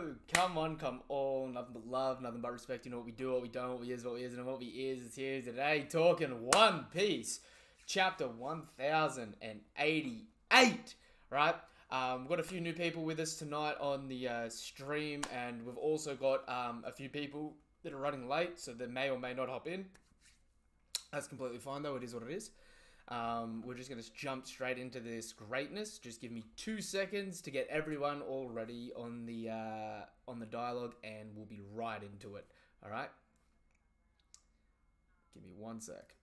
Yo, come on, come on. Nothing but love, nothing but respect. You know what we do, what we don't, what we is, what we isn't, and what we is here today. Talking One Piece, chapter 1088. Right? We've got a few new people with us tonight on the stream, and we've also got a few people that are running late, so they may or may not hop in. That's completely fine, though. It is what it is. We're just going to jump straight into this greatness. Just give me 2 seconds to get everyone all ready on the dialogue, and we'll be right into it. All right? Give me 1 sec.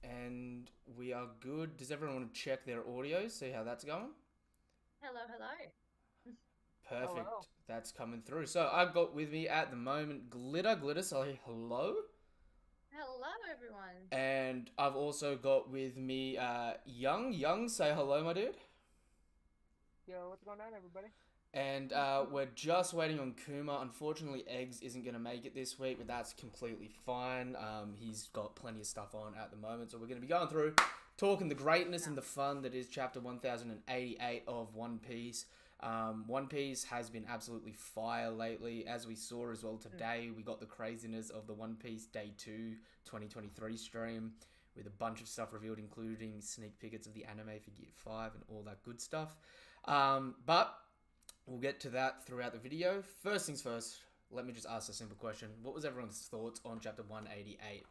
And we are good. Does everyone want to check their audio, see how that's going? Hello, hello. Perfect. Hello. That's coming through. So I've got with me at the moment Glitter. Glitter, say hello. Hello, everyone. And I've also got with me Young. Young, say hello, my dude. Yo, what's going on, everybody? And we're just waiting on Kuma. Unfortunately, Eggs isn't going to make it this week, but that's completely fine. He's got plenty of stuff on at the moment, so we're going to be going through, talking the greatness and the fun that is chapter 1088 of One Piece. One Piece has been absolutely fire lately, as we saw as well today. We got the craziness of the One Piece Day 2 2023 stream with a bunch of stuff revealed, including sneak peeks of the anime for Gear 5 and all that good stuff. But we'll get to that throughout the video. First things first, let me just ask a simple question. What was everyone's thoughts on chapter 188?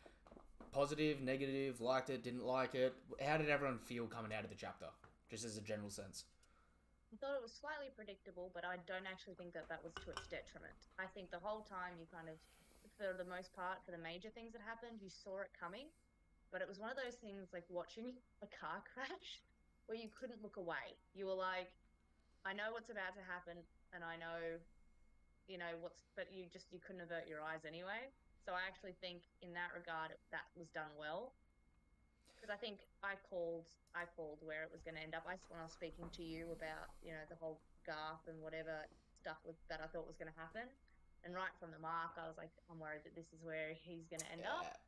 Positive, negative, liked it, didn't like it? How did everyone feel coming out of the chapter? Just as a general sense. I thought it was slightly predictable, but I don't actually think that that was to its detriment. I think the whole time you kind of, for the most part, for the major things that happened, you saw it coming. But it was one of those things like watching a car crash where you couldn't look away. You were like, I know what's about to happen, and I know, but you couldn't avert your eyes anyway. So I actually think in that regard, that was done well. Because I think I called where it was going to end up. When I was speaking to you about the whole GARP and whatever stuff that I thought was going to happen, and right from the mark, I was like, I'm worried that this is where he's going to end up. Yeah.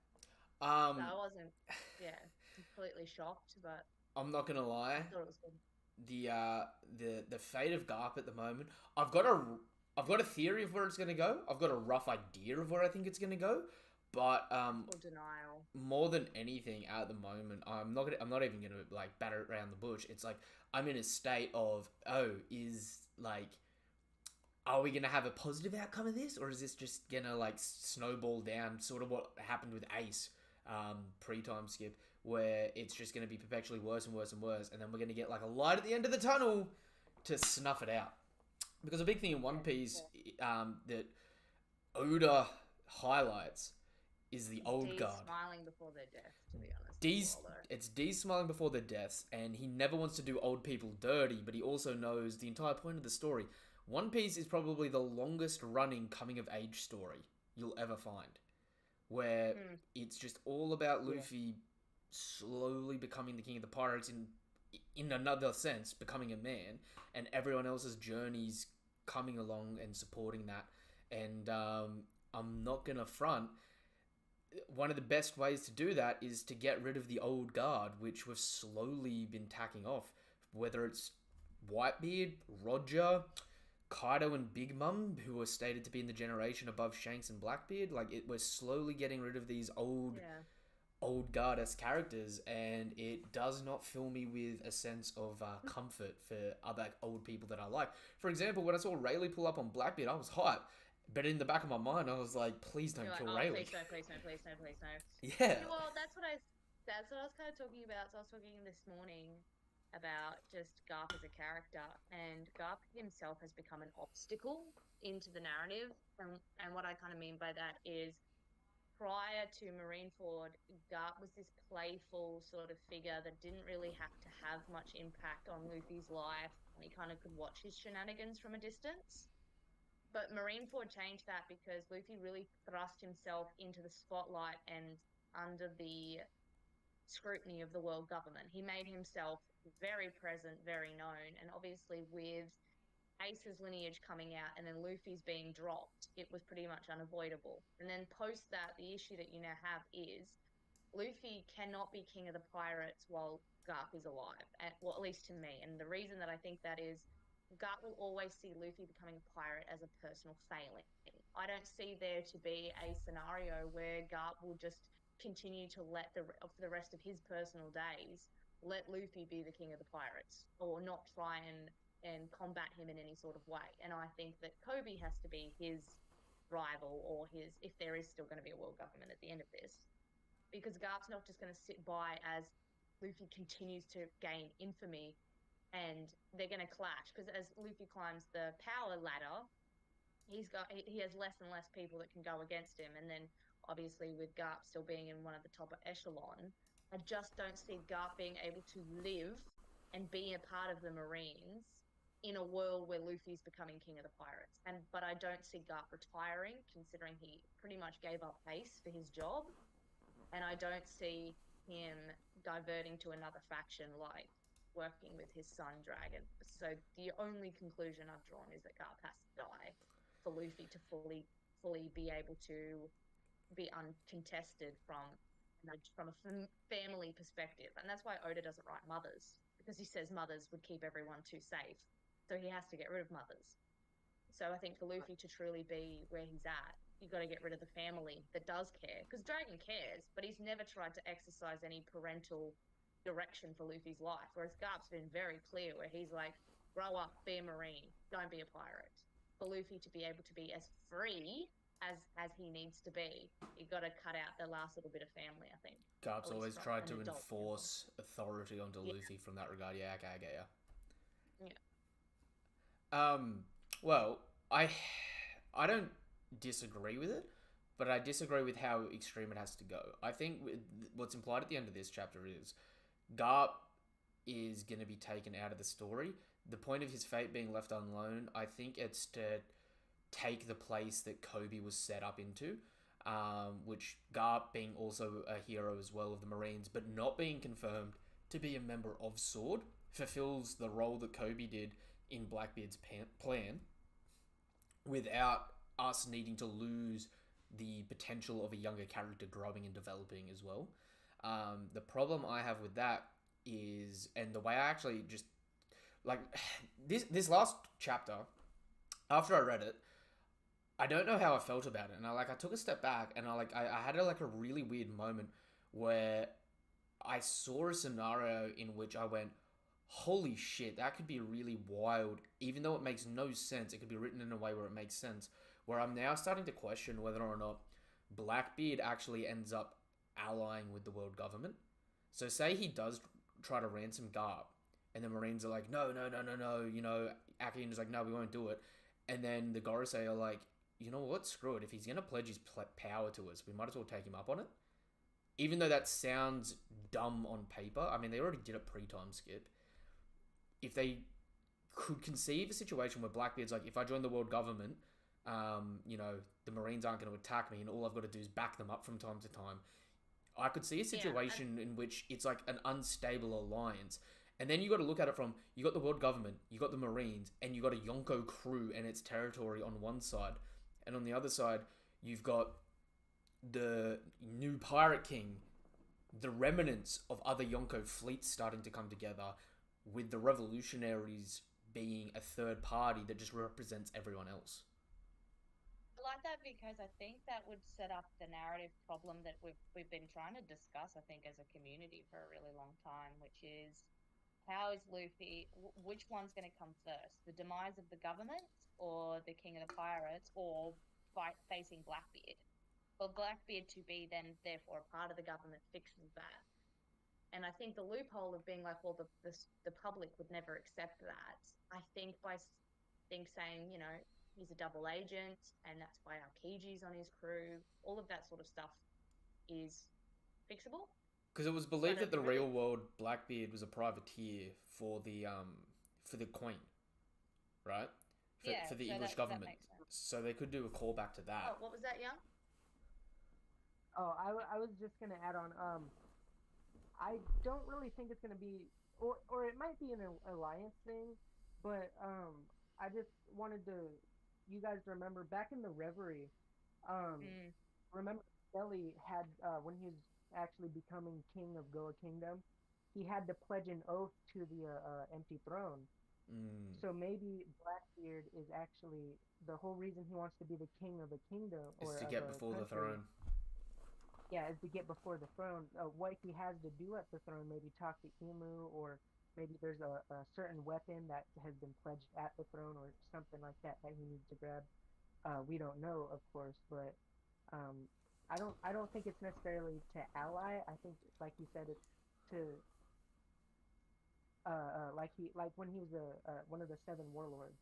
So Um, I wasn't, yeah, completely shocked, but I'm not gonna lie. I thought it was good. The fate of Garp at the moment. I've got a theory of where it's gonna go. I've got a rough idea of where I think it's gonna go. But Or denial. more than anything at the moment, I'm not even gonna like batter it around the bush. It's like I'm in a state of, is like, are we gonna have a positive outcome of this, or is this just gonna like snowball down, sort of what happened with Ace, pre-time skip, where it's just gonna be perpetually worse and worse and worse, and then we're gonna get like a light at the end of the tunnel to snuff it out. Because a big thing in One Piece, that Oda highlights is the old D's guard. smiling before their death, to be honest, as D's well, though. it's D's smiling before their deaths, and he never wants to do old people dirty, but he also knows the entire point of the story. One Piece is probably the longest running coming of age story you'll ever find, where it's just all about Luffy slowly becoming the king of the pirates, in another sense becoming a man, and everyone else's journeys coming along and supporting that. And I'm not gonna front, one of the best ways to do that is to get rid of the old guard, which we've slowly been tacking off. Whether it's Whitebeard, Roger, Kaido, and Big Mom, who are stated to be in the generation above Shanks and Blackbeard, we're slowly getting rid of these Yeah. old guard as characters, and it does not fill me with a sense of comfort for other old people that I like. For example, when I saw Rayleigh pull up on Blackbeard, I was hyped. But in the back of my mind, I was like, please don't You're like, kill oh, Rayleigh. please no, please no, please no, please no. Yeah. Yeah, well, that's what I was kind of talking about. So I was talking this morning about just Garp as a character, and Garp himself has become an obstacle into the narrative. And what I kind of mean by that is, prior to Marineford, Garp was this playful sort of figure that didn't really have to have much impact on Luffy's life. And he kind of could watch his shenanigans from a distance. But Marineford changed that because Luffy really thrust himself into the spotlight and under the scrutiny of the world government. He made himself very present, very known, and obviously with Ace's lineage coming out and then Luffy's being dropped, it was pretty much unavoidable. And then post that, the issue that you now have is Luffy cannot be king of the pirates while Garp is alive. Well, at least to me. And the reason that I think that is Garp will always see Luffy becoming a pirate as a personal failing. I don't see there to be a scenario where Garp will just continue to let for the rest of his personal days let Luffy be the king of the pirates or not try and combat him in any sort of way. And I think that Kobe has to be his rival or his, if there is still going to be a world government at the end of this, because Garp's not just going to sit by as Luffy continues to gain infamy and they're going to clash. Because as Luffy climbs the power ladder, he has less and less people that can go against him. And then obviously with Garp still being in one of the top echelon, I just don't see Garp being able to live and be a part of the Marines in a world where Luffy's becoming king of the pirates. But I don't see Garp retiring, considering he pretty much gave up Ace for his job. And I don't see him diverting to another faction like working with his son Dragon. So the only conclusion I've drawn is that Garp has to die for Luffy to fully be able to be uncontested from a family perspective. And that's why Oda doesn't write mothers, because he says mothers would keep everyone too safe. So he has to get rid of mothers. So I think for Luffy to truly be where he's at, you've got to get rid of the family that does care. Because Dragon cares, but he's never tried to exercise any parental direction for Luffy's life. Whereas Garp's been very clear where he's like, grow up, be a Marine, don't be a pirate. For Luffy to be able to be as free as he needs to be, you've got to cut out the last little bit of family, I think. Garp's always tried to enforce authority onto Luffy from that regard. Yeah, okay, I get ya. Yeah. Well, I don't disagree with it, but I disagree with how extreme it has to go. I think what's implied at the end of this chapter is Garp is going to be taken out of the story. The point of his fate being left unknown, I think it's to take the place that Kobe was set up into, which Garp being also a hero as well of the Marines, but not being confirmed to be a member of SWORD, fulfills the role that Kobe did in Blackbeard's plan without us needing to lose the potential of a younger character growing and developing as well. The problem I have with that is, and the way I actually just, like, this last chapter, after I read it, I don't know how I felt about it, and I took a step back, and I had a really weird moment where I saw a scenario in which I went, holy shit, that could be really wild. Even though it makes no sense, it could be written in a way where it makes sense. Where I'm now starting to question whether or not Blackbeard actually ends up allying with the world government. So say he does try to ransom Garp, and the Marines are like, no, you know, Akiin is like, no, we won't do it. And then the Gorosei are like, you know what, screw it. If he's going to pledge his power to us, we might as well take him up on it. Even though that sounds dumb on paper. I mean, they already did it pre-time skip. If they could conceive a situation where Blackbeard's like, if I join the world government, you know, the Marines aren't going to attack me and all I've got to do is back them up from time to time. I could see a situation in which it's like an unstable alliance. And then you got to look at it from, you got the world government, you got the Marines, and you got a Yonko crew and its territory on one side. And on the other side, you've got the new Pirate King, the remnants of other Yonko fleets starting to come together, with the revolutionaries being a third party that just represents everyone else. I like that because I think that would set up the narrative problem that we've been trying to discuss, I think, as a community for a really long time, which is how is Luffy, which one's going to come first? The demise of the government or the King of the Pirates or facing Blackbeard? For Blackbeard to be then therefore a part of the government fixes that. And I think the loophole of being like, well, the public would never accept that. I think by saying, you know, he's a double agent and that's why Aokiji's on his crew, all of that sort of stuff is fixable. Because it was believed that the real world Blackbeard was a privateer for the Queen, right? for the so English that government. makes sense. So they could do a callback to that. Oh, what was that, Young? Oh, I was just gonna add on. I don't really think it's gonna be, or it might be an alliance thing, but I just wanted you guys to remember back in the Reverie, um, Mm, remember Skelly had when he was actually becoming king of Goa Kingdom, he had to pledge an oath to the empty throne. Mm. So maybe Blackbeard is actually the whole reason he wants to be the king of a kingdom Is or to of get a before the country. throne. Yeah, is to get before the throne. What he has to do at the throne, maybe talk to Emu, or maybe there's a certain weapon that has been pledged at the throne, or something like that that he needs to grab. We don't know, of course, but um, I don't think it's necessarily to ally. I think, like you said, it's to like when he was one of the seven warlords,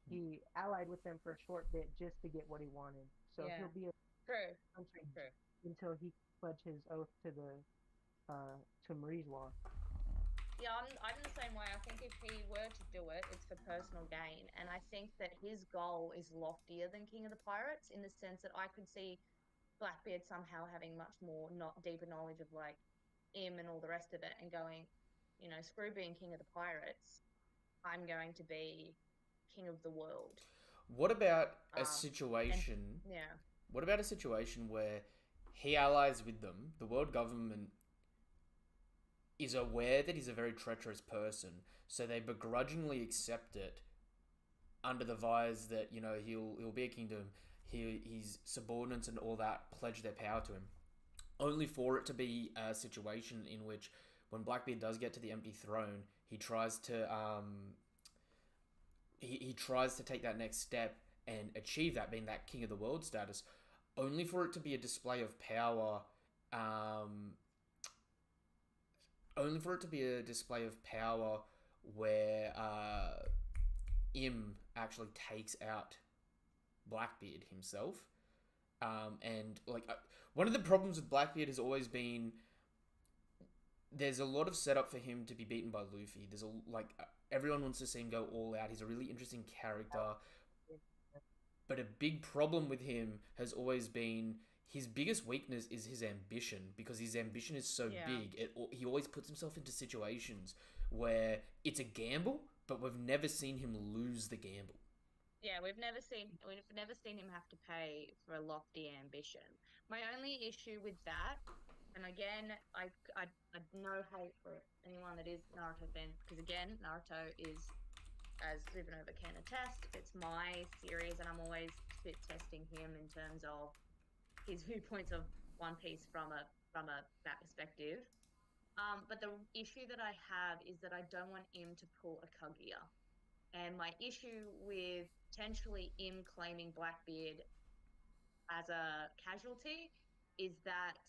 he allied with them for a short bit just to get what he wanted. So yeah. he'll be a True. country True. until he pledge his oath to the to Marie's Wall. Yeah, I'm the same way. I think if he were to do it, it's for personal gain. And I think that his goal is loftier than King of the Pirates in the sense that I could see Blackbeard somehow having much more not deeper knowledge of like him and all the rest of it and going, screw being King of the Pirates. I'm going to be King of the world. What about a And situation? yeah. What about a situation where he allies with them, the world government is aware that he's a very treacherous person, so they begrudgingly accept it under the vise that he'll be a kingdom. His subordinates and all that pledge their power to him, only for it to be a situation in which, when Blackbeard does get to the empty throne, he tries to he tries to take that next step and achieve that, being that king of the world status, only for it to be a display of power. Only for it to be a display of power where Im actually takes out Blackbeard himself. And one of the problems with Blackbeard has always been there's a lot of setup for him to be beaten by Luffy. Everyone wants to see him go all out. He's a really interesting character. But a big problem with him has always been his biggest weakness is his ambition, because his ambition is so big. He always puts himself into situations where it's a gamble, but we've never seen him lose the gamble. Yeah, we've never seen him have to pay for a lofty ambition. My only issue with that, and again, I no hate for anyone that is Naruto fans, because again, Naruto is, as Supernova can attest, it's my series, and I'm always spit testing him in terms of his viewpoints of One Piece from a that perspective. But the issue that I have is that I don't want him to pull a Kaguya. And my issue with potentially him claiming Blackbeard as a casualty is that,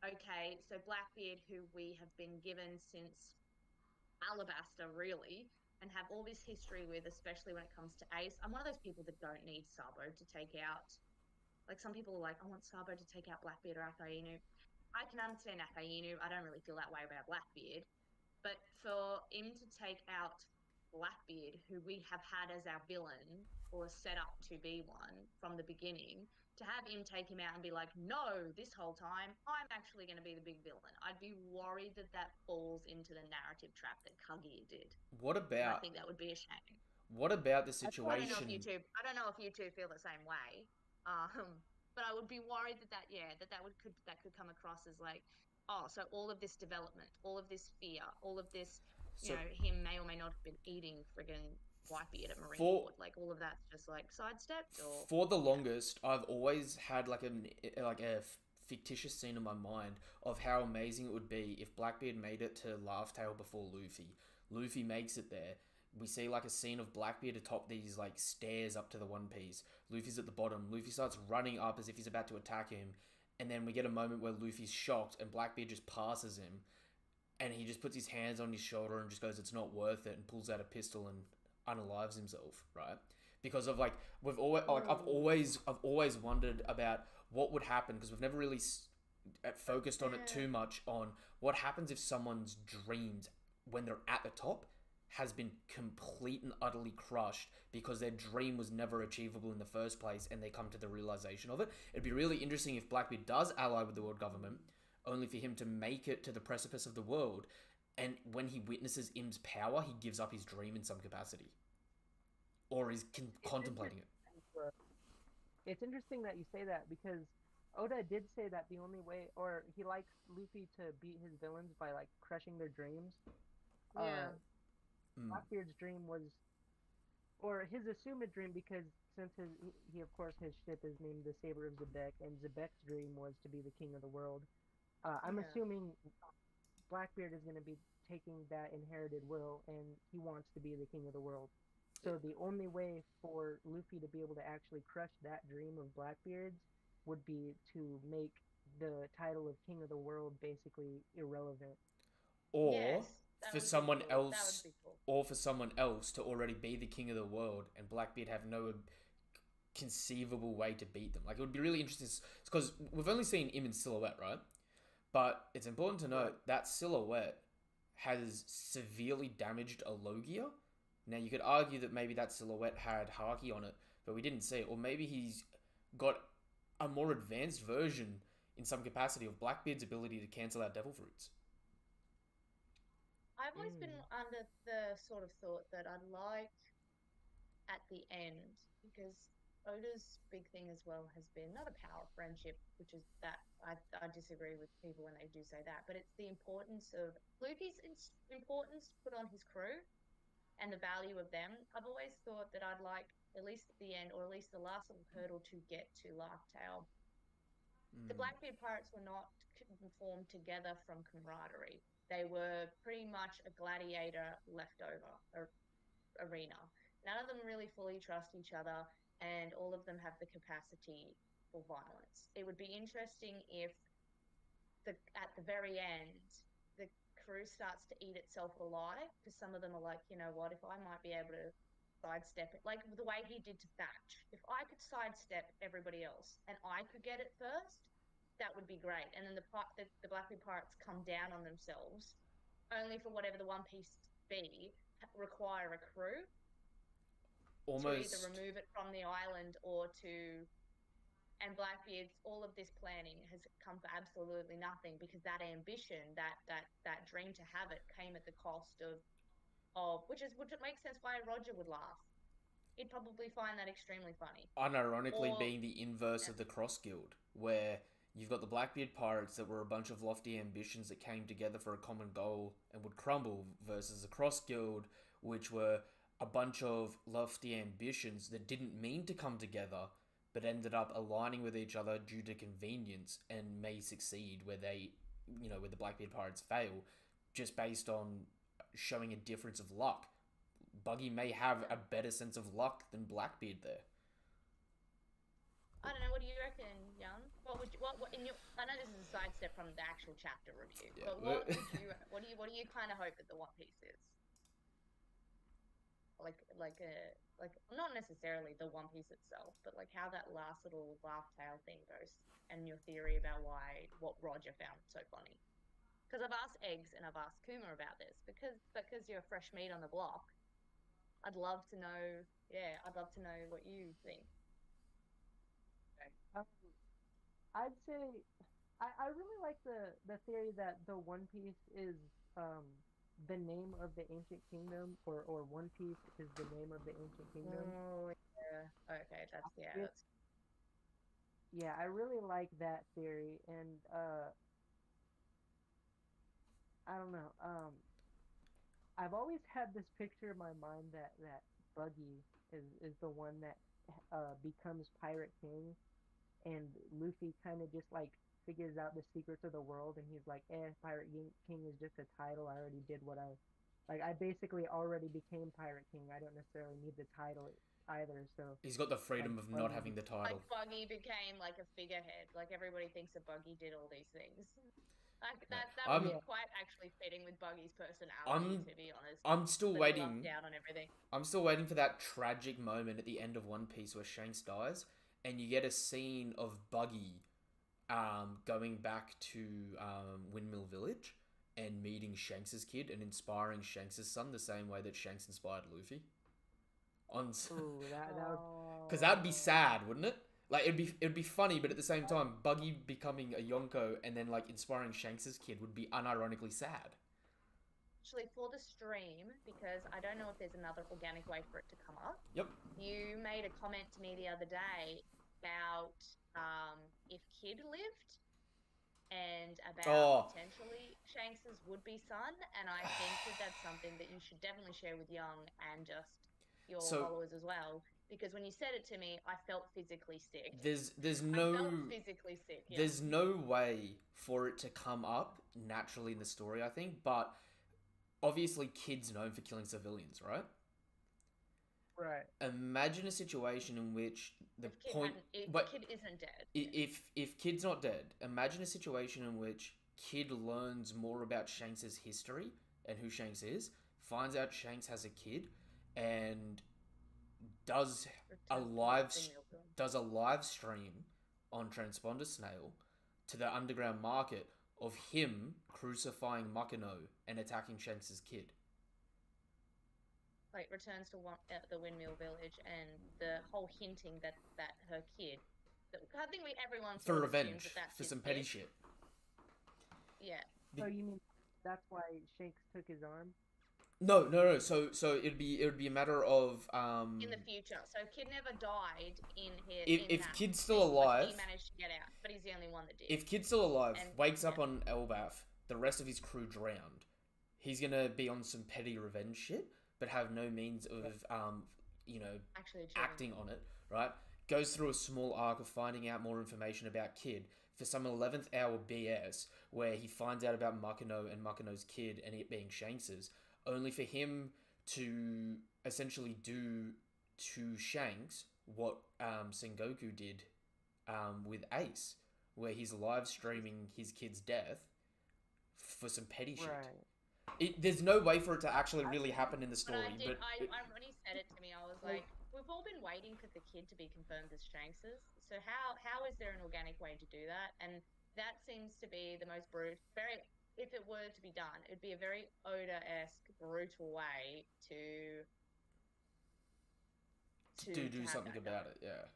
okay, so Blackbeard, who we have been given since Alabasta, really, and have all this history with, especially when it comes to Ace. I'm one of those people that don't need Sabo to take out. Like, some people are like, I want Sabo to take out Blackbeard or Akainu. I can understand Akainu. I don't really feel that way about Blackbeard. But for him to take out Blackbeard, who we have had as our villain or set up to be one from the beginning, to have him take him out and be like, no, this whole time, I'm actually going to be the big villain. I'd be worried that that falls into the narrative trap that Kaguya did. What And I about think that would be a shame. what about the I don't know if situation? I don't know if you two feel the same way. But I would be worried that could come across as like, oh, so all of this development, all of this fear, all of this, So him may or may not have been eating friggin' Whitebeard at for Marineford. Like, all of that's just like sidestepped, or for the longest, I've always had a fictitious scene in my mind of how amazing it would be if Blackbeard made it to Laugh Tale before Luffy. Luffy makes it there. We see like a scene of Blackbeard atop these like stairs up to the One Piece. Luffy's at the bottom. Luffy starts running up as if he's about to attack him, and then we get a moment where Luffy's shocked and Blackbeard just passes him, and he just puts his hands on his shoulder and just goes, "It's not worth it," and pulls out a pistol and unalives himself, right? Because of I've always wondered about what would happen, because we've never really focused on it too much, on what happens if someone's dreams when they're at the top has been complete and utterly crushed because their dream was never achievable in the first place, and they come to the realization of it. It'd be really interesting if Blackbeard does ally with the world government, only for him to make it to the precipice of the world, and when he witnesses Im's power, he gives up his dream in some capacity. Or is contemplating it. It's interesting that you say that because Oda did say that the only way, or he likes Luffy to beat his villains by like crushing their dreams. Yeah. Blackbeard's dream was, or his assumed dream, because since he of course his ship is named the Saber of Zebek, and Zebek's dream was to be the king of the world. I'm assuming Blackbeard is going to be taking that inherited will, and he wants to be the king of the world. So the only way for Luffy to be able to actually crush that dream of Blackbeard's would be to make the title of king of the world basically irrelevant. Or for someone cool. else, That would be cool. or for someone else to already be the king of the world, and Blackbeard have no conceivable way to beat them. Like, it would be really interesting because we've only seen him in silhouette, right? But it's important to note that silhouette has severely damaged a Logia. Now, you could argue that maybe that silhouette had Haki on it, but we didn't see it. Or maybe he's got a more advanced version in some capacity of Blackbeard's ability to cancel out devil fruits. I've always been under the sort of thought that I'd like at the end, because Oda's big thing as well has been not a power friendship, which is that I disagree with people when they do say that, but it's the importance of Luffy's importance put on his crew and the value of them. I've always thought that I'd like, at least at the end, or at least the last little hurdle to get to Larktail. The Blackbeard pirates were not formed together from camaraderie. They were pretty much a gladiator leftover arena. None of them really fully trust each other, and all of them have the capacity for violence. It would be interesting if at the very end, the crew starts to eat itself alive, because some of them are like, you know what, if I might be able to sidestep it, like the way he did to Thatch. If I could sidestep everybody else and I could get it first, that would be great. And then the Blackbeard pirates come down on themselves, only for whatever the One Piece be require a crew to either remove it from the island or to. And Blackbeard's all of this planning has come for absolutely nothing, because that ambition, that dream to have it, came at the cost of which it makes sense why Roger would laugh. He'd probably find that extremely funny. Unironically, being the inverse of the Cross Guild, where you've got the Blackbeard pirates that were a bunch of lofty ambitions that came together for a common goal and would crumble, versus the Cross Guild, which were a bunch of lofty ambitions that didn't mean to come together, but ended up aligning with each other due to convenience and may succeed where they, where the Blackbeard pirates fail, just based on showing a difference of luck. Buggy may have a better sense of luck than Blackbeard there. I don't know. What do you reckon, Young? What in your? I know this is a sidestep from the actual chapter review, but what do you kind of hope that the One Piece is? Like not necessarily the One Piece itself, but like how that last little laugh tail thing goes, and your theory about what Roger found so funny. Because I've asked Eggs and I've asked Kuma about this, because you're fresh meat on the block. I'd love to know. Yeah, I'd love to know what you think. I'd say I really like the theory that the One Piece is the name of the ancient kingdom, or One Piece is the name of the ancient kingdom. Oh yeah. Okay, that's yeah, I really like that theory, and I don't know. I've always had this picture in my mind that Buggy is the one that becomes Pirate King, and Luffy kind of just like figures out the secrets of the world, and he's like, Pirate King is just a title. I already did what I basically already became Pirate King. I don't necessarily need the title either. So he's got the freedom of not having the title. Like Buggy became like a figurehead. Like everybody thinks that Buggy did all these things. Like that would be quite actually fitting with Buggy's personality, to be honest. I'm still waiting. Down on everything. I'm still waiting for that tragic moment at the end of One Piece where Shanks dies, and you get a scene of Buggy going back to Windmill Village, and meeting Shanks' kid and inspiring Shanks' son the same way that Shanks inspired Luffy. Ooh, that would. Because that'd be sad, wouldn't it? Like it'd be funny, but at the same time, Buggy becoming a Yonko and then like inspiring Shanks' kid would be unironically sad. Actually, for the stream, because I don't know if there's another organic way for it to come up. Yep. You made a comment to me the other day about if Kid lived and about potentially Shanks's would-be son, and I think that that's something that you should definitely share with Young and just your followers as well. Because when you said it to me, I felt physically sick. There's I no felt physically sick. Yeah. there's no way for it to come up naturally in the story, I think, but obviously Kid's known for killing civilians, right? Right. Imagine a situation in which Kid isn't dead. If Kid's not dead, imagine a situation in which Kid learns more about Shanks' history and who Shanks is, finds out Shanks has a kid, and does a live stream on Transponder Snail to the underground market of him crucifying Makino and attacking Shanks' kid. Like returns to the Windmill Village and the whole hinting that her kid. I think everyone for revenge for some petty shit. Yeah. So you mean that's why Shanks took his arm? No. So it'd be a matter of in the future. So Kid never died in here. If Kid's still alive, he managed to get out, but he's the only one that did. If Kid's still alive, wakes up on Elbaf, the rest of his crew drowned. He's gonna be on some petty revenge shit, but have no means of actually acting on it. Right? Goes through a small arc of finding out more information about Kid for some 11th hour BS, where he finds out about Makino and Makino's kid and it being Shanks's, only for him to essentially do to Shanks what Sengoku did with Ace, where he's live streaming his kid's death for some petty shit. Right. There's no way for it to actually really happen in the story. When he said it to me, I was like, we've all been waiting for the kid to be confirmed as Shanks's. So how is there an organic way to do that? And that seems to be the most if it were to be done, it'd be a very Oda-esque, brutal way to do something about it, yeah.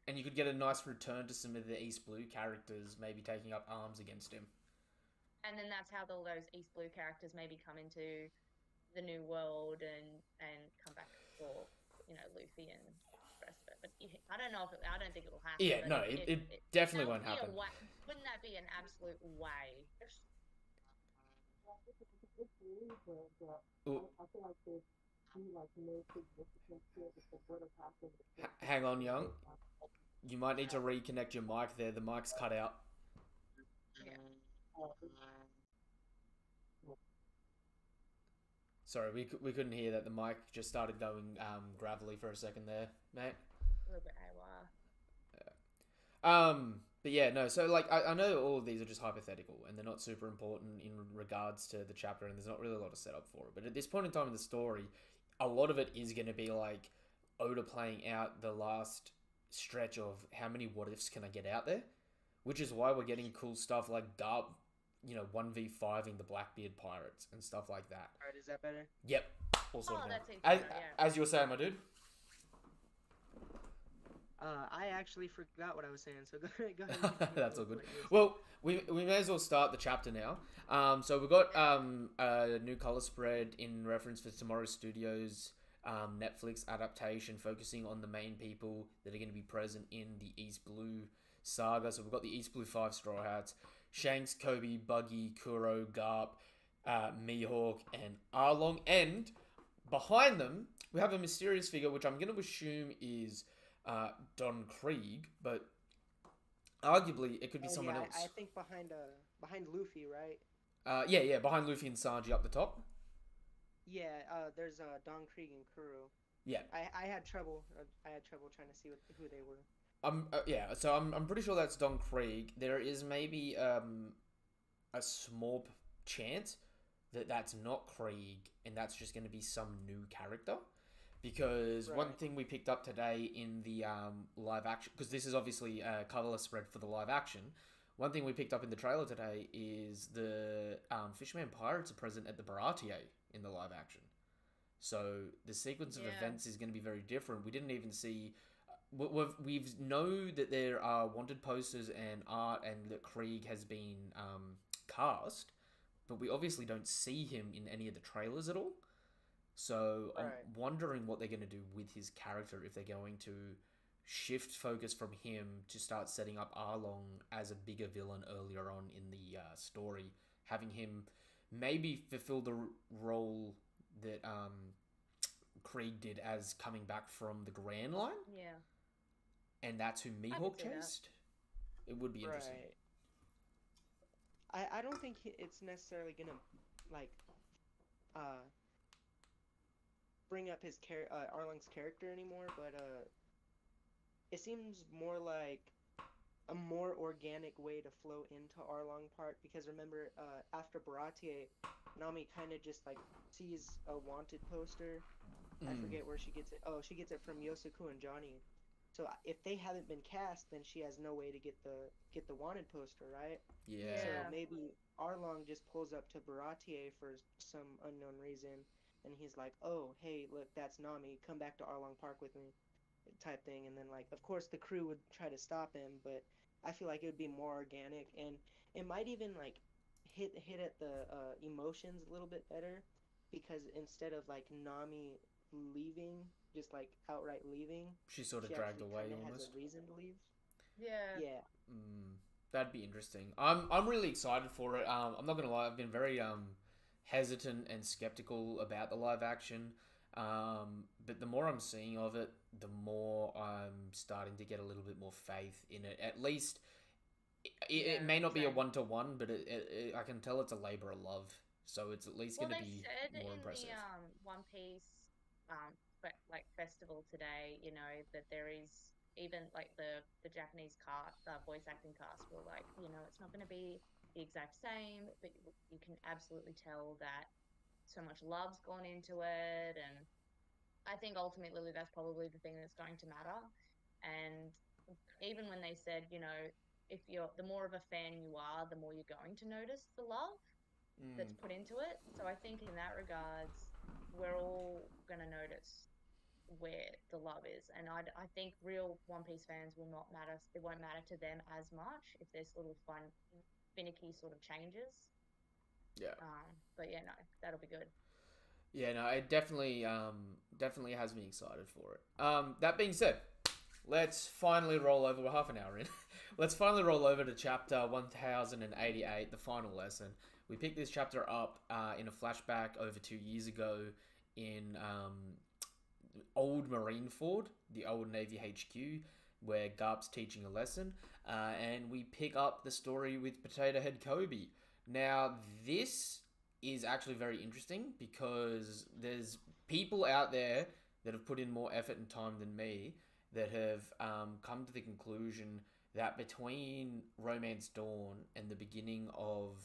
And you could get a nice return to some of the East Blue characters maybe taking up arms against him. And then that's how all those East Blue characters maybe come into the new world and come back for, Luffy and the rest of it. But I don't know I don't think it will happen. Yeah, no, it definitely won't happen. Wouldn't that be an absolute way? Hang on, Young. You might need to reconnect your mic there. The mic's cut out. Yeah. Sorry, we couldn't hear that. The mic just started going gravelly for a second there, mate. A little bit AWR. Yeah. But yeah, no. So like, I know all of these are just hypothetical and they're not super important in regards to the chapter, and there's not really a lot of setup for it. But at this point in time in the story, a lot of it is going to be like Oda playing out the last stretch of how many what ifs can I get out there, which is why we're getting cool stuff like GARP, 1v5ing the Blackbeard pirates and stuff like that. Alright, is that better? Yep. Also, that's as you were saying, my dude. I actually forgot what I was saying, so go ahead. That's all good. Well, we may as well start the chapter now. So we've got a new color spread in reference for Tomorrow Studios' Netflix adaptation, focusing on the main people that are going to be present in the East Blue saga. So we've got the East Blue 5 Straw Hats: Shanks, Kobe, Buggy, Kuro, Garp, Mihawk, and Arlong. And behind them, we have a mysterious figure, which I'm going to assume is Don Krieg, but arguably it could be someone else. I think behind Luffy, right? Yeah, behind Luffy and Sanji up the top. Yeah, there's Don Krieg and Kuro. Yeah. I had trouble trying to see who they were. So I'm pretty sure that's Don Krieg. There is maybe a small chance that that's not Krieg and that's just going to be some new character. Because one thing we picked up today in the live action, because this is obviously a colorless spread for the live action, one thing we picked up in the trailer today is the Fisherman Pirates are present at the Baratier in the live action. So the sequence of events is going to be very different. We didn't even see... We've know that there are wanted posters and art and that Krieg has been cast, but we obviously don't see him in any of the trailers at all. So I'm wondering what they're going to do with his character, if they're going to shift focus from him to start setting up Arlong as a bigger villain earlier on in the story, having him maybe fulfill the role that Krieg did as coming back from the Grand Line. Yeah. And that's who Mihawk see that. chased. It would be interesting. I don't think it's necessarily gonna like bring up his Arlong's character anymore, but it seems more like a more organic way to flow into Arlong Park, because remember, after Baratier, Nami kind of just like sees a wanted poster. I forget where she gets it. Oh, she gets it from Yosuku and Johnny. So if they haven't been cast, then she has no way to get the wanted poster, right? Yeah. So maybe Arlong just pulls up to Baratier for some unknown reason, and he's like, "Oh, hey, look, that's Nami. Come back to Arlong Park with me," type thing. And then, like, of course, the crew would try to stop him, but I feel like it would be more organic, and it might even like hit at the emotions a little bit better, because instead of like Nami leaving, just like outright leaving, She's sort of she dragged actually away kinda almost. has a reason to leave. Yeah. Yeah. That'd be interesting. I'm really excited for it. I'm not gonna lie, I've been very hesitant and skeptical about the live action. But the more I'm seeing of it, the more I'm starting to get a little bit more faith in it. At least it may not be a 1-to-1, but I can tell it's a labor of love. So it's at least going to be more impressive. They said in the One Piece festival today, you know, that there is even like the Japanese cast, voice acting cast were like, you know, it's not going to be the exact same, but you can absolutely tell that so much love's gone into it, and I think ultimately that's probably the thing that's going to matter. And even when they said, you know, if you're the more of a fan you are, the more you're going to notice the love that's put into it. So I think in that regards, we're all going to notice where the love is. And I think real One Piece fans will not matter. It won't matter to them as much if there's little fun, finicky sort of changes. Yeah. But yeah, no, that'll be good. Yeah, no, it definitely has me excited for it. That being said, let's finally roll over. We're half an hour in. Let's finally roll over to chapter 1088, the final lesson. We picked this chapter up in a flashback over 2 years ago in old Marineford, the old Navy HQ, where GARP's teaching a lesson. And we pick up the story with Potato Head Kobe. Now, this is actually very interesting because there's people out there that have put in more effort and time than me that have come to the conclusion that between Romance Dawn and the beginning of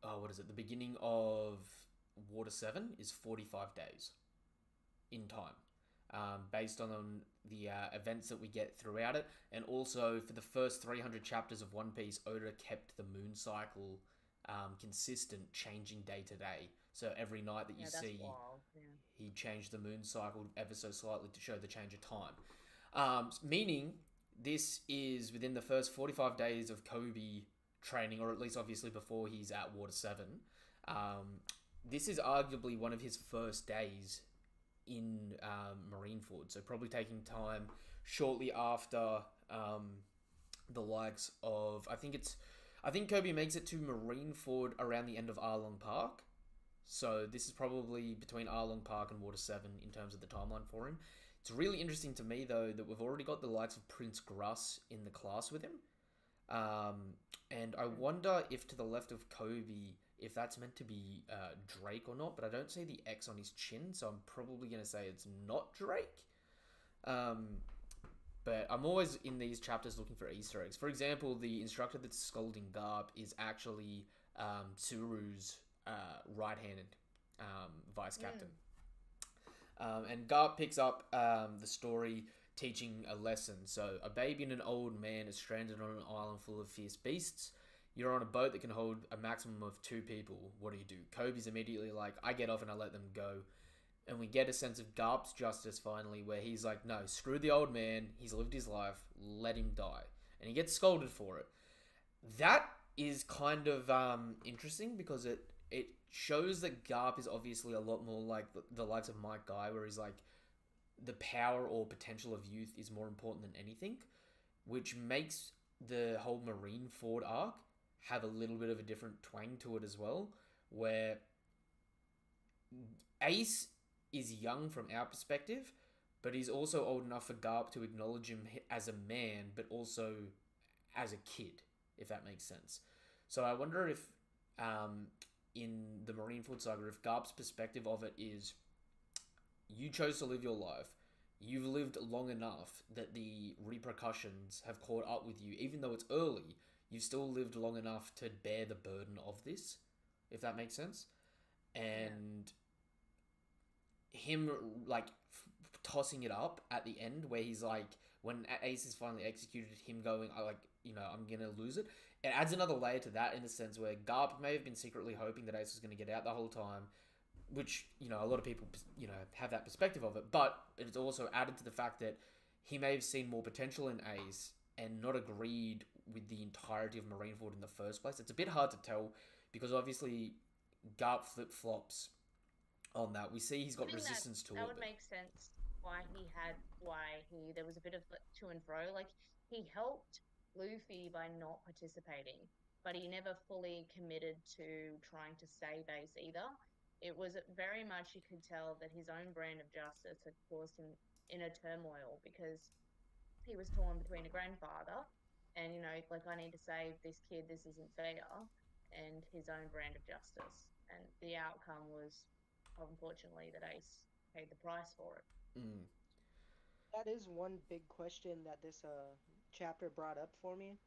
the beginning of Water 7 is 45 days in time, based on the events that we get throughout it. And also for the first 300 chapters of One Piece, Oda kept the moon cycle consistent, changing day to day. So every night that you see, he changed the moon cycle ever so slightly to show the change of time. Meaning this is within the first 45 days of Kobe training, or at least obviously before he's at Water 7. This is arguably one of his first days in Marineford, so probably taking time shortly after the likes of, I think Kobe makes it to Marineford around the end of Arlong Park. So this is probably between Arlong Park and Water 7 in terms of the timeline for him. It's really interesting to me, though, that we've already got the likes of Prince Gruss in the class with him. And I wonder if to the left of Kobe, if that's meant to be Drake or not, but I don't see the X on his chin, so I'm probably going to say it's not Drake. But I'm always in these chapters looking for Easter eggs. For example, the instructor that's scolding Garp is actually Tsuru's right-handed vice captain. And Garp picks up the story, teaching a lesson. So a baby and an old man is stranded on an island full of fierce beasts. You're on a boat that can hold a maximum of 2 people. What do? Kobe's immediately like, I get off and I let them go. And we get a sense of Garp's justice finally, where he's like, no, screw the old man. He's lived his life. Let him die. And he gets scolded for it. That is kind of interesting because it shows that Garp is obviously a lot more like the likes of Mike Guy, where he's like, the power or potential of youth is more important than anything, which makes the whole Marineford arc have a little bit of a different twang to it as well, where Ace is young from our perspective, but he's also old enough for Garp to acknowledge him as a man, but also as a kid, if that makes sense. So I wonder if, in the Marineford saga, if Garp's perspective of it is, you chose to live your life, you've lived long enough that the repercussions have caught up with you, even though it's early, you've still lived long enough to bear the burden of this, if that makes sense. And him like tossing it up at the end, where he's like, when Ace is finally executed, him going, I like, I'm gonna lose it. It adds another layer to that, in the sense where Garp may have been secretly hoping that Ace was going to get out the whole time, which, a lot of people, have that perspective of it, but it's also added to the fact that he may have seen more potential in Ace and not agreed with the entirety of Marineford in the first place. It's a bit hard to tell, because obviously Garp flip-flops on that. We see he's got resistance to it. That would make sense why there was a bit of to and fro. Like, he helped Luffy by not participating, but he never fully committed to trying to save Ace either. It was very much, you could tell that his own brand of justice had caused him inner turmoil, because he was torn between a grandfather and, like, I need to save this kid, this isn't fair, and his own brand of justice. And the outcome was, unfortunately, that Ace paid the price for it. That is one big question that this chapter brought up for me,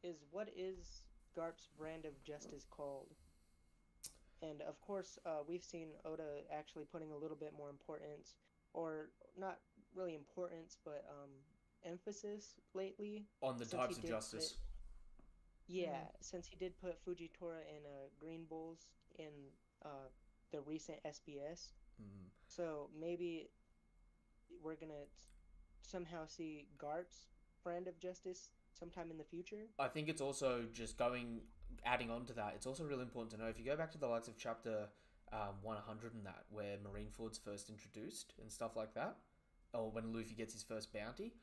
is what is Garp's brand of justice called? And of course, we've seen Oda actually putting a little bit more importance, or not really importance, but emphasis lately on the types of justice. Since he did put Fujitora and Green Bulls in the recent SBS. So maybe we're gonna somehow see Garp's brand of justice sometime in the future. I think it's also just adding on to that, it's also really important to know, if you go back to the likes of chapter 100 and that, where Marineford's first introduced and stuff like that, or when Luffy gets his first bounty,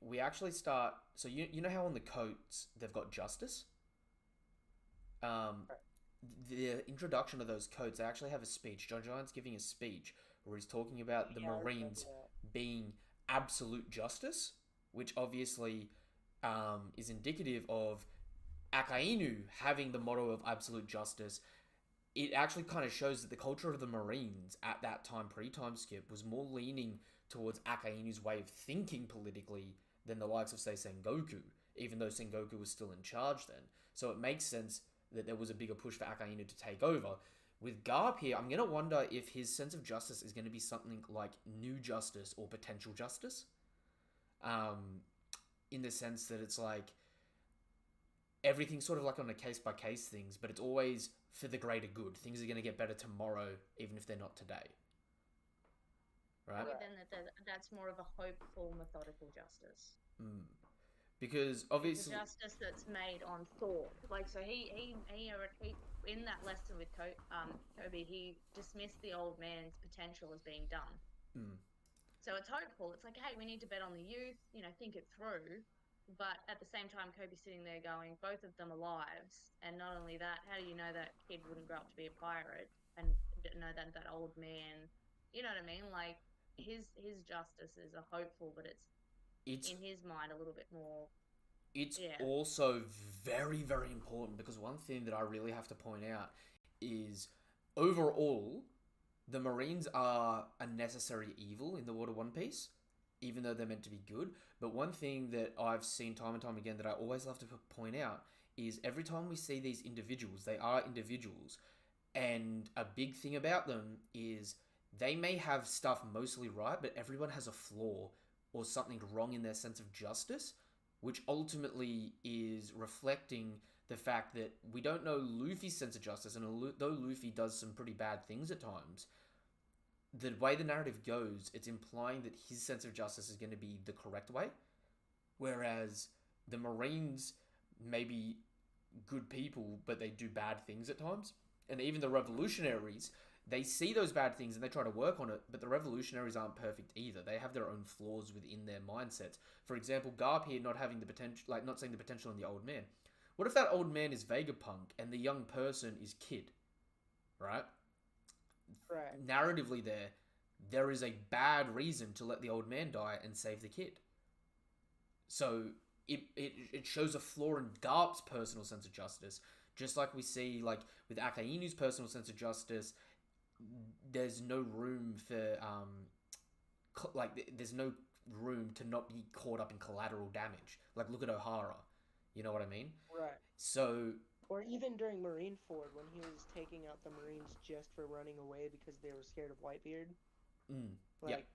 we actually start, so you know how on the coats they've got justice? The introduction of those codes, they actually have a speech. John Giant's giving a speech where he's talking about the Marines being absolute justice, which obviously is indicative of Akainu having the motto of absolute justice. It actually kind of shows that the culture of the Marines at that time, pre-time skip, was more leaning towards Akainu's way of thinking politically than the likes of, say, Sengoku, even though Sengoku was still in charge then. So it makes sense that there was a bigger push for Akainu to take over. With Garp here, I'm going to wonder if his sense of justice is going to be something like new justice or potential justice. In the sense that it's like, everything's sort of like on a case-by-case things, but it's always for the greater good. Things are going to get better tomorrow, even if they're not today. Right? Then that's more of a hopeful, methodical justice. Because obviously, the justice that's made on thought. Like, so he in that lesson with Kobe, he dismissed the old man's potential as being done. So it's hopeful. It's like, hey, we need to bet on the youth. Think it through. But at the same time, Kobe's sitting there going, both of them are lives, and not only that, how do you know that kid wouldn't grow up to be a pirate and know that old man? You know what I mean? Like, his justice is a hopeful, but it's in his mind a little bit more. It's also very, very important, because one thing that I really have to point out is, overall, the Marines are a necessary evil in the world of One Piece, even though they're meant to be good. But one thing that I've seen time and time again that I always love to point out is, every time we see these individuals, they are individuals, and a big thing about them is they may have stuff mostly right, but everyone has a flaw or something wrong in their sense of justice, which ultimately is reflecting the fact that we don't know Luffy's sense of justice, and though Luffy does some pretty bad things at times, the way the narrative goes, it's implying that his sense of justice is going to be the correct way, whereas the Marines may be good people, but they do bad things at times. And even the revolutionaries, they see those bad things and they try to work on it, but the revolutionaries aren't perfect either. They have their own flaws within their mindsets. For example, Garp here not having the potential, like not seeing the potential in the old man. What if that old man is Vegapunk and the young person is Kid, right? Right. Narratively there is a bad reason to let the old man die and save the kid. So it shows a flaw in Garp's personal sense of justice, just like we see like with Akainu's personal sense of justice. There's no room for there's no room to not be caught up in collateral damage. Like look at O'Hara, you know what I mean? Right. So Or even during Marineford when he was taking out the Marines just for running away because they were scared of Whitebeard. Like,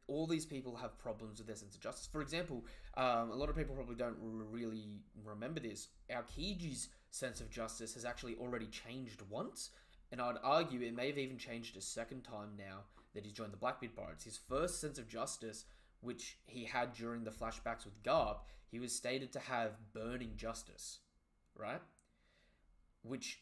all these people have problems with their sense of justice. For example, a lot of people probably don't really remember this. Aokiji's sense of justice has actually already changed once, and I'd argue it may have even changed a second time now that he's joined the Blackbeard Pirates. His first sense of justice, which he had during the flashbacks with Garp, he was stated to have burning justice, right? Which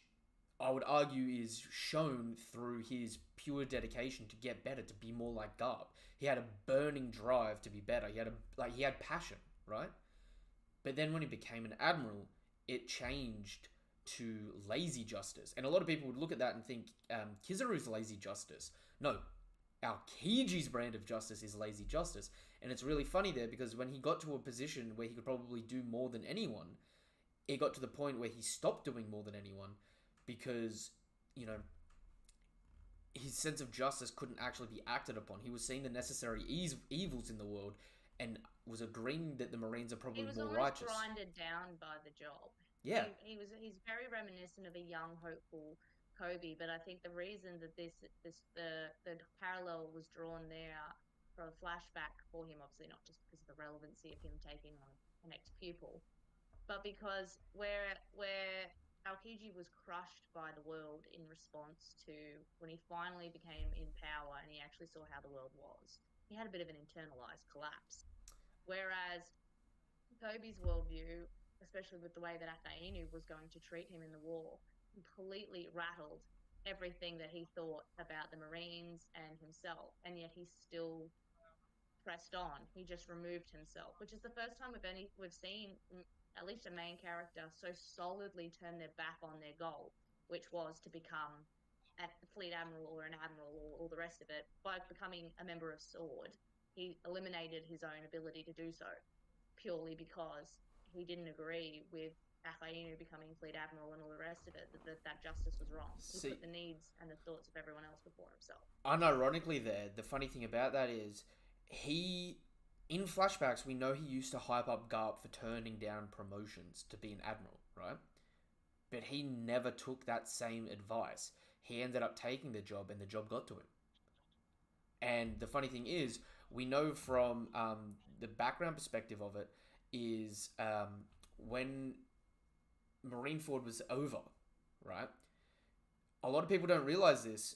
I would argue is shown through his pure dedication to get better, to be more like Garp. He had a burning drive to be better. He had passion, right? But then when he became an admiral, it changed to lazy justice. And a lot of people would look at that and think Kizaru's lazy justice. No, Aokiji's brand of justice is lazy justice. And it's really funny there because when he got to a position where he could probably do more than anyone, it got to the point where he stopped doing more than anyone because, you know, his sense of justice couldn't actually be acted upon. He was seeing the necessary evils in the world and was agreeing that the Marines are probably more righteous. He was almost grinded down by the job. Yeah. He's very reminiscent of a young, hopeful Kobe, but I think the reason that the parallel was drawn there for a flashback for him, obviously not just because of the relevancy of him taking on an ex-pupil, but because where Aokiji was crushed by the world in response to when he finally became in power and he actually saw how the world was. He had a bit of an internalized collapse. Whereas Kobe's worldview, especially with the way that Akainu was going to treat him in the war, completely rattled everything that he thought about the Marines and himself, and yet he still pressed on. He just removed himself, which is the first time we've seen at least a main character so solidly turn their back on their goal, which was to become a fleet admiral or an admiral or all the rest of it. By becoming a member of SWORD, he eliminated his own ability to do so purely because he didn't agree with Akainu becoming fleet admiral and all the rest of it, that justice was wrong. He put the needs and the thoughts of everyone else before himself. Unironically there, the funny thing about that is in flashbacks, we know he used to hype up Garp for turning down promotions to be an admiral, right? But he never took that same advice. He ended up taking the job, and the job got to him. And the funny thing is, we know from the background perspective of it is when Marineford was over, right? A lot of people don't realize this.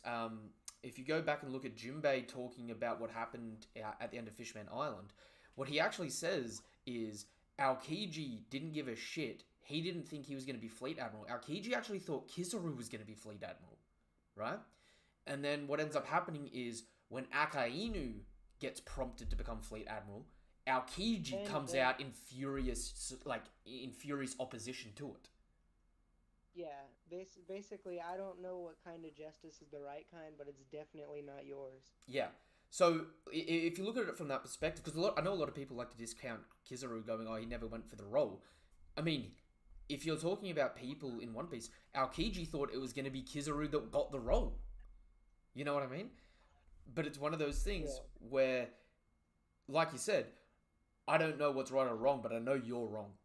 If you go back and look at Jinbei talking about what happened at the end of Fishman Island, what he actually says is Aokiji didn't give a shit. He didn't think he was going to be Fleet Admiral. Aokiji actually thought Kizaru was going to be Fleet Admiral, right? And then what ends up happening is when Akainu gets prompted to become Fleet Admiral, Aokiji comes out in furious opposition to it. Yeah, basically, I don't know what kind of justice is the right kind, but it's definitely not yours. Yeah. So if you look at it from that perspective, because I know a lot of people like to discount Kizaru going, oh, he never went for the role. I mean, if you're talking about people in One Piece, Aokiji thought it was going to be Kizaru that got the role. You know what I mean? But it's one of those things where, like you said, I don't know what's right or wrong, but I know you're wrong.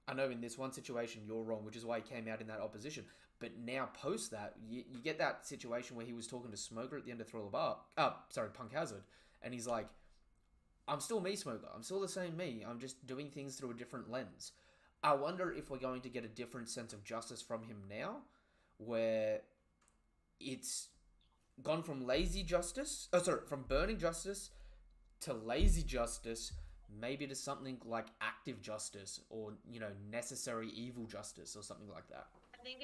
I know in this one situation you're wrong, which is why he came out in that opposition. But now post that, you get that situation where he was talking to Smoker at the end of Punk Hazard, And he's like, I'm still me, Smoker. I'm still the same me. I'm just doing things through a different lens. I wonder if we're going to get a different sense of justice from him now, where it's gone from lazy justice, from burning justice to lazy justice, maybe to something like active justice or, necessary evil justice or something like that. I think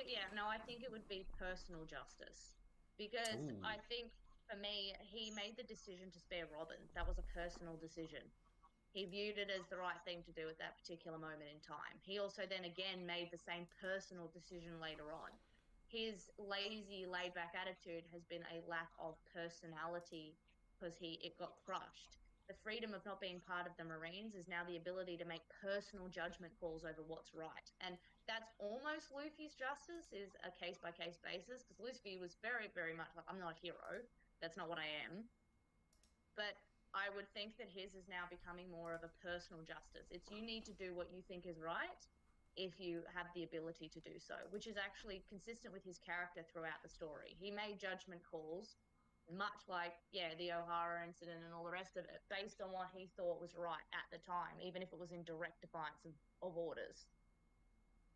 it would be personal justice. Because Ooh. I think for me, he made the decision to spare Robin. That was a personal decision. He viewed it as the right thing to do at that particular moment in time. He also then again made the same personal decision later on. His lazy, laid back attitude has been a lack of personality because it got crushed. The freedom of not being part of the Marines is now the ability to make personal judgment calls over what's right. And that's almost Luffy's justice, is a case by case basis, because Luffy was very, very much like, I'm not a hero. That's not what I am. But I would think that his is now becoming more of a personal justice. It's you need to do what you think is right if you have the ability to do so, which is actually consistent with his character throughout the story. He made judgment calls, much like, the O'Hara incident and all the rest of it, based on what he thought was right at the time, even if it was in direct defiance of orders.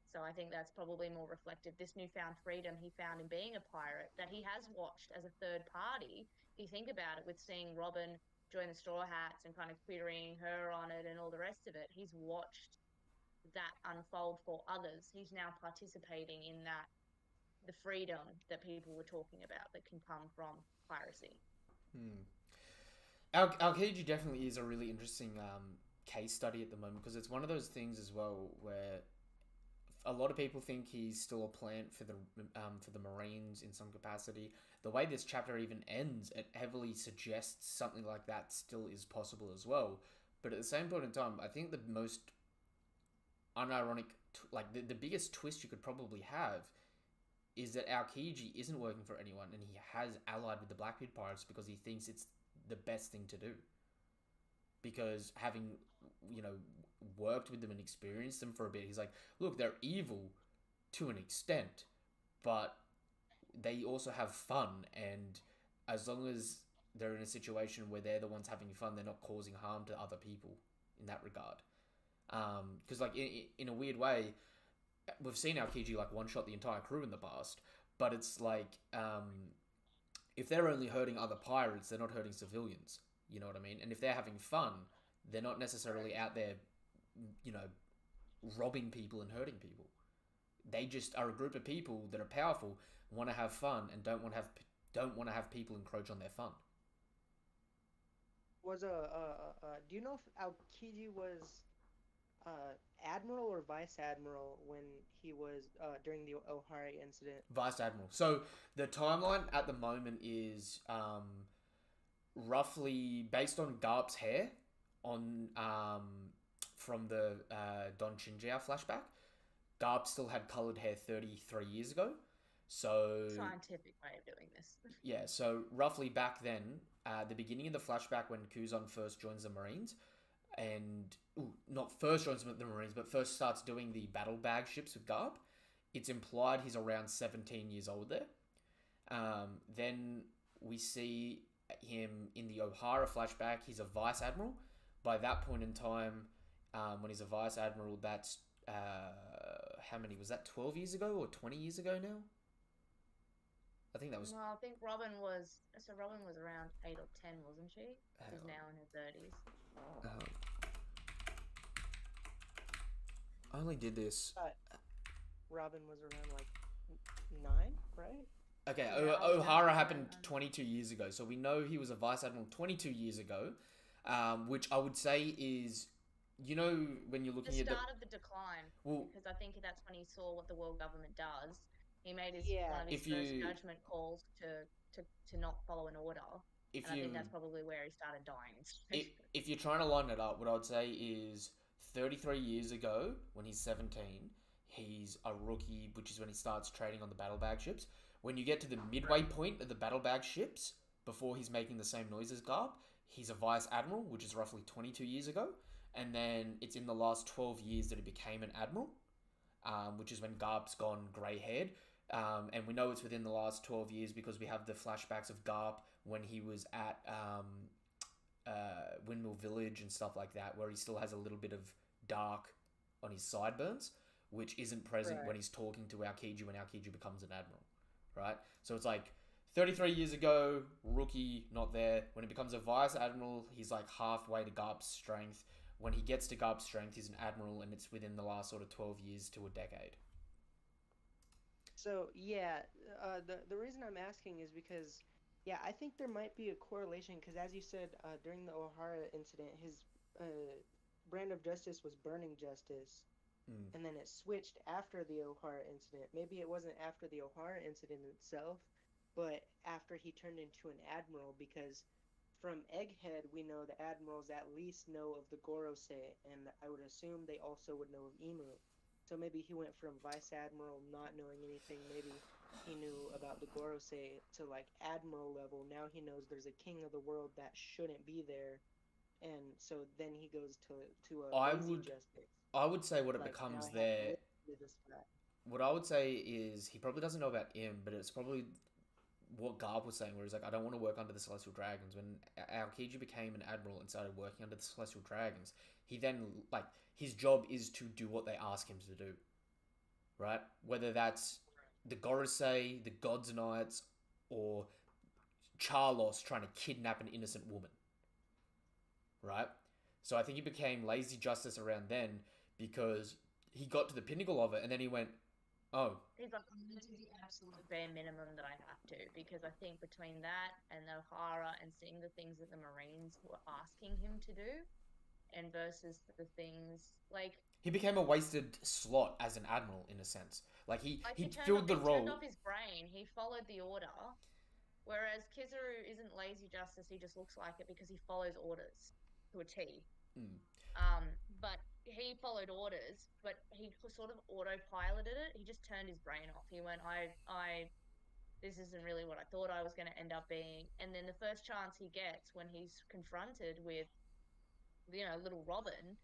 So I think that's probably more reflective. This newfound freedom he found in being a pirate that he has watched as a third party. If you think about it, with seeing Robin join the Straw Hats and kind of querying her on it and all the rest of it, he's watched that unfold for others. He's now participating in the freedom that people were talking about that can come from piracy. Aokiji definitely is a really interesting case study at the moment, because it's one of those things as well where a lot of people think he's still a plant for the Marines in some capacity. The way this chapter even ends, it heavily suggests something like that still is possible as well. But at the same point in time, I think the most unironic, the biggest twist you could probably have is that Aokiji isn't working for anyone, and he has allied with the Blackbeard Pirates because he thinks it's the best thing to do. Because having, worked with them and experienced them for a bit, he's like, look, they're evil to an extent, but they also have fun, and as long as they're in a situation where they're the ones having fun, they're not causing harm to other people in that regard. Because in a weird way, we've seen Aokiji one-shot the entire crew in the past, but it's if they're only hurting other pirates, they're not hurting civilians. You know what I mean? And if they're having fun, they're not necessarily out there, robbing people and hurting people. They just are a group of people that are powerful, want to have fun, and don't want to have people encroach on their fun. Do you know if Aokiji was admiral or vice admiral when he was during the O'Hara incident? Vice admiral. So the timeline at the moment is roughly based on GARP's hair on from the Don Chinjiao flashback. GARP still had coloured hair 33 years ago. So scientific way of doing this. Yeah, so roughly back then, the beginning of the flashback when Kuzan first joins the Marines, and not first joins the Marines, but first starts doing the battle bag ships with GARP, it's implied he's around 17 years old there. Then we see him in the O'Hara flashback, he's a vice admiral. By that point in time, when he's a vice admiral, that's how many was that? 12 years ago or 20 years ago now? I think that was. Well, I think Robin was around 8 or 10, wasn't she? She's now in her 30s. I only did this. Robin was around 9, right? Okay, Yeah, O'Hara happened 22 years ago, so we know he was a vice admiral 22 years ago, which I would say is, when you're looking the at start of the decline. Because I think that's when he saw what the world government does. He made one of his first judgment calls to not follow an order. I think that's probably where he started dying. If you're trying to line it up, what I'd say is 33 years ago, when he's 17, he's a rookie, which is when he starts trading on the battle bag ships. When you get to the midway point of the battle bag ships, before he's making the same noise as GARP, he's a vice admiral, which is roughly 22 years ago. And then it's in the last 12 years that he became an admiral, which is when GARP's gone grey-haired. And we know it's within the last 12 years because we have the flashbacks of GARP when he was at Windmill Village and stuff like that, where he still has a little bit of dark on his sideburns, which isn't present when Right. he's talking to Aokiji when Aokiji becomes an admiral, right? So it's like 33 years ago, rookie, not there. When he becomes a vice admiral, he's like halfway to GARP's strength. When he gets to GARP's strength, he's an admiral, and it's within the last sort of 12 years to a decade. So yeah, the reason I'm asking is because yeah, I think there might be a correlation because as you said during the O'Hara incident, his brand of justice was burning justice, Mm. and then it switched after the O'Hara incident. Maybe it wasn't after the O'Hara incident itself, but after he turned into an admiral because from Egghead we know the admirals at least know of the Gorosei, and I would assume they also would know of Imu. So maybe he went from vice admiral not knowing anything, maybe he knew about the Gorosei to like admiral level. Now he knows there's a king of the world that shouldn't be there, and so then he goes to a I lazy would justice. I would say what it Like now becomes I have to there. listen to this guy. What I would say is he probably doesn't know about him, but it's probably what Garp was saying, where he's like, I don't want to work under the Celestial Dragons. When Aokiji became an admiral and started working under the Celestial Dragons, he then, like, his job is to do what they ask him to do, right? Whether that's the Gorosei, the Gods Knights, or Charlos trying to kidnap an innocent woman, right? So I think he became lazy justice around then because he got to the pinnacle of it, and then he went, oh, He's like, I'm going to do the absolute bare minimum that I have to, because I think between that and the O'Hara and seeing the things that the Marines were asking him to do, and versus the things like he became a wasted slot as an admiral in a sense. Like he he filled the he turned role. off his brain. He followed the order, whereas Kizaru isn't lazy justice. He just looks like it because he follows orders to a T. Mm. But he followed orders, but he sort of autopiloted it. He just turned his brain off. He went, this isn't really what I thought I was going to end up being. And then the first chance he gets when he's confronted with, little Robin,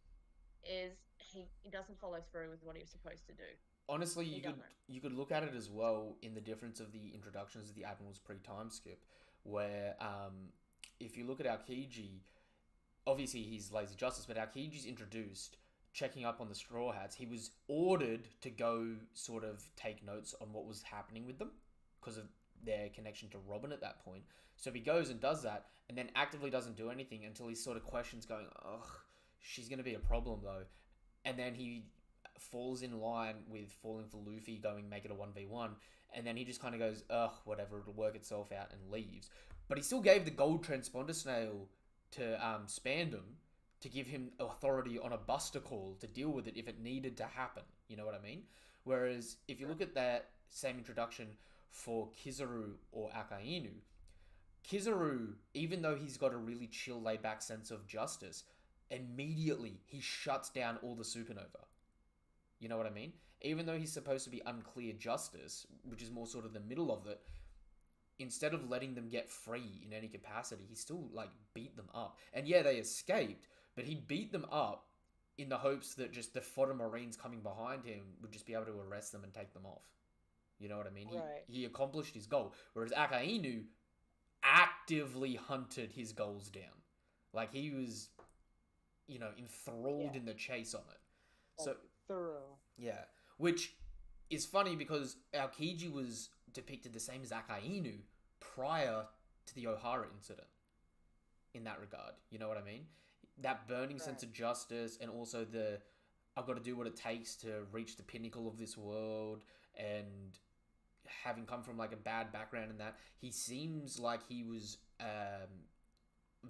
is he doesn't follow through with what he was supposed to do. Honestly, He doesn't. you could look at it as well in the difference of the introductions of the admirals pre-time skip, where if you look at Aokiji, obviously he's lazy justice, but Aokiji's introduced checking up on the Straw Hats. He was ordered to go sort of take notes on what was happening with them because of their connection to Robin at that point. So he goes and does that, and then actively doesn't do anything until he sort of questions, going, "Ugh, she's gonna be a problem though," and then he falls in line with falling for Luffy, going make it a 1v1, and then he just kind of goes, "Ugh, whatever, it'll work itself out," and leaves. But he still gave the gold transponder snail to Spandam to give him authority on a buster call to deal with it if it needed to happen. You know what I mean? Whereas if you look at that same introduction for Kizaru or Akainu, Kizaru, even though he's got a really chill, laid-back sense of justice, immediately he shuts down all the Supernova. You know what I mean? Even though he's supposed to be unclear justice, which is more sort of the middle of it, instead of letting them get free in any capacity, he still, like, beat them up. And yeah, they escaped, but he beat them up in the hopes that just the fodder Marines coming behind him would just be able to arrest them and take them off. You know what I mean? Right. He accomplished his goal. Whereas Akainu actively hunted his goals down. Like, he was, enthralled Yeah. in the chase on it. Like, So, thorough. yeah. Which is funny because Aokiji was depicted the same as Akainu prior to the O'Hara incident in that regard. You know what I mean? That burning sense of justice, and also the I've got to do what it takes to reach the pinnacle of this world, and having come from like a bad background in that, he seems like he was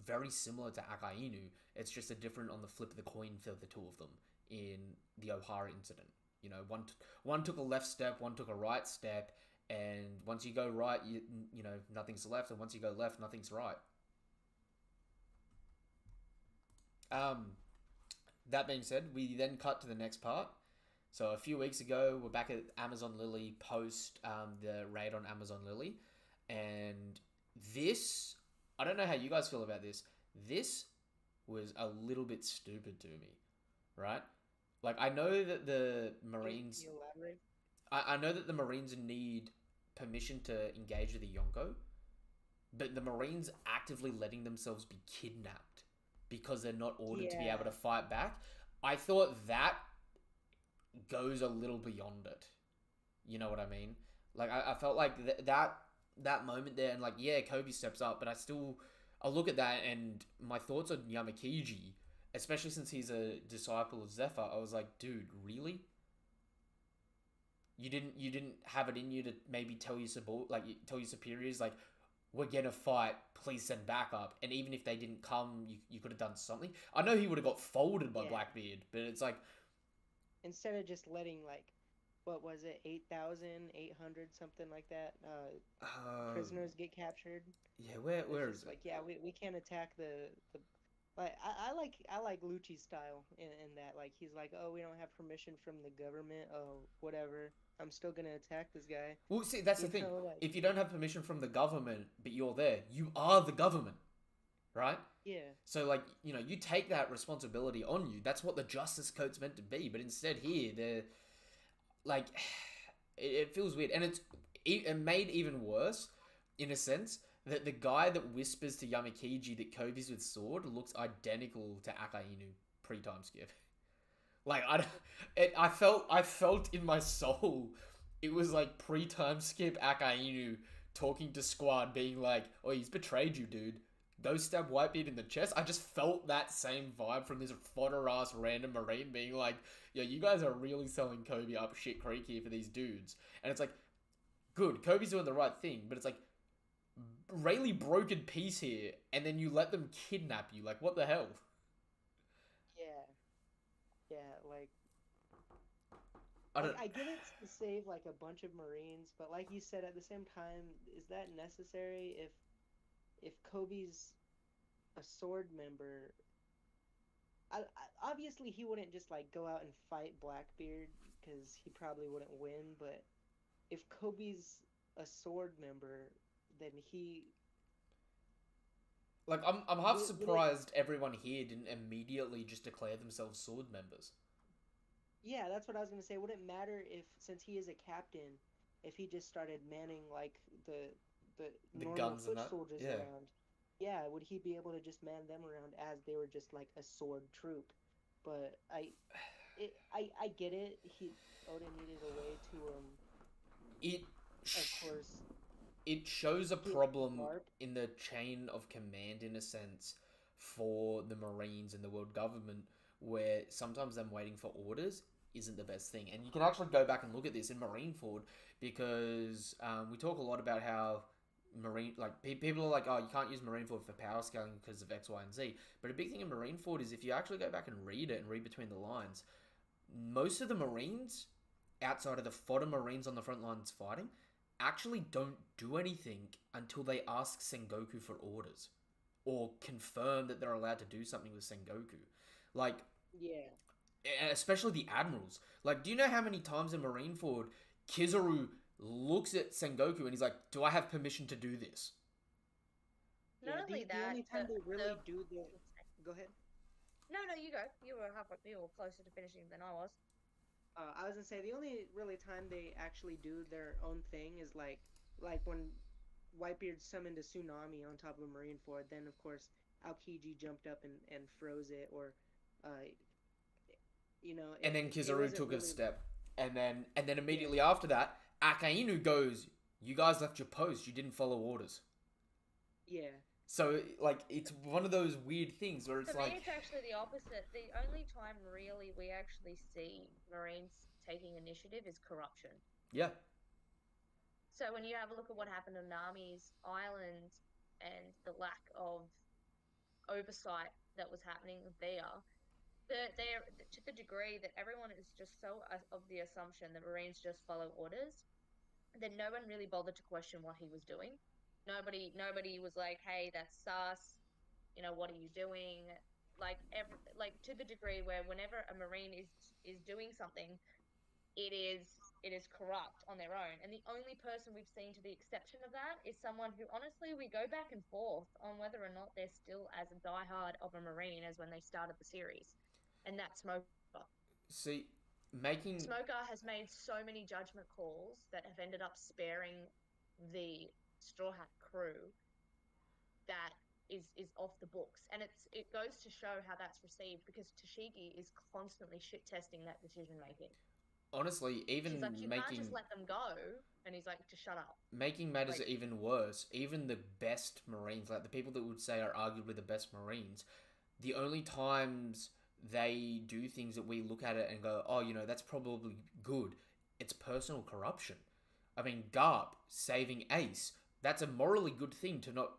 very similar to Akainu. It's just a different on the flip of the coin for the two of them in the O'Hara incident. You know, one took a left step, one took a right step, and once you go right, you know nothing's left, and once you go left, nothing's right. That being said, we then cut to the next part. So a few weeks ago, we're back at Amazon Lily post the raid on Amazon Lily, and this, I don't know how you guys feel about this. This was a little bit stupid to me, right? Like, I know that the Marines... Can you elaborate? I know that the Marines need permission to engage with the Yonko, but the Marines actively letting themselves be kidnapped because they're not ordered to be able Yeah. to fight back. I thought that goes a little beyond it. You know what I mean? Like I felt like that moment there, and like yeah, Kobe steps up, but I look at that and my thoughts on Yamakiji, especially since he's a disciple of Zephyr. I was like, dude, really? You didn't have it in you to maybe tell your tell your superiors like we're gonna fight, please send backup, and even if they didn't come, you could have done something. I know he would have got folded by Yeah. Blackbeard, but it's like Instead of just letting like, what was it, 8,800 something like that, prisoners get captured. yeah, where It's where just is it? like, yeah, we can't attack the like I like Lucci's style in that, like he's like, oh, we don't have permission from the government, oh whatever, I'm still gonna attack this guy, Well, see, that's the you thing. know, like If you don't have permission from the government, but you're there, you are the government, right? yeah. So, like, you take that responsibility on you. That's what the Justice Code's meant to be. But instead, here, they're like, it feels weird, and it's made even worse in a sense that the guy that whispers to Yamakiji that Kobe's with sword looks identical to Akainu pre-time skip. Like I felt in my soul, it was like pre-time skip Akainu talking to Squad, being like, "Oh, he's betrayed you, dude. Go stab Whitebeard in the chest." I just felt that same vibe from this fodder ass random marine being like, "Yeah, you guys are really selling Kobe up shit creek here for these dudes," and it's like, good, Kobe's doing the right thing, but it's like, Rayleigh broken peace here, and then you let them kidnap you. Like, what the hell? Yeah, yeah, like I don't. I get it's to save like a bunch of Marines, but like you said, at the same time, is that necessary if Kobe's a sword member? Obviously he wouldn't just like go out and fight Blackbeard because he probably wouldn't win, but if Kobe's a sword member, then he Like, I'm half would it surprised everyone here didn't immediately just declare themselves sword members. yeah, that's what I was gonna say. Would it matter if, since he is a captain, if he just started manning like the The normal guns and foot that. soldiers Yeah. around? Yeah, would he be able to just man them around as they were just like a sword troop? But I get it. Oda needed a way to It of course it shows a get problem GARP. in the chain of command, in a sense, for the Marines and the world government, where sometimes them waiting for orders isn't the best thing. And you can actually go back and look at this in Marineford, because we talk a lot about how people are like, oh, you can't use Marineford for power scaling because of X, Y, and Z. But a big thing in Marineford is if you actually go back and read it and read between the lines, most of the Marines, outside of the fodder Marines on the front lines fighting, actually don't do anything until they ask Sengoku for orders or confirm that they're allowed to do something with Sengoku. Like, Yeah, especially the admirals. Like, do you know how many times in Marineford Kizaru looks at Sengoku and he's like, "Do I have permission to do this?" Not yeah. only The that, only time they really the do the go ahead. no, no, you go. You were halfway. You were closer to finishing than I was. I was gonna say the only really time they actually do their own thing is like when Whitebeard summoned a tsunami on top of Marineford. Then of course Aokiji jumped up and froze it, or uh, And then it Kizaru wasn't took a really step. And then yeah immediately after that, Akainu goes, "You guys left your post. You didn't follow orders." yeah So, like, it's one of those weird things where it's For like, me, it's actually the opposite. The only time really we actually see Marines taking initiative is corruption. yeah, So when you have a look at what happened on Nami's island and the lack of oversight that was happening there, they're to the degree that everyone is just so of the assumption that Marines just follow orders, that no one really bothered to question what he was doing. Nobody was like, "Hey, that's sus. What are you doing?" Like to the degree where whenever a Marine is doing something, it is corrupt on their own. And the only person we've seen to the exception of that is someone who honestly we go back and forth on whether or not they're still as diehard of a Marine as when they started the series, and that's Smoker. see, making Smoker has made so many judgment calls that have ended up sparing the Straw Hat crew that is off the books, and it goes to show how that's received because Toshigi is constantly shit testing that decision making. Honestly, even She's like, you can't making just let them go, and he's like, just shut up. making matters Like- even worse, even the best Marines, like the people that would say are arguably the best Marines, the only times they do things that we look at it and go, oh, that's probably good, it's personal corruption. I mean, GARP saving Ace, that's a morally good thing to not,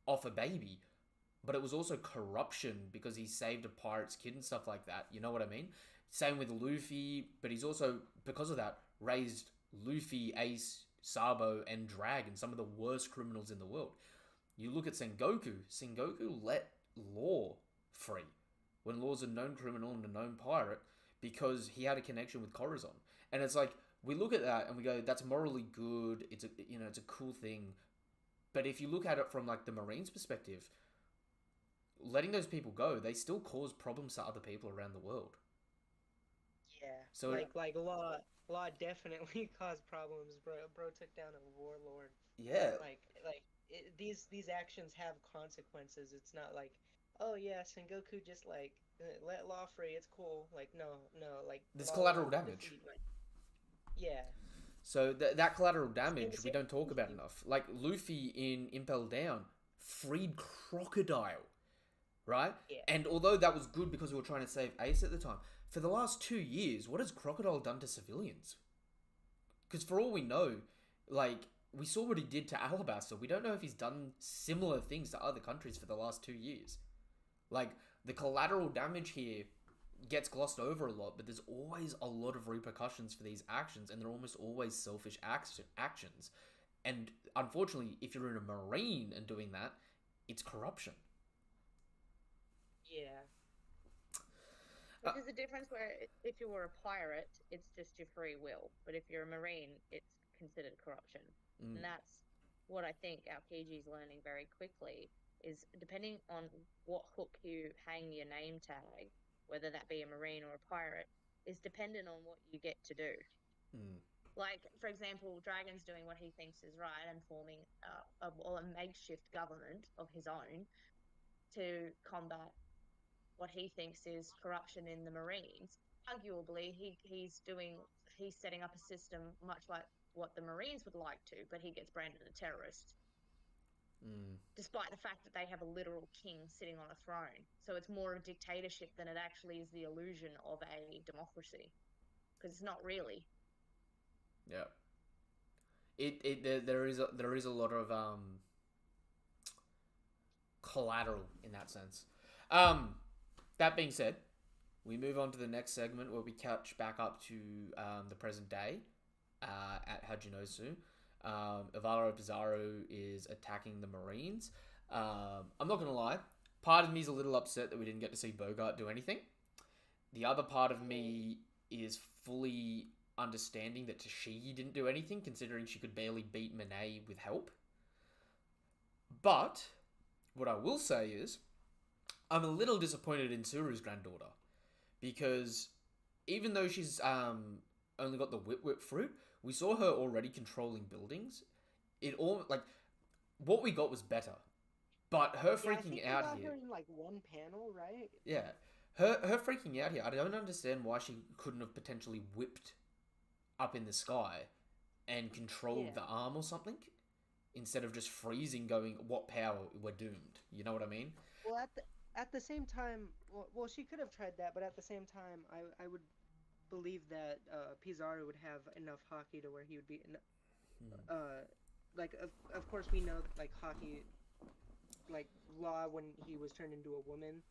off a baby. But it was also corruption because he saved a pirate's kid and stuff like that. You know what I mean? Same with Luffy, but he's also, because of that, raised Luffy, Ace, Sabo, and Dragon, some of the worst criminals in the world. You look at Sengoku. Sengoku let Law free when Law's a known criminal and a known pirate because he had a connection with Corazon. And it's like, we look at that and we go, that's morally good. It's a cool thing. But if you look at it from like the Marines' perspective, letting those people go, they still cause problems to other people around the world. Yeah. So like law definitely caused problems, bro. Bro took down a warlord. yeah, These actions have consequences. It's not like, oh yeah, Sengoku just like let law free. It's cool. Like no, like there's law collateral will damage. defeat, like, yeah. So that collateral damage Same- we don't talk about enough. Like Luffy in Impel Down freed Crocodile, right? Yeah. And although that was good because we were trying to save Ace at the time, for the last 2 years, what has Crocodile done to civilians? Because for all we know, like, we saw what he did to Alabasta. We don't know if he's done similar things to other countries for the last 2 years. Like, the collateral damage here gets glossed over a lot, but there's always a lot of repercussions for these actions, and they're almost always selfish actions. And unfortunately, if you're in a Marine and doing that, it's corruption. Yeah. Which is a difference where if you were a pirate, it's just your free will. But if you're a Marine, it's considered corruption. And that's what I think our PG's learning very quickly is depending on what hook you hang your name tag, whether that be a Marine or a pirate, is dependent on what you get to do. Like, for example, Dragon's doing what he thinks is right and forming a makeshift government of his own to combat what he thinks is corruption in the Marines. Arguably, he's setting up a system much like what the Marines would like to, but he gets branded a terrorist. Despite the fact that they have a literal king sitting on a throne. So it's more a dictatorship than it actually is the illusion of a democracy. Because it's not really. Yeah. There is a lot of collateral in that sense. That being said, we move on to the next segment where we catch back up to the present day at Hajinosu. Ivaro Pizarro is attacking the Marines. I'm not going to lie, part of me is a little upset that we didn't get to see Bogart do anything. The other part of me is fully understanding that Toshigi didn't do anything, considering she could barely beat Monet with help. But what I will say is, I'm a little disappointed in Suru's granddaughter, because even though she's only got the whip fruit, we saw her already controlling buildings. What we got was better, but her freaking I out got here. her in like one panel, right? Yeah, her freaking out here. I don't understand why she couldn't have potentially whipped up in the sky and controlled the arm or something, instead of just freezing, going, what power, we're doomed. You know what I mean? Well, at the same time, well, she could have tried that, but at the same time, I would believe that Pizarro would have enough hockey to where he would be, like of course we know like hockey, like Law when he was turned into a woman,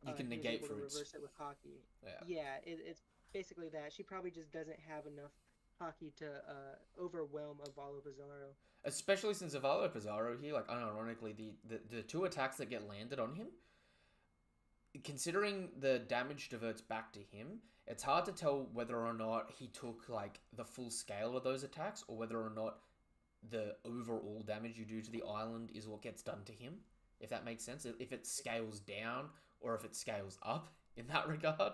You can he was negate able to fruits. reverse it with hockey. Yeah. It's basically that. She probably just doesn't have enough hockey to overwhelm Avalo Pizarro. Especially since Avalo Pizarro here, like, unironically, the two attacks that get landed on him, considering the damage diverts back to him, it's hard to tell whether or not he took, like, the full scale of those attacks, or whether or not the overall damage you do to the island is what gets done to him, if that makes sense. If it scales down, or if it scales up in that regard.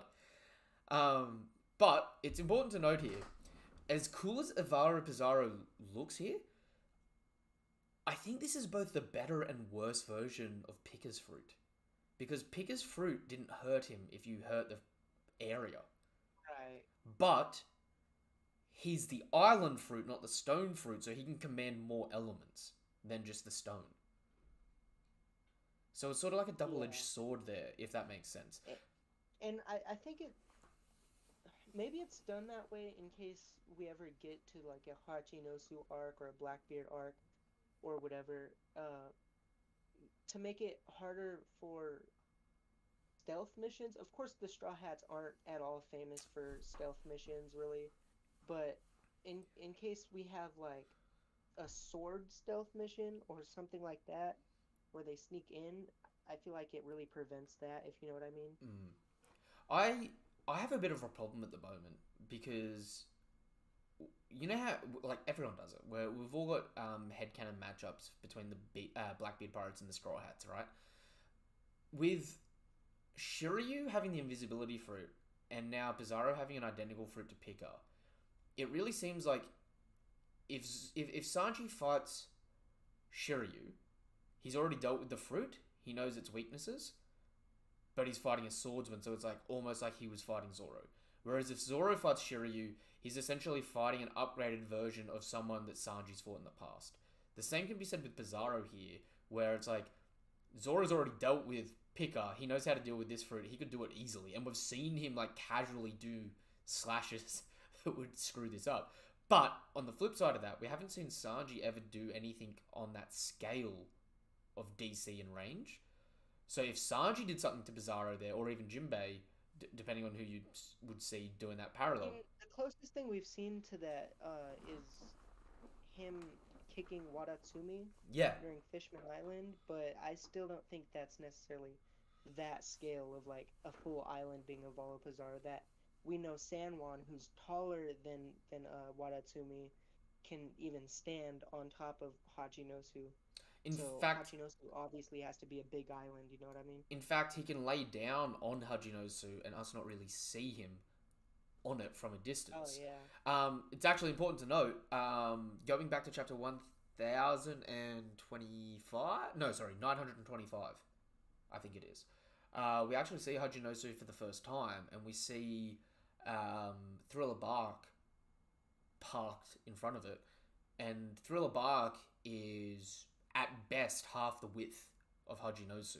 But it's important to note here, as cool as Ivaro Pizarro looks here, I think this is both the better and worse version of Picker's fruit. Because Picker's fruit didn't hurt him if you hurt the area. Right. But he's the island fruit, not the stone fruit, so he can command more elements than just the stone. So it's sort of like a double-edged sword there, if that makes sense. And I think maybe it's done that way in case we ever get to like a Hachinosu arc or a Blackbeard arc or whatever, to make it harder for stealth missions. Of course, the Straw Hats aren't at all famous for stealth missions, really, but in case we have like a sword stealth mission or something like that, where they sneak in, I feel like it really prevents that, if you know what I mean. I have a bit of a problem at the moment because you know how like everyone does it, where we've all got headcanon matchups between the Blackbeard Pirates and the Straw Hats, right? With Shiryu having the invisibility fruit and now Bizarro having an identical fruit to Picker, it really seems like if Sanji fights Shiryu, he's already dealt with the fruit. He knows its weaknesses, but he's fighting a swordsman, so it's like almost like he was fighting Zoro. Whereas if Zoro fights Shiryu, he's essentially fighting an upgraded version of someone that Sanji's fought in the past. The same can be said with Bizarro here, where it's like Zoro's already dealt with Picker. He knows how to deal with this fruit. He could do it easily, and we've seen him like casually do slashes that would screw this up. But on the flip side of that, we haven't seen Sanji ever do anything on that scale of DC and range. So if Sanji did something to Bizarro there, or even Jinbei, depending on who you would see doing that parallel. The closest thing we've seen to that is him kicking Wadatsumi during Fishman Island, but I still don't think that's necessarily that scale of like a full island being a Volapazar. That we know Sanwan, who's taller than Wadatsumi, can even stand on top of Hachinosu. In So fact, Hachinosu obviously has to be a big island, you know what I mean? in fact, he can lay down on Hachinosu and us not really see him on it from a distance. Oh yeah. It's actually important to note, going back to chapter 1025, no, sorry, 925, I think it is. We actually see Hachinosu for the first time, and we see Thriller Bark parked in front of it, and Thriller Bark is at best half the width of Hachinosu.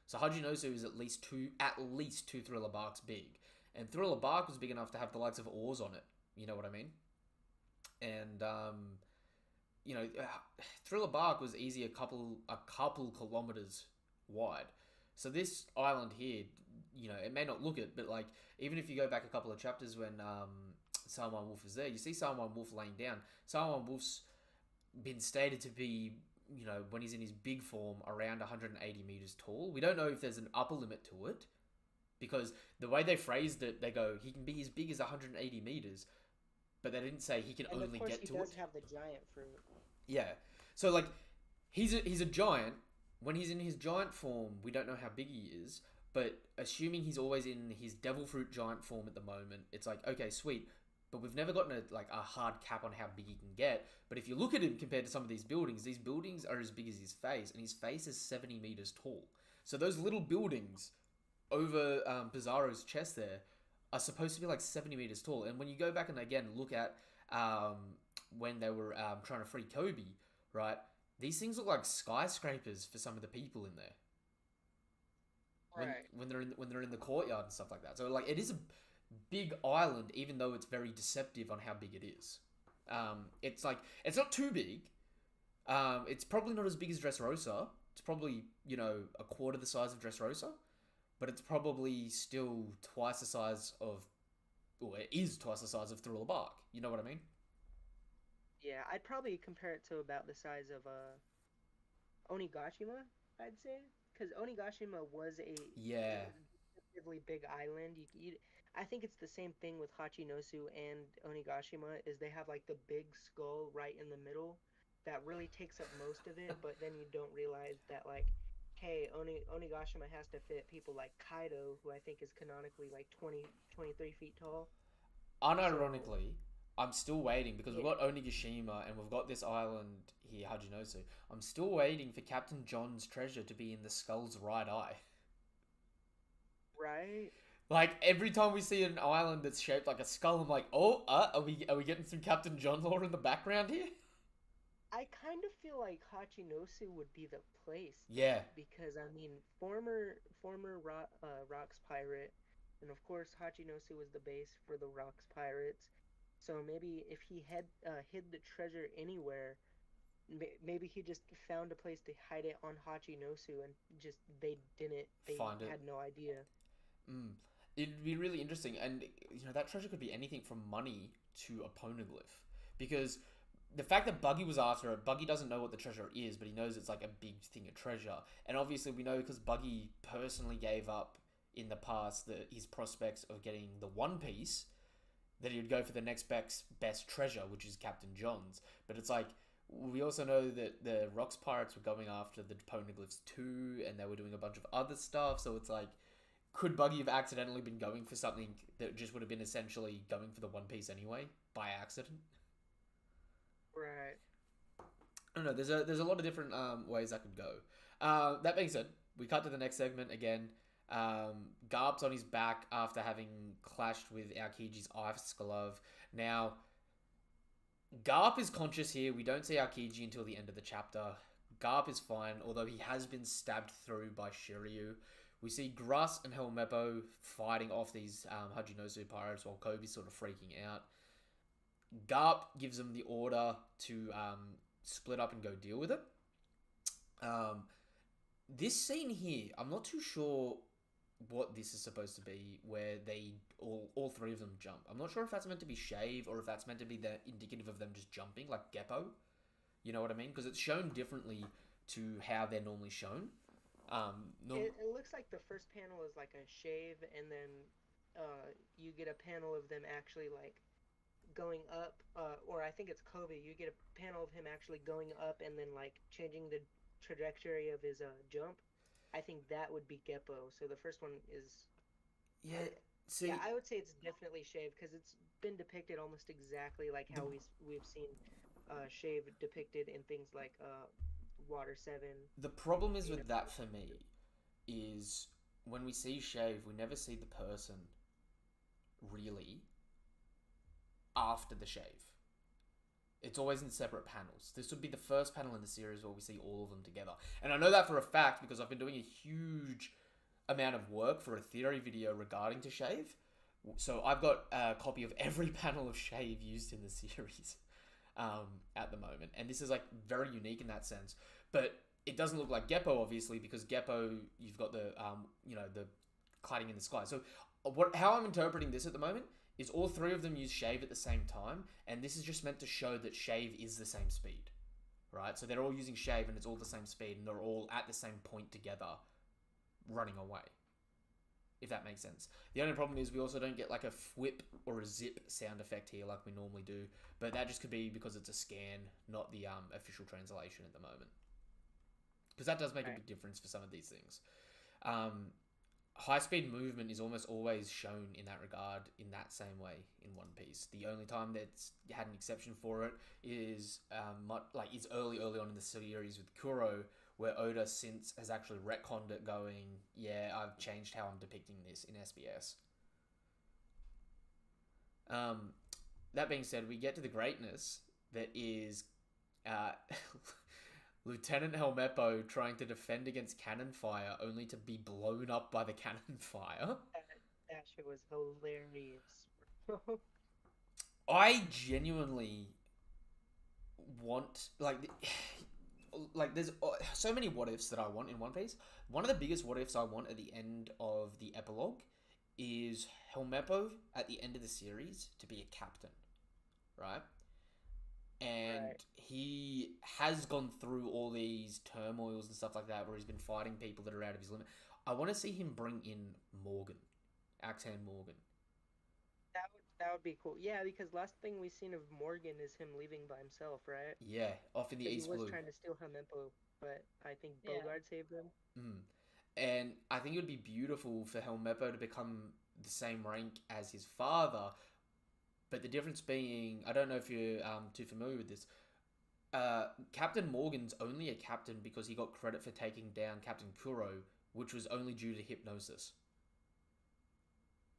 So Hachinosu is at least two Thriller Barks big, and Thriller Bark was big enough to have the likes of oars on it. You know what I mean? And Thriller Bark was easy a couple kilometers wide. So this island here, it may not look it, but like even if you go back a couple of chapters when Salman Wolf is there, you see Salman Wolf laying down. Salman Wolf's been stated to be, when he's in his big form, around 180 meters tall. We don't know if there's an upper limit to it, because the way they phrased it, they go, he can be as big as 180 meters, but they didn't say he can only get to it. Of course, he does have the giant fruit. Yeah. So, like, he's a giant. When he's in his giant form, we don't know how big he is, but assuming he's always in his devil fruit giant form at the moment, it's like, okay, sweet. But we've never gotten a hard cap on how big he can get. But if you look at him compared to some of these buildings are as big as his face, and his face is 70 meters tall. So those little buildings over Bizarro's chest there are supposed to be like 70 meters tall. And when you go back and again look at when they were trying to free Kobe, right? These things look like skyscrapers for some of the people in there. When they're in the courtyard and stuff like that. So like it is a big island, even though it's very deceptive on how big it is. It's not too big. It's probably not as big as Dressrosa. It's probably, a quarter the size of Dressrosa, but it's probably still twice the size of, or it is twice the size of Thriller Bark. You know what I mean? Yeah, I'd probably compare it to about the size of Onigashima, I'd say, because Onigashima was a relatively big island. I think it's the same thing with Hachinosu and Onigashima, is they have like the big skull right in the middle that really takes up most of it, but then you don't realize that like, hey, Onigashima has to fit people like Kaido, who I think is canonically like 23 feet tall. Unironically, I'm still waiting because we've got Onigashima and we've got this island here, Hajinosu. I'm still waiting for Captain John's treasure to be in the skull's right eye. Right? Like every time we see an island that's shaped like a skull, I'm like, oh, are we getting some Captain John lore in the background here? I kind of feel like Hachinosu would be the place. Yeah. Because I mean, former Rocks pirate, and of course Hachinosu was the base for the Rocks pirates. So maybe if he had hid the treasure anywhere, maybe he just found a place to hide it on Hachinosu, and just they Find it. had no idea. Mm. It'd be really interesting, and that treasure could be anything from money to a poneglyph, because the fact that Buggy was after it, Buggy doesn't know what the treasure is, but he knows it's like a big thing of treasure, and obviously we know because Buggy personally gave up in the past his prospects of getting the One Piece, that he would go for the next best treasure, which is Captain John's. But it's like, we also know that the Rocks Pirates were going after the poneglyphs too, and they were doing a bunch of other stuff, so it's like, could Buggy have accidentally been going for something that just would have been essentially going for the One Piece anyway, by accident? Right. I don't know, there's a lot of different ways that could go. That being said, we cut to the next segment again. GARP's on his back after having clashed with Aokiji's ice glove. Now, GARP is conscious here. We don't see Aokiji until the end of the chapter. GARP is fine, although he has been stabbed through by Shiryu. We see Gruss and Helmeppo fighting off these Hajinosu pirates while Kobe's sort of freaking out. GARP gives them the order to split up and go deal with it. This scene here, I'm not too sure what this is supposed to be, where they all three of them jump. I'm not sure if that's meant to be Shave or if that's meant to be indicative of them just jumping, like Geppo. You know what I mean? Because it's shown differently to how they're normally shown. It looks like the first panel is like a Shave, and then you get a panel of them actually like going up, or I think it's Kobe. You get a panel of him actually going up and then like changing the trajectory of his jump. I think that would be Geppo. So the first one is I would say it's definitely Shave, because it's been depicted almost exactly like how we've seen Shave depicted in things like Water 7. The problem is with that for me is when we see Shave, we never see the person really after the shave. It's always in separate panels. This would be the first panel in the series where we see all of them together. And I know that for a fact because I've been doing a huge amount of work for a theory video regarding to Shave. So I've got a copy of every panel of Shave used in the series at the moment. And this is like very unique in that sense. But it doesn't look like Geppo, obviously, because Geppo, you've got the, the cladding in the sky. So how I'm interpreting this at the moment is all three of them use Shave at the same time, and this is just meant to show that Shave is the same speed, right? So they're all using Shave, and it's all the same speed, and they're all at the same point together, running away, if that makes sense. The only problem is we also don't get like a whip or a zip sound effect here like we normally do, but that just could be because it's a scan, not the official translation at the moment. Because that does make a big difference for some of these things. High-speed movement is almost always shown in that regard, in that same way in One Piece. The only time that's had an exception for it is early on in the series with Kuro, where Oda since has actually retconned it, going, yeah, I've changed how I'm depicting this in SBS. That being said, we get to the greatness that is Lieutenant Helmeppo trying to defend against cannon fire, only to be blown up by the cannon fire. That shit was hilarious. I genuinely want, there's so many what ifs that I want in One Piece. One of the biggest what ifs I want at the end of the epilogue is Helmeppo at the end of the series to be a captain, right? And he has gone through all these turmoils and stuff like that where he's been fighting people that are out of his limit. I want to see him bring in Morgan, Axan Morgan. That would be cool. Yeah, because last thing we've seen of Morgan is him leaving by himself, right? Yeah, off in the East Blue. He was trying to steal Helmeppo, but I think Bogard saved him. And I think it would be beautiful for Helmeppo to become the same rank as his father, But the difference being, I don't know if you're too familiar with this. Captain Morgan's only a captain because he got credit for taking down Captain Kuro, which was only due to hypnosis.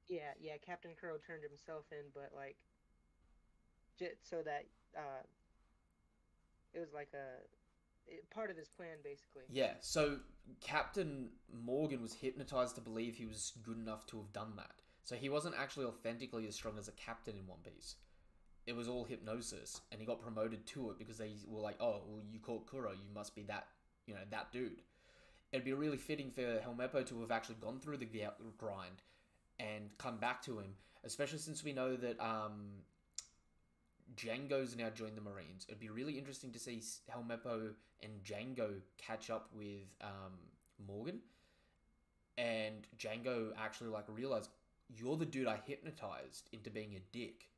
Yeah. Captain Kuro turned himself in, but like, so that it was like part of his plan, basically. Yeah, so Captain Morgan was hypnotized to believe he was good enough to have done that. So he wasn't actually authentically as strong as a captain in One Piece. It was all hypnosis, and he got promoted to it because they were like, "Oh, well, you caught Kuro, you must be that, that dude." It'd be really fitting for Helmeppo to have actually gone through the grind and come back to him, especially since we know that Django's now joined the Marines. It'd be really interesting to see Helmeppo and Django catch up with Morgan, and Django actually like realize, you're the dude I hypnotized into being a dick.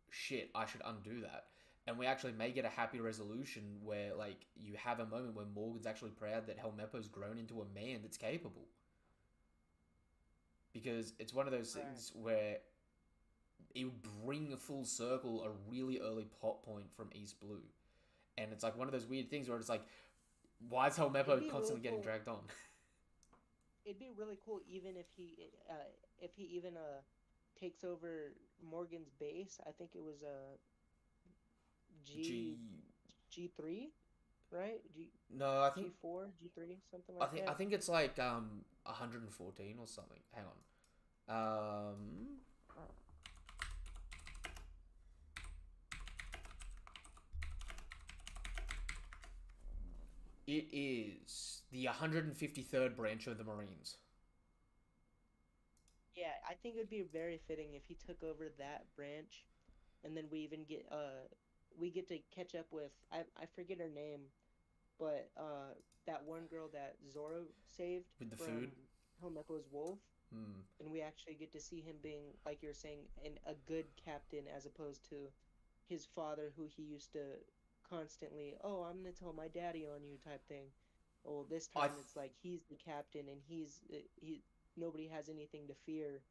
Shit, I should undo that. And we actually may get a happy resolution where like you have a moment where Morgan's actually proud that Helmeppo's grown into a man that's capable. Because it's one of those things where it would bring a full circle a really early plot point from East Blue. And it's like one of those weird things where it's like, why is Helmeppo constantly getting dragged on? It'd be really cool even if he even takes over Morgan's base. I think it was G3, right? No, I think G4, G3, something like that. I think it's like 114 or something. Hang on. It is the 153rd branch of the Marines. Yeah, I think it would be very fitting if he took over that branch, and then we even get to catch up with I forget her name, but that one girl that Zoro saved With the from food? Helmeppo's wolf, Hmm. and we actually get to see him being, like you're saying, a good captain as opposed to his father, who he used to constantly, oh, I'm gonna tell my daddy on you type thing. Well, this time it's like he's the captain and he nobody has anything to fear.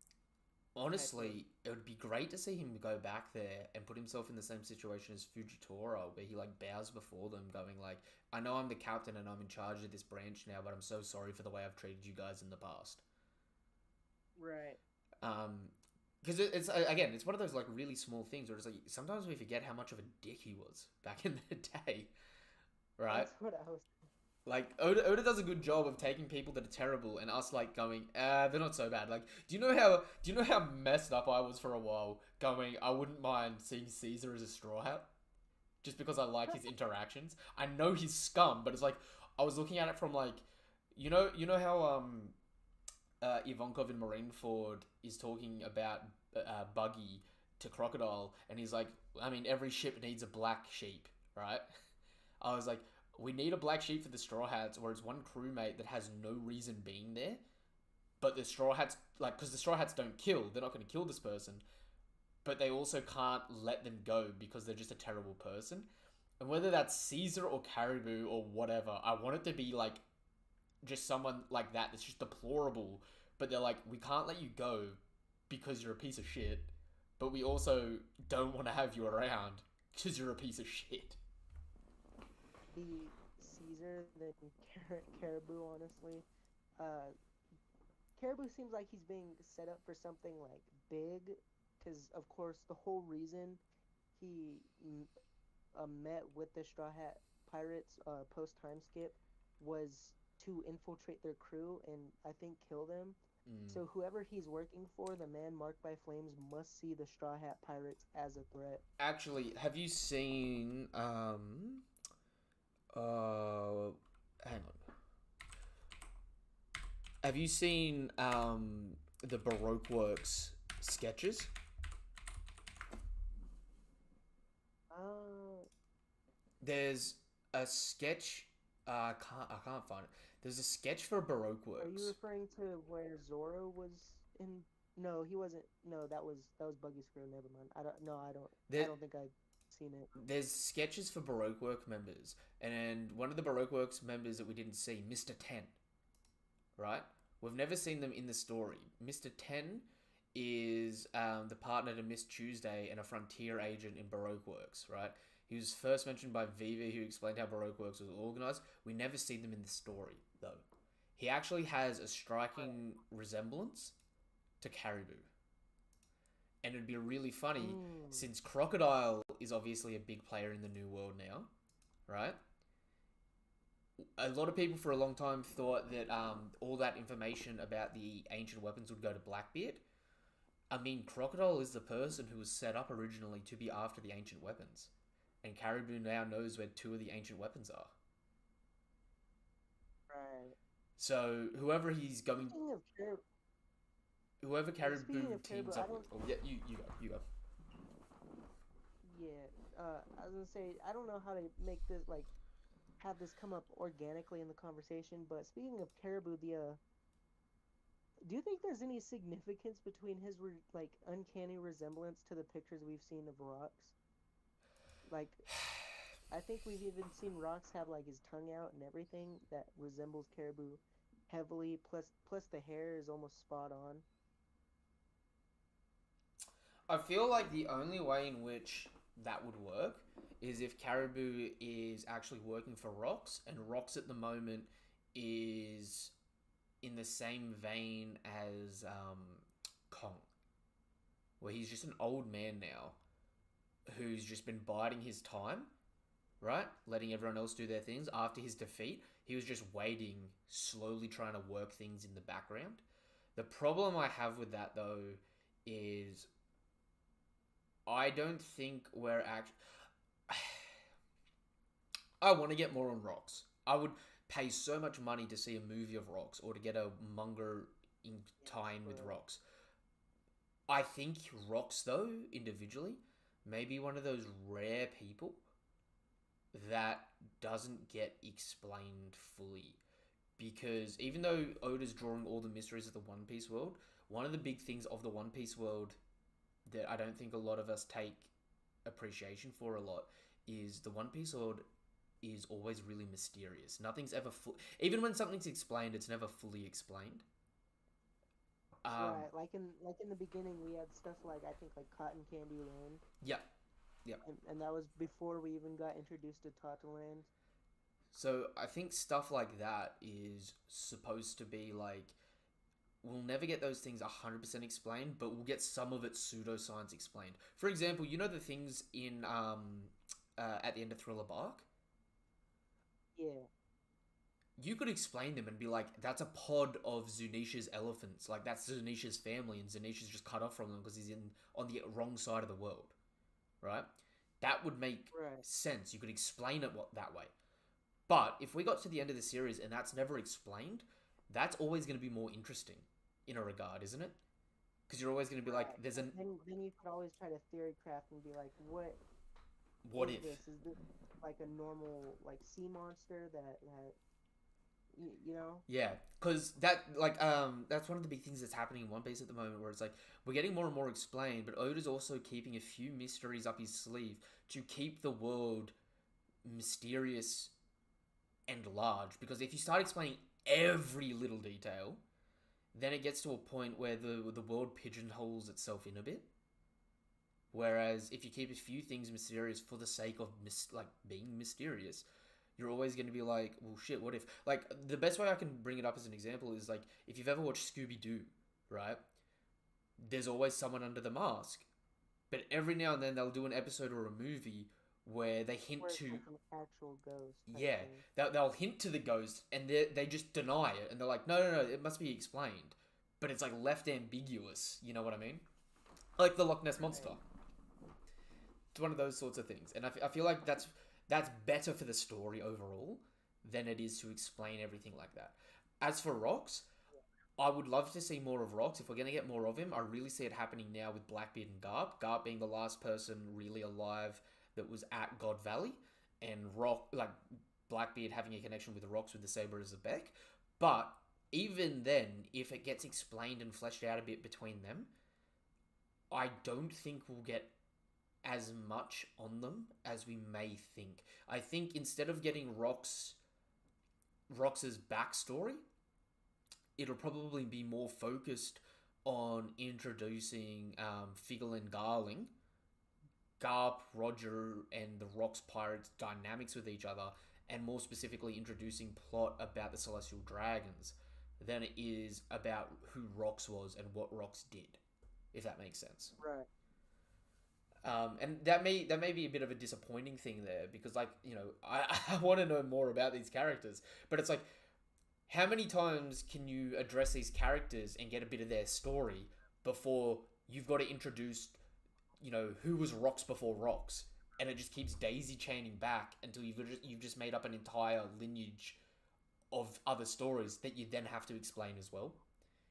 Honestly, it would be great to see him go back there and put himself in the same situation as Fujitora, where he like bows before them, going like, "I know I'm the captain and I'm in charge of this branch now, but I'm so sorry for the way I've treated you guys in the past." Right. Because it's again, it's one of those like really small things where it's like sometimes we forget how much of a dick he was back in the day, right? That's what I was. Like Oda does a good job of taking people that are terrible and us like going, they're not so bad. Like, do you know how messed up I was for a while? Going, I wouldn't mind seeing Caesar as a Straw Hat, just because I like his interactions. I know he's scum, but it's like I was looking at it from like, you know how Ivankov in Marineford is talking about Buggy to Crocodile, and he's like, I mean, every ship needs a black sheep, right? I was like, we need a black sheep for the Straw Hats, or it's one crewmate that has no reason being there, but the Straw Hats, like, because the Straw Hats don't kill, they're not going to kill this person, but they also can't let them go because they're just a terrible person. And whether that's Caesar or Caribou or whatever, I want it to be like just someone like that that's just deplorable, but they're like, we can't let you go because you're a piece of shit, but we also don't want to have you around because you're a piece of shit. The Caesar than Caribou, honestly. Caribou seems like he's being set up for something like big, because of course the whole reason he met with the Straw Hat Pirates post time skip was to infiltrate their crew and I think kill them. So whoever he's working for, the man marked by flames, must see the Straw Hat Pirates as a threat. Actually, have you seen hang on. Have you seen the Baroque Works sketches? There's a sketch. I can't find it. There's a sketch for Baroque Works. Are you referring to where Zoro was in? No, he wasn't. No, that was Buggy's crew. Never mind. I don't think I've seen it. There's sketches for Baroque Work members, and one of the Baroque Works members that we didn't see, Mr. 10, right? We've never seen them in the story. Mr. 10 is the partner to Miss Tuesday and a frontier agent in Baroque Works, right? He was first mentioned by Vivi, who explained how Baroque Works was organized. We never see them in the story, though. He actually has a striking resemblance to Caribou. And it'd be really funny, since Crocodile is obviously a big player in the New World now, right? A lot of people for a long time thought that all that information about the ancient weapons would go to Blackbeard. I mean, Crocodile is the person who was set up originally to be after the ancient weapons. And Caribou now knows where two of the ancient weapons are. Right. So whoever he's going... Speaking of Caribou, Whoever Caribou speaking of teams Caribou, up with... Oh, yeah, you go. yeah, I was gonna say, I don't know how to make this, like, have this come up organically in the conversation, but speaking of Caribou, do you think there's any significance between his, like, uncanny resemblance to the pictures we've seen of Rocks? Like, I think we've even seen Rocks have, like, his tongue out and everything that resembles Caribou heavily, plus the hair is almost spot on. I feel like the only way in which that would work is if Caribou is actually working for Rox, and Rox at the moment is in the same vein as Kong, where he's just an old man now who's just been biding his time, right? Letting everyone else do their things. After his defeat, he was just waiting, slowly trying to work things in the background. The problem I have with that, though, is I don't think we're actually... I want to get more on Rox. I would pay so much money to see a movie of Rox or to get a manga in tie-in with Rox. I think Rox, though, individually, may be one of those rare people that doesn't get explained fully. Because even though Oda's drawing all the mysteries of the One Piece world, one of the big things of the One Piece world that I don't think a lot of us take appreciation for a lot is the One Piece world is always really mysterious. Nothing's ever even when something's explained, it's never fully explained. Right, like in the beginning, we had stuff like, I think, like Cotton Candy Land. Yeah. And that was before we even got introduced to Tataland. So I think stuff like that is supposed to be like, we'll never get those things 100% explained, but we'll get some of it pseudoscience explained. For example, you know the things in at the end of Thriller Bark? Yeah. You could explain them and be like, that's a pod of Zunisha's elephants. Like, that's Zunisha's family, and Zunisha's just cut off from them because he's on the wrong side of the world. Right? That would make sense. You could explain it that way. But if we got to the end of the series and that's never explained, that's always going to be more interesting in a regard, isn't it? Because you're always going to be like, there's an... Then you could always try to theory craft and be like, what if? Is this like a normal, like, sea monster that you know? Yeah, because that, like, that's one of the big things that's happening in One Piece at the moment, where it's like, we're getting more and more explained, but Oda's also keeping a few mysteries up his sleeve to keep the world mysterious and large. Because if you start explaining every little detail, then it gets to a point where the world pigeonholes itself in a bit. Whereas if you keep a few things mysterious for the sake of being mysterious, you're always going to be like, well, shit, what if... Like, the best way I can bring it up as an example is, like, if you've ever watched Scooby-Doo, right? There's always someone under the mask. But every now and then they'll do an episode or a movie where they hint Where to... it's like an actual ghost. Yeah, they'll hint to the ghost, and they just deny it, and they're like, no, it must be explained. But it's, like, left ambiguous, you know what I mean? Like the Loch Ness Monster. It's one of those sorts of things. And I feel like that's better for the story overall than it is to explain everything like that. As for Rox, I would love to see more of Rox. If we're going to get more of him, I really see it happening now with Blackbeard and GARP. GARP being the last person really alive that was at God Valley, and Blackbeard having a connection with Rox with the Saber as a Beck. But even then, if it gets explained and fleshed out a bit between them, I don't think we'll get as much on them as we may think. I think instead of getting Rox's backstory, it'll probably be more focused on introducing Figgle and Garling, Garp, Roger, and the Rocks pirates' dynamics with each other, and more specifically introducing plot about the Celestial Dragons, than it is about who Rocks was and what Rocks did, if that makes sense. Right. And that may be a bit of a disappointing thing there, because, like, you know, I want to know more about these characters, but it's like, how many times can you address these characters and get a bit of their story before you've got to introduce, you know, who was Rocks before Rocks, and it just keeps daisy chaining back until you've just made up an entire lineage of other stories that you then have to explain as well.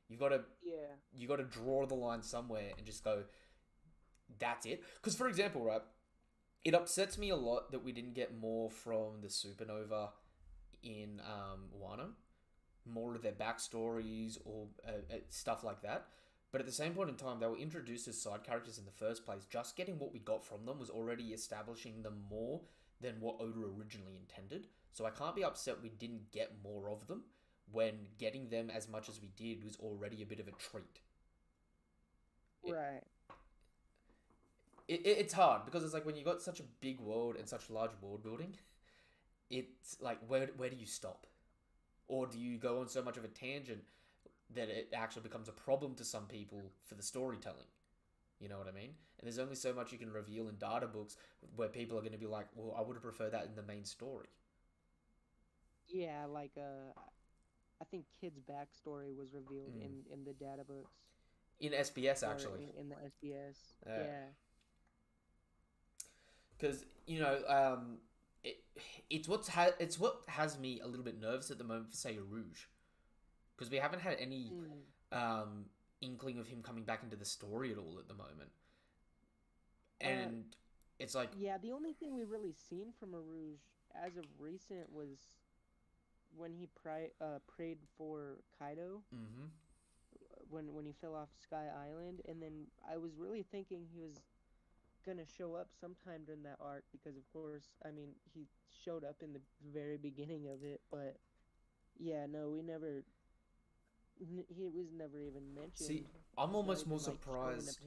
You got to draw the line somewhere and just go, that's it. Because, for example, right, it upsets me a lot that we didn't get more from the Supernova in Wano, more of their backstories or stuff like that. But at the same point in time, they were introduced as side characters in the first place. Just getting what we got from them was already establishing them more than what Oda originally intended. So I can't be upset we didn't get more of them, when getting them as much as we did was already a bit of a treat. Right. It's hard, because it's like, when you got such a big world and such large world building, it's like, where do you stop? Or do you go on so much of a tangent that it actually becomes a problem to some people for the storytelling? You know what I mean? And there's only so much you can reveal in data books where people are going to be like, well, I would have preferred that in the main story. Yeah, like I think Kid's backstory was revealed in the data books. In SBS, actually. In the SBS. Yeah. Yeah. Because, you know, it's what has me a little bit nervous at the moment for, say, Rouge. Because we haven't had any inkling of him coming back into the story at all at the moment. And it's like... Yeah, the only thing we really seen from Rouge as of recent was when he prayed for Kaido. Mm-hmm. When he fell off Sky Island. And then I was really thinking he was gonna show up sometime during that arc, because of course, I mean, he showed up in the very beginning of it, but yeah, no, he was never even mentioned. See, I'm almost more Like, surprised.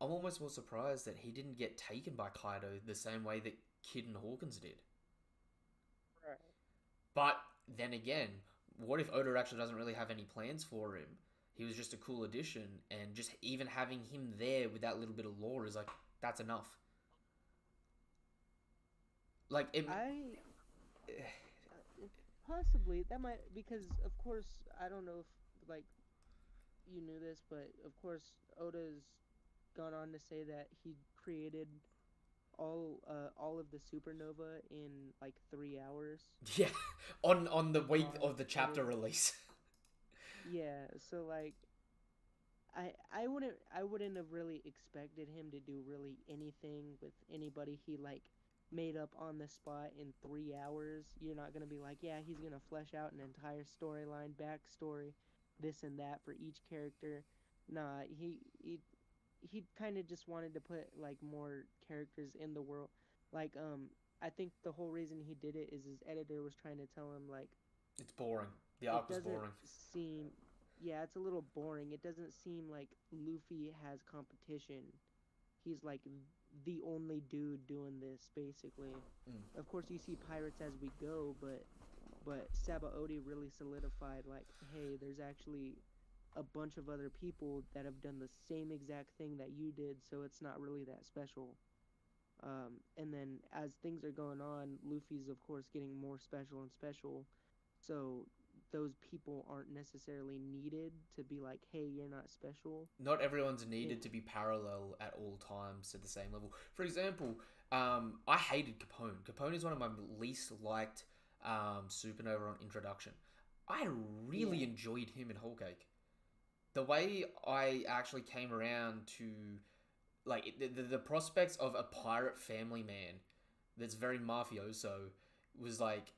I'm almost more surprised that he didn't get taken by Kaido the same way that Kid and Hawkins did. Right. But then again, what if Oda actually doesn't really have any plans for him? He was just a cool addition, and just even having him there with that little bit of lore is like, that's enough. Like, possibly that might, because of course, I don't know if like you knew this, but of course Oda's gone on to say that he created all of the Supernova in like 3 hours. Yeah, on the week of the chapter release. Yeah, so like I wouldn't have really expected him to do really anything with anybody he like made up on the spot in 3 hours. You're not gonna be like, yeah, he's gonna flesh out an entire storyline, backstory, this and that for each character. Nah, he kind of just wanted to put like more characters in the world. Like I think the whole reason he did it is his editor was trying to tell him like, it's boring. The arc was boring. Yeah, it's a little boring. It doesn't seem like Luffy has competition. He's like the only dude doing this, basically. Of course, you see pirates as we go, but Sabaody really solidified like, hey, there's actually a bunch of other people that have done the same exact thing that you did, so it's not really that special. And then as things are going on, Luffy's of course getting more special and special, so those people aren't necessarily needed to be like, hey, you're not special. Not everyone's needed to be parallel at all times at the same level. For example, I hated Capone. Capone is one of my least liked Supernova on introduction. I really enjoyed him in Whole Cake. The way I actually came around to, like, the prospects of a pirate family man that's very mafioso was like,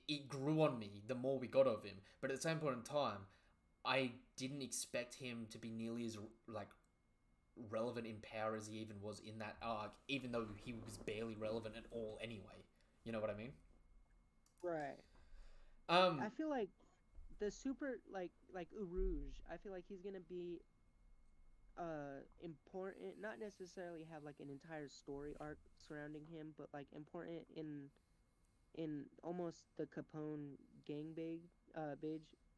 it grew on me the more we got of him. But at the same point in time, I didn't expect him to be nearly as like relevant in power as he even was in that arc, even though he was barely relevant at all anyway. You know what I mean? Right. I feel like the super like Uruj, I feel like he's gonna be important, not necessarily have like an entire story arc surrounding him, but like important in almost the Capone beige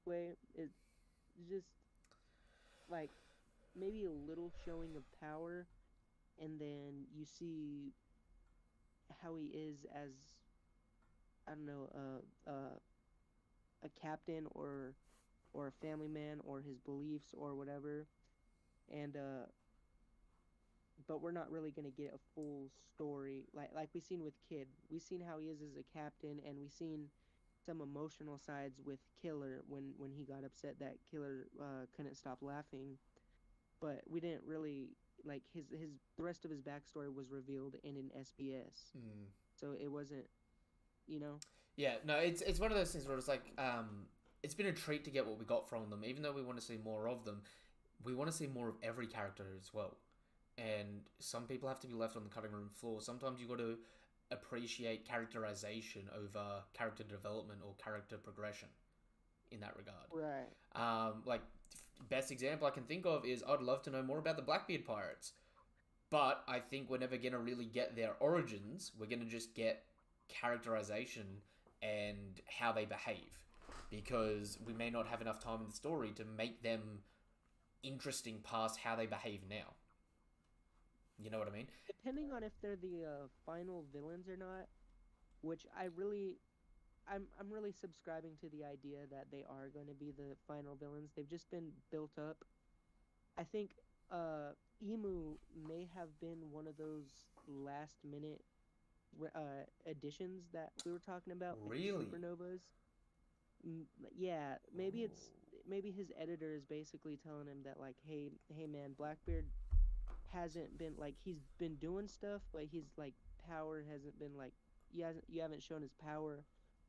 way. It's just like maybe a little showing of power, and then you see how he is as, I don't know, a captain or a family man, or his beliefs or whatever. And but we're not really gonna get a full story like we seen with Kid. We seen how he is as a captain, and we seen some emotional sides with Killer when he got upset that Killer couldn't stop laughing. But we didn't really like his the rest of his backstory was revealed in an SBS, Mm. so it wasn't, you know. Yeah, no, it's one of those things where it's like, it's been a treat to get what we got from them, even though we want to see more of them. We want to see more of every character as well. And some people have to be left on the cutting room floor. Sometimes you got to appreciate characterization over character development or character progression in that regard. Right. Like, best example I can think of is I'd love to know more about the Blackbeard Pirates. But I think we're never going to really get their origins. We're going to just get characterization and how they behave. Because we may not have enough time in the story to make them interesting past how they behave now. You know what I mean? Depending on if they're the final villains or not, which I'm really subscribing to the idea that they are going to be the final villains. They've just been built up. I think Emu may have been one of those last minute additions that we were talking about with the Really? Supernovas. Yeah, maybe his editor is basically telling him that, like, hey man, Blackbeard hasn't been like, he's been doing stuff, but his like power hasn't been like, you haven't shown his power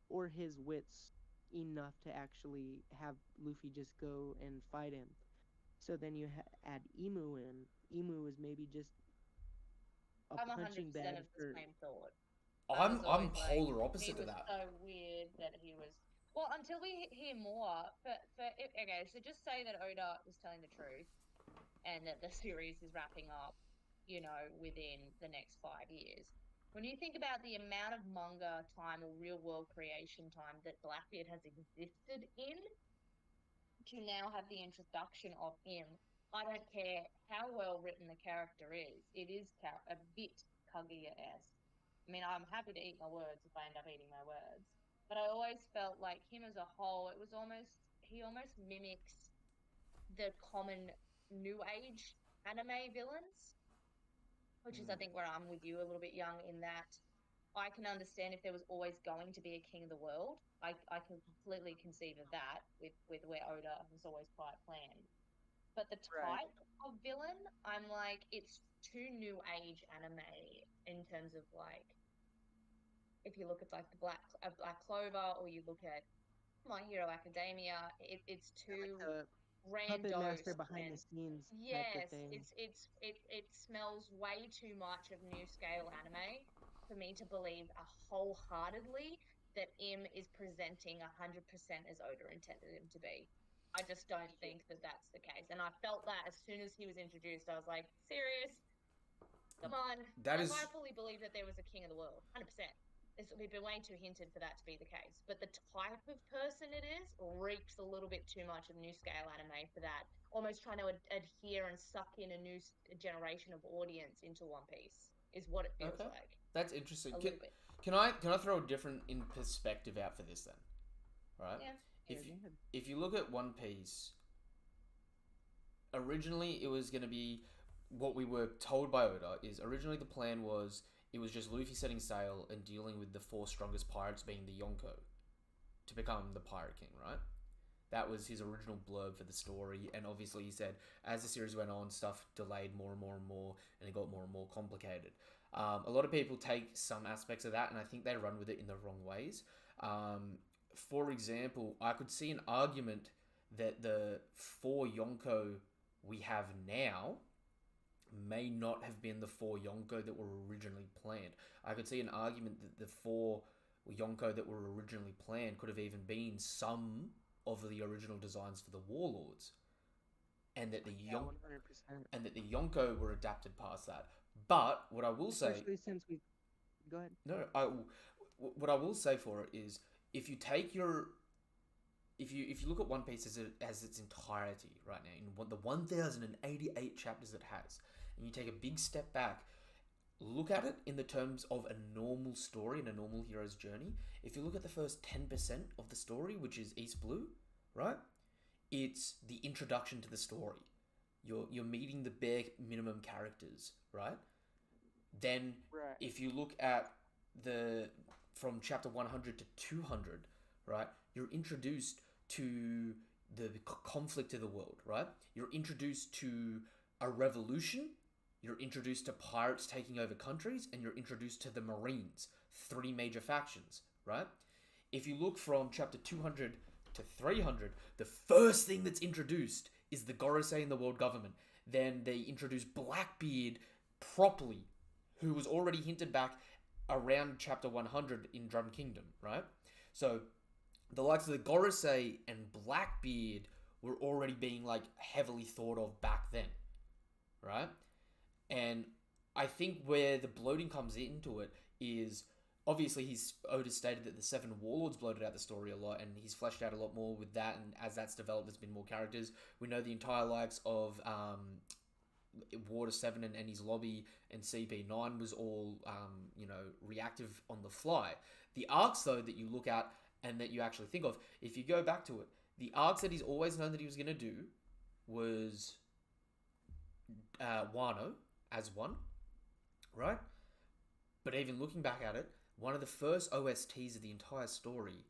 or his wits enough to actually have Luffy just go and fight him. So then you add Emu in. Emu is maybe just a I'm 100% punching bag of the for. same thought. I was I'm always like, polar he opposite to was that. so weird that he was. Well, until we hear more. Okay, so just say that Oda was telling the truth, and that the series is wrapping up, within the next 5 years. When you think about the amount of manga time or real world creation time that Blackbeard has existed in, to now have the introduction of him, I don't care how well written the character is. It is a bit Kaguya-esque. I mean, I'm happy to eat my words if I end up eating my words. But I always felt like him as a whole, he almost mimics the common new age anime villains, which is, I think, where I'm with you a little bit, Young, in that I can understand if there was always going to be a king of the world. I can completely conceive of that with where Oda has always quite planned. But the Right. type of villain, I'm like, it's too new age anime in terms of, like, if you look at like the Black Clover, or you look at My Hero Academia, it's too The puppet master grandiose, behind and the scenes type of yes, thing. it smells way too much of new scale anime for me to believe wholeheartedly that Im is presenting 100% as Oda intended him to be. I just don't think that that's the case, and I felt that as soon as he was introduced. I was like, serious, come on. That Like, is I fully believe that there was a king of the world, 100%. We've been way too hinted for that to be the case. But the type of person it is reeks a little bit too much of new scale anime for that. Almost trying to adhere and suck in a new generation of audience into One Piece is what it feels okay. like. That's interesting. A little bit. Can I throw a different in perspective out for this then? Right? Yeah. If you look at One Piece, originally it was going to be what we were told by Oda is originally the plan was it was just Luffy setting sail and dealing with the four strongest pirates being the Yonko to become the Pirate King, right? That was his original blurb for the story, and obviously he said as the series went on, stuff delayed more and more and more, and it got more and more complicated. A lot of people take some aspects of that, and I think they run with it in the wrong ways. For example, I could see an argument that the four Yonko we have now may not have been the four Yonko that were originally planned. I could see an argument that the four Yonko that were originally planned could have even been some of the original designs for the Warlords, and that the Yeah, 100%. Yonko were adapted past that. But what I will say, Especially since we go ahead. no, what I will say for it is, if you take your, if you look at One Piece as its entirety right now, in the 1,088 chapters it has, and you take a big step back, look at it in the terms of a normal story and a normal hero's journey. If you look at the first 10% of the story, which is East Blue, right? It's the introduction to the story. You're meeting the bare minimum characters, right? Then, Right. if you look at from chapter 100 to 200, right? You're introduced to the conflict of the world, right? You're introduced to a revolution. You're introduced to pirates taking over countries, and you're introduced to the Marines, 3 major factions, right? If you look from chapter 200 to 300, the first thing that's introduced is the Gorosei and the world government. Then they introduce Blackbeard properly, who was already hinted back around chapter 100 in Drum Kingdom, right? So the likes of the Gorosei and Blackbeard were already being like heavily thought of back then, right? And I think where the bloating comes into it is, obviously Oda stated that the 7 Warlords bloated out the story a lot, and he's fleshed out a lot more with that, and as that's developed, there's been more characters. We know the entire likes of Water 7 and Enies Lobby and CP9 was all, reactive on the fly. The arcs, though, that you look at and that you actually think of, if you go back to it, the arcs that he's always known that he was going to do was Wano as one, right? But even looking back at it, one of the first OSTs of the entire story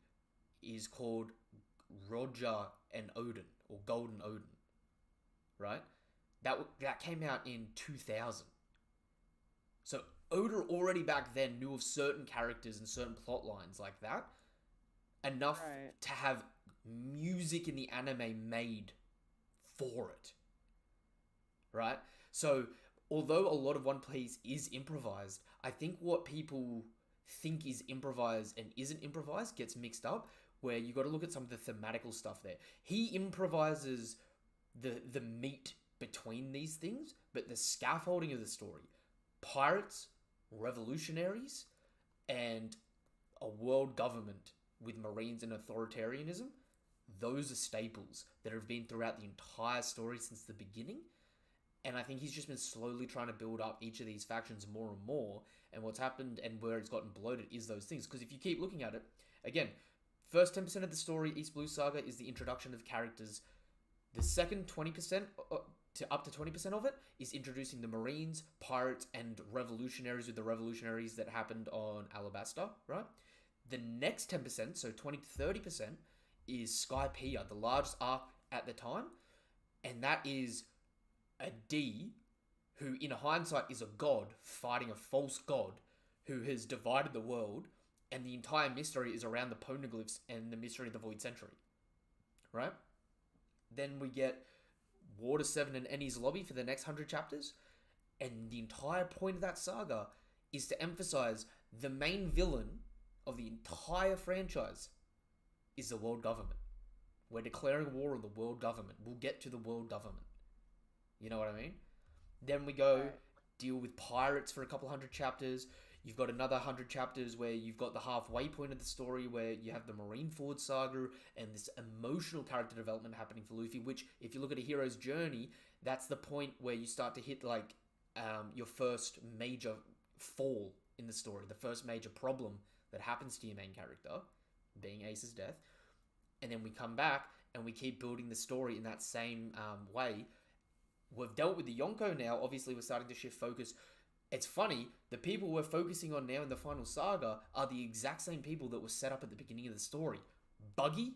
is called Roger and Odin, or Golden Odin, right? That came out in 2000. So Oda already back then knew of certain characters and certain plot lines like that, enough to have music in the anime made for it, right? So although a lot of One Piece is improvised, I think what people think is improvised and isn't improvised gets mixed up, where you got to look at some of the thematical stuff there. He improvises the meat between these things, but the scaffolding of the story, pirates, revolutionaries, and a world government with Marines and authoritarianism, those are staples that have been throughout the entire story since the beginning. And I think he's just been slowly trying to build up each of these factions more and more. And what's happened and where it's gotten bloated is those things. Because if you keep looking at it, again, first 10% of the story, East Blue Saga, is the introduction of characters. The second 20% to up to 20% of it is introducing the Marines, pirates, and revolutionaries with the revolutionaries that happened on Alabasta, right? The next 10%, so 20 to 30%, is Skypiea, the largest arc at the time. And that is a D who, in hindsight, is a god fighting a false god who has divided the world, and the entire mystery is around the poneglyphs and the mystery of the Void Century, right? Then we get Water 7 and Enies Lobby for the next 100 chapters, and the entire point of that saga is to emphasize the main villain of the entire franchise is the world government. We're declaring war on the world government. We'll get to the world government. You know what I mean? Then we go deal with pirates for a couple 100 chapters. You've got another 100 chapters where you've got the halfway point of the story where you have the Marineford saga and this emotional character development happening for Luffy, which, if you look at a hero's journey, that's the point where you start to hit your first major fall in the story, the first major problem that happens to your main character, being Ace's death. And then we come back and we keep building the story in that same way. We've dealt with the Yonko now. Obviously, we're starting to shift focus. It's funny, the people we're focusing on now in the final saga are the exact same people that were set up at the beginning of the story. Buggy,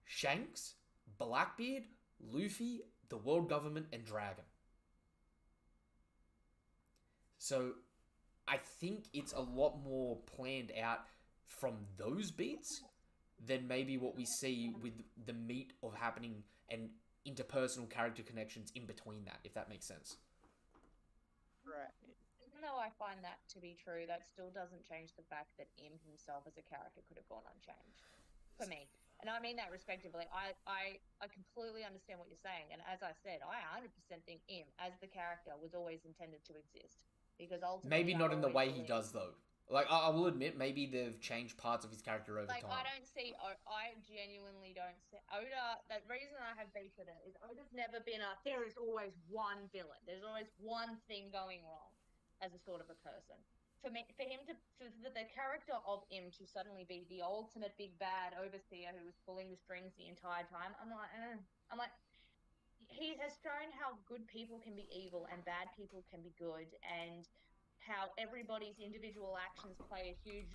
Shanks, Blackbeard, Luffy, the world government, and Dragon. So I think it's a lot more planned out from those beats than maybe what we see with the meat of happening and interpersonal character connections in between that, if that makes sense. Right. Even though I find that to be true, that still doesn't change the fact that Im himself as a character could have gone unchanged. For me. And I mean that respectively. I completely understand what you're saying. And as I said, I 100% think Im, as the character, was always intended to exist. Because Maybe ultimately, not I in the always way he believe. does, though. Like, I will admit, maybe they've changed parts of his character over Like, I time. don't see. I genuinely don't see Oda. The reason I have beef with it is Oda's never been a. There is always one villain. There's always one thing going wrong, as a sort of a person. For me, for the character of him to suddenly be the ultimate big bad overseer who was pulling the strings the entire time, I'm like, he has shown how good people can be evil and bad people can be good, and how everybody's individual actions play a huge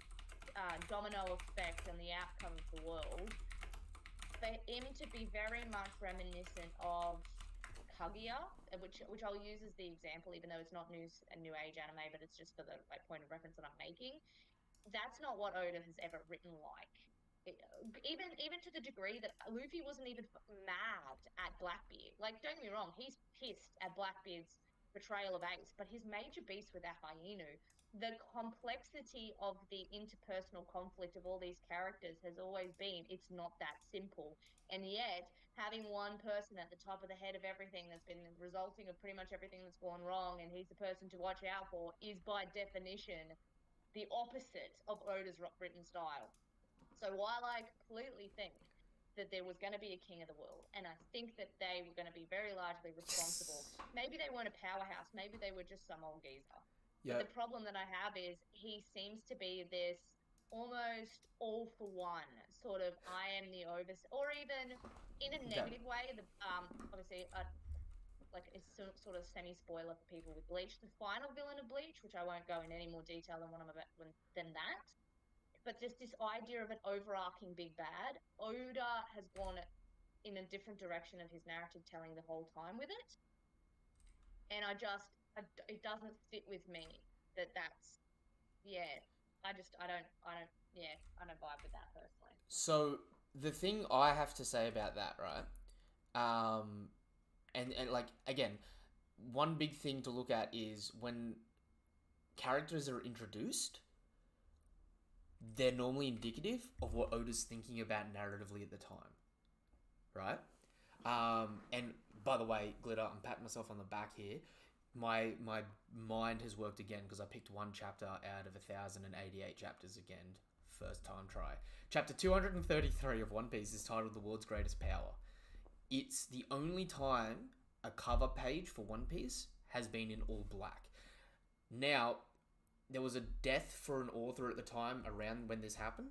domino effect on the outcome of the world. For him to be very much reminiscent of Kaguya, which I'll use as the example, even though it's not a new age anime, but it's just for the like point of reference that I'm making. That's not what Oda has ever written like. It, even to the degree that Luffy wasn't even mad at Blackbeard. Like, don't get me wrong, he's pissed at Blackbeard's betrayal of Ace, but his major beast with Akainu, the complexity of the interpersonal conflict of all these characters has always been, it's not that simple. And yet, having one person at the top of the head of everything that's been resulting of pretty much everything that's gone wrong, and he's the person to watch out for, is by definition the opposite of Oda's written style. So while I completely think that there was going to be a king of the world, and I think that they were going to be very largely responsible, maybe they weren't a powerhouse, maybe they were just some old geezer. But Yeah. the problem that I have is he seems to be this almost all for one sort of I am the overseer, or even in a Okay. negative way. Obviously, like it's sort of semi spoiler for people with Bleach. The final villain of Bleach, which I won't go in any more detail than what I'm about than that, but just this idea of an overarching big bad. Oda has gone in a different direction of his narrative telling the whole time with it, and it doesn't sit with me that's yeah. I don't vibe with that personally. So the thing I have to say about that, right? Um, and like again, one big thing to look at is when characters are introduced, they're normally indicative of what Oda's thinking about narratively at the time, right? And by the way, Glitter, I'm patting myself on the back here. My mind has worked again because I picked one chapter out of 1,088 chapters again. First time try. Chapter 233 of One Piece is titled The World's Greatest Power. It's the only time a cover page for One Piece has been in all black. Now, there was a death for an author at the time around when this happened,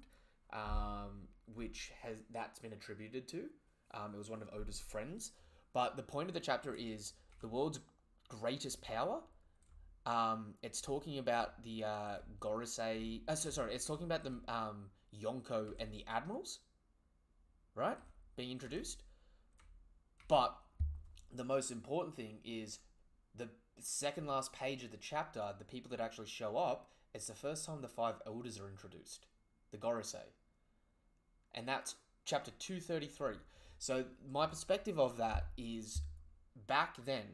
that's been attributed to. It was one of Oda's friends. But the point of the chapter is the world's greatest power. It's talking about the Gorosei. It's talking about the Yonko and the admirals, right? Being introduced. But the most important thing is the second last page of the chapter, the people that actually show up, it's the first time the 5 elders are introduced. The Gorosei. And that's chapter 233. So my perspective of that is back then,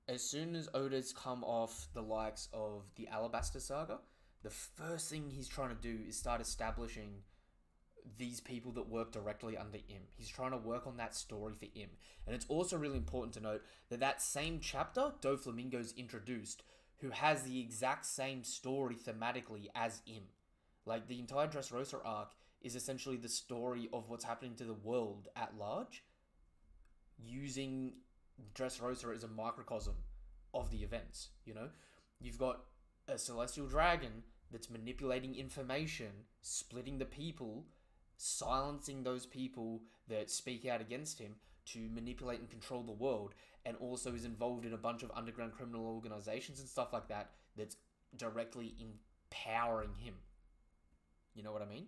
as soon as Oda's come off the likes of the Alabasta Saga, the first thing he's trying to do is start establishing these people that work directly under him. He's trying to work on that story for him. And it's also really important to note that same chapter, Doflamingo's introduced, who has the exact same story thematically as him. Like, the entire Dressrosa arc is essentially the story of what's happening to the world at large, using Dressrosa as a microcosm of the events, you know? You've got a celestial dragon that's manipulating information, splitting the people, silencing those people that speak out against him to manipulate and control the world, and also is involved in a bunch of underground criminal organizations and stuff like that that's directly empowering him. You know what I mean?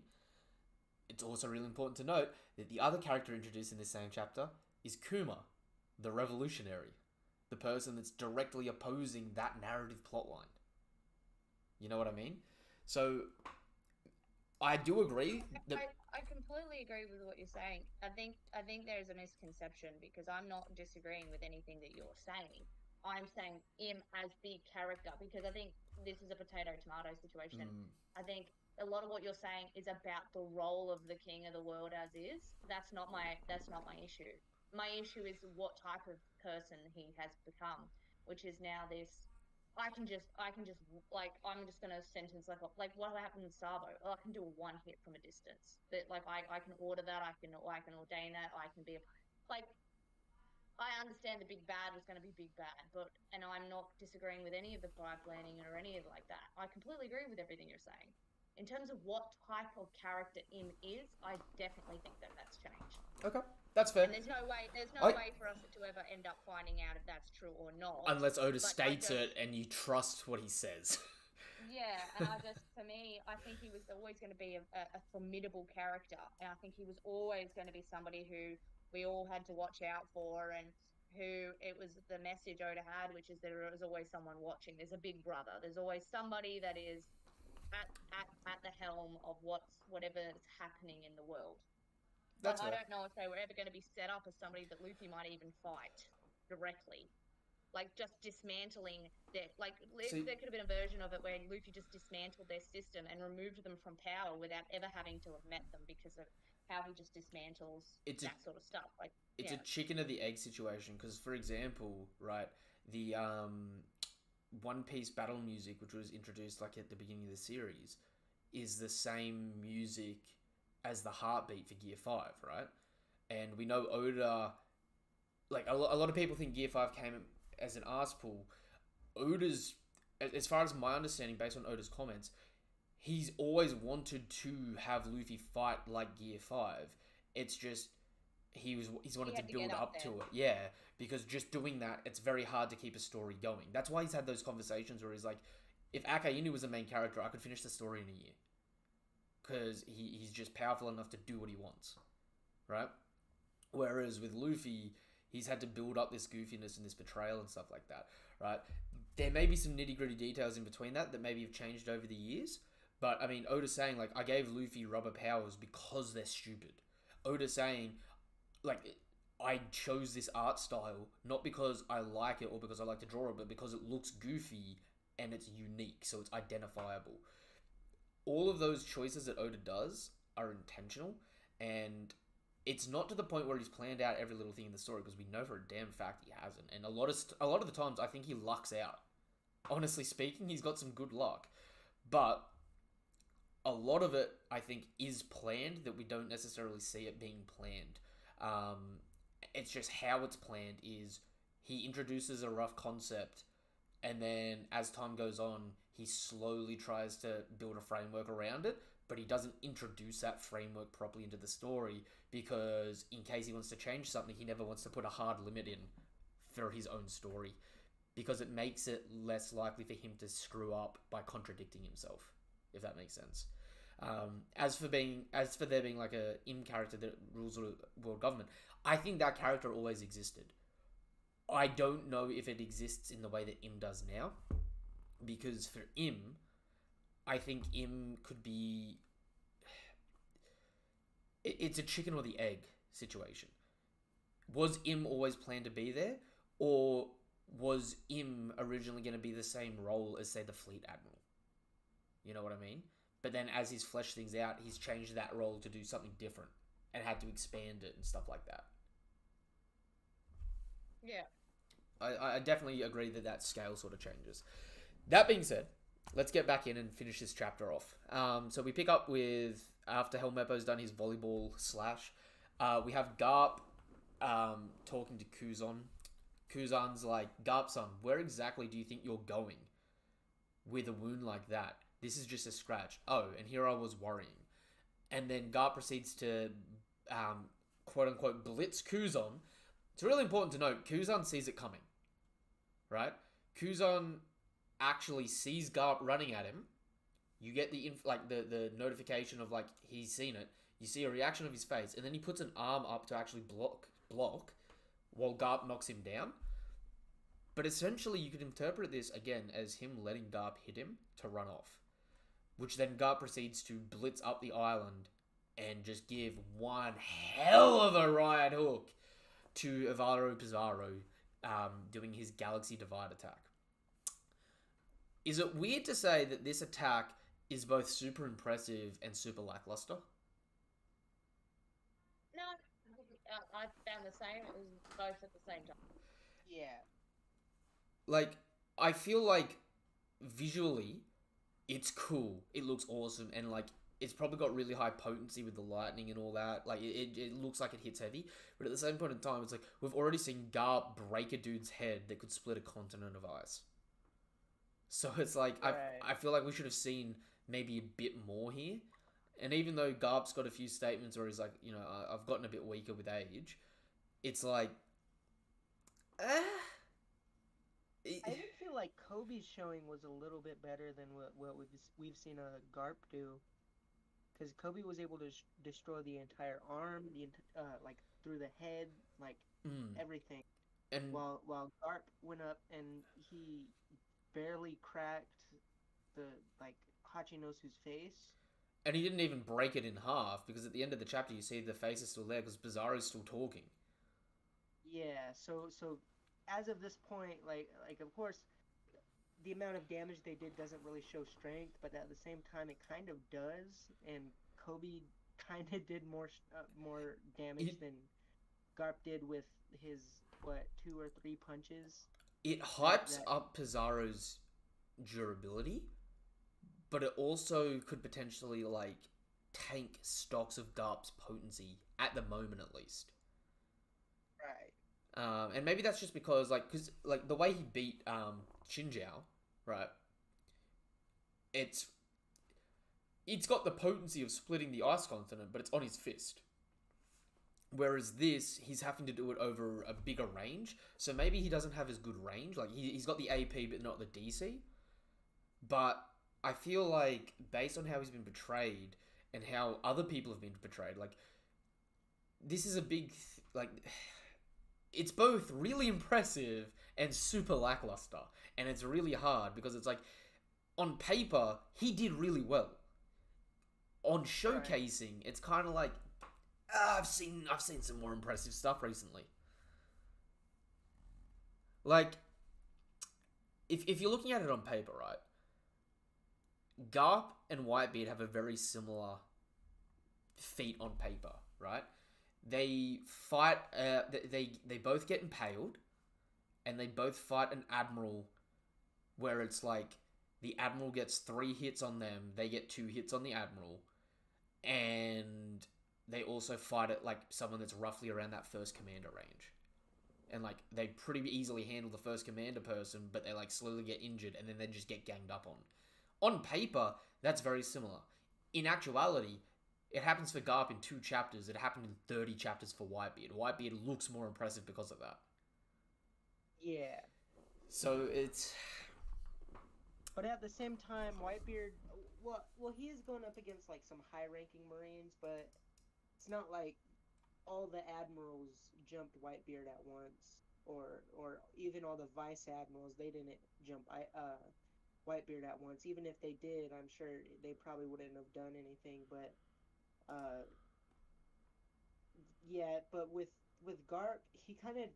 It's also really important to note that the other character introduced in this same chapter is Kuma, the revolutionary, the person that's directly opposing that narrative plotline. You know what I mean? So I do agree that I completely agree with what you're saying. I think there's a misconception, because I'm not disagreeing with anything that you're saying. I'm saying him as the character, because I think this is a potato tomato situation. I think a lot of what you're saying is about the role of the king of the world as is. That's not my issue. My issue is what type of person he has become, which is now this. I can just like I'm just gonna sentence like what happened in Sabo. Oh, I can do a one hit from a distance. That like I can order that. I can ordain that. I can be a like I understand the big bad was going to be big bad, and I'm not disagreeing with any of the fire planning or any of like that. I completely agree with everything you're saying. In terms of what type of character Im is, I definitely think that that's changed. Okay, that's fair. And there's no I way for us to ever end up finding out if that's true or not. unless Oda But states it and you trust what he says. yeah, and for me, I think he was always going to be a formidable character. And I think he was always going to be somebody who we all had to watch out for, and who it was the message Oda had, which is there is always someone watching. There's a big brother. There's always somebody that is at the helm of whatever is happening in the world. But That's I fair. don't know if they were ever going to be set up as somebody that Luffy might even fight directly, like just dismantling See, there could have been a version of it where Luffy just dismantled their system and removed them from power without ever having to have met them because of how he just dismantles it's a that sort of stuff. Like, it's a yeah, chicken or the egg situation because, for example, right, the One Piece battle music, which was introduced like at the beginning of the series, is the same music as the heartbeat for Gear 5, right? And we know Oda, like a lot of people think Gear 5 came as an arse pull. Oda's, as far as my understanding, based on Oda's comments, he's always wanted to have Luffy fight like Gear 5. It's just he's wanted to build up to it. Yeah, because just doing that, it's very hard to keep a story going. That's why he's had those conversations where he's like, if Akainu was the main character, I could finish the story in a year. Because he's just powerful enough to do what he wants. Right? Whereas with Luffy, he's had to build up this goofiness and this betrayal and stuff like that. Right? There may be some nitty gritty details in between that maybe have changed over the years. But, I mean, Oda's saying, like, I gave Luffy rubber powers because they're stupid. Oda's saying, like, I chose this art style not because I like it or because I like to draw it, but because it looks goofy and it's unique, so it's identifiable. All of those choices that Oda does are intentional, and it's not to the point where he's planned out every little thing in the story, because we know for a damn fact he hasn't. And a lot of the times, I think he lucks out. Honestly speaking, he's got some good luck, but a lot of it, I think, is planned that we don't necessarily see it being planned. It's just how it's planned is he introduces a rough concept, and then as time goes on, he slowly tries to build a framework around it, but he doesn't introduce that framework properly into the story because in case he wants to change something, he never wants to put a hard limit in for his own story because it makes it less likely for him to screw up by contradicting himself, if that makes sense. As for there being like a Im character that rules the world government, I think that character always existed. I don't know if it exists in the way that Im does now, because for Im, I think Im could be. It's a chicken or the egg situation. Was Im always planned to be there, or was Im originally going to be the same role as, say, the Fleet Admiral? You know what I mean? But then as he's fleshed things out, he's changed that role to do something different and had to expand it and stuff like that. yeah. I definitely agree that scale sort of changes. That being said, let's get back in and finish this chapter off. So we pick up with, after Helmeppo's done his volleyball slash, we have Garp talking to Kuzan. Kuzan's like, Garp-san, where exactly do you think you're going with a wound like that? This is just a scratch. Oh, and here I was worrying. And then Garp proceeds to, quote-unquote, blitz Kuzan. It's really important to note, Kuzan sees it coming. Right? Kuzan actually sees Garp running at him. You get the notification of, like, he's seen it. You see a reaction of his face. And then he puts an arm up to actually block while Garp knocks him down. But essentially, you could interpret this, again, as him letting Garp hit him to run off. Which then Garp proceeds to blitz up the island and just give one hell of a right hook to Alvaro Pizarro, doing his Galaxy Divide attack. Is it weird to say that this attack is both super impressive and super lackluster? No, I found the same. It was both at the same time. Yeah. Like, I feel like visually, it's cool. It looks awesome, and like, it's probably got really high potency with the lightning and all that. Like, it looks like it hits heavy, but at the same point in time, it's like we've already seen GARP break a dude's head that could split a continent of ice. So it's like Right. I feel like we should have seen maybe a bit more here. And even though GARP's got a few statements where he's like, you know, I've gotten a bit weaker with age, it's like, I even feel like Kobe's showing was a little bit better than what we've seen a GARP do, because Kobe was able to destroy the entire arm, like through the head, like everything. and While GARP went up and he barely cracked the like Hachinosu's face. and he didn't even break it in half, because at the end of the chapter you see the face is still there because Bizarro's still talking. Yeah, so as of this point, like of course, the amount of damage they did doesn't really show strength, but at the same time, it kind of does. And Kobe kind of did more damage than Garp did with his 2 or 3 punches. It hypes up Pizarro's durability, but it also could potentially like tank stocks of Garp's potency at the moment, at least. Right. And maybe that's just because because the way he beat Xinjiao, right? It's got the potency of splitting the ice continent, but it's on his fist. Whereas this, he's having to do it over a bigger range, so maybe he doesn't have as good range. Like he's got the AP, but not the DC. But I feel like based on how he's been portrayed and how other people have been portrayed, like this is a big it's both really impressive and super lackluster, and it's really hard because it's like on paper he did really well. On showcasing, it's kind of like I've seen some more impressive stuff recently. Like if you're looking at it on paper, right? Garp and Whitebeard have a very similar feat on paper, right? They fight. They both get impaled, and they both fight an admiral, where it's like the admiral gets 3 hits on them, they get 2 hits on the admiral, and they also fight at like someone that's roughly around that first commander range, and like they pretty easily handle the first commander person, but they like slowly get injured, and then they just get ganged up on. On paper, that's very similar. In actuality, it happens for Garp in 2 chapters. It happened in 30 chapters for Whitebeard. Whitebeard looks more impressive because of that. Yeah. So it's... But at the same time, Whitebeard, well, he is going up against like some high-ranking Marines, but it's not like all the admirals jumped Whitebeard at once, or even all the vice admirals, they didn't jump Whitebeard at once. Even if they did, I'm sure they probably wouldn't have done anything. But yeah, but with Garp, he kind of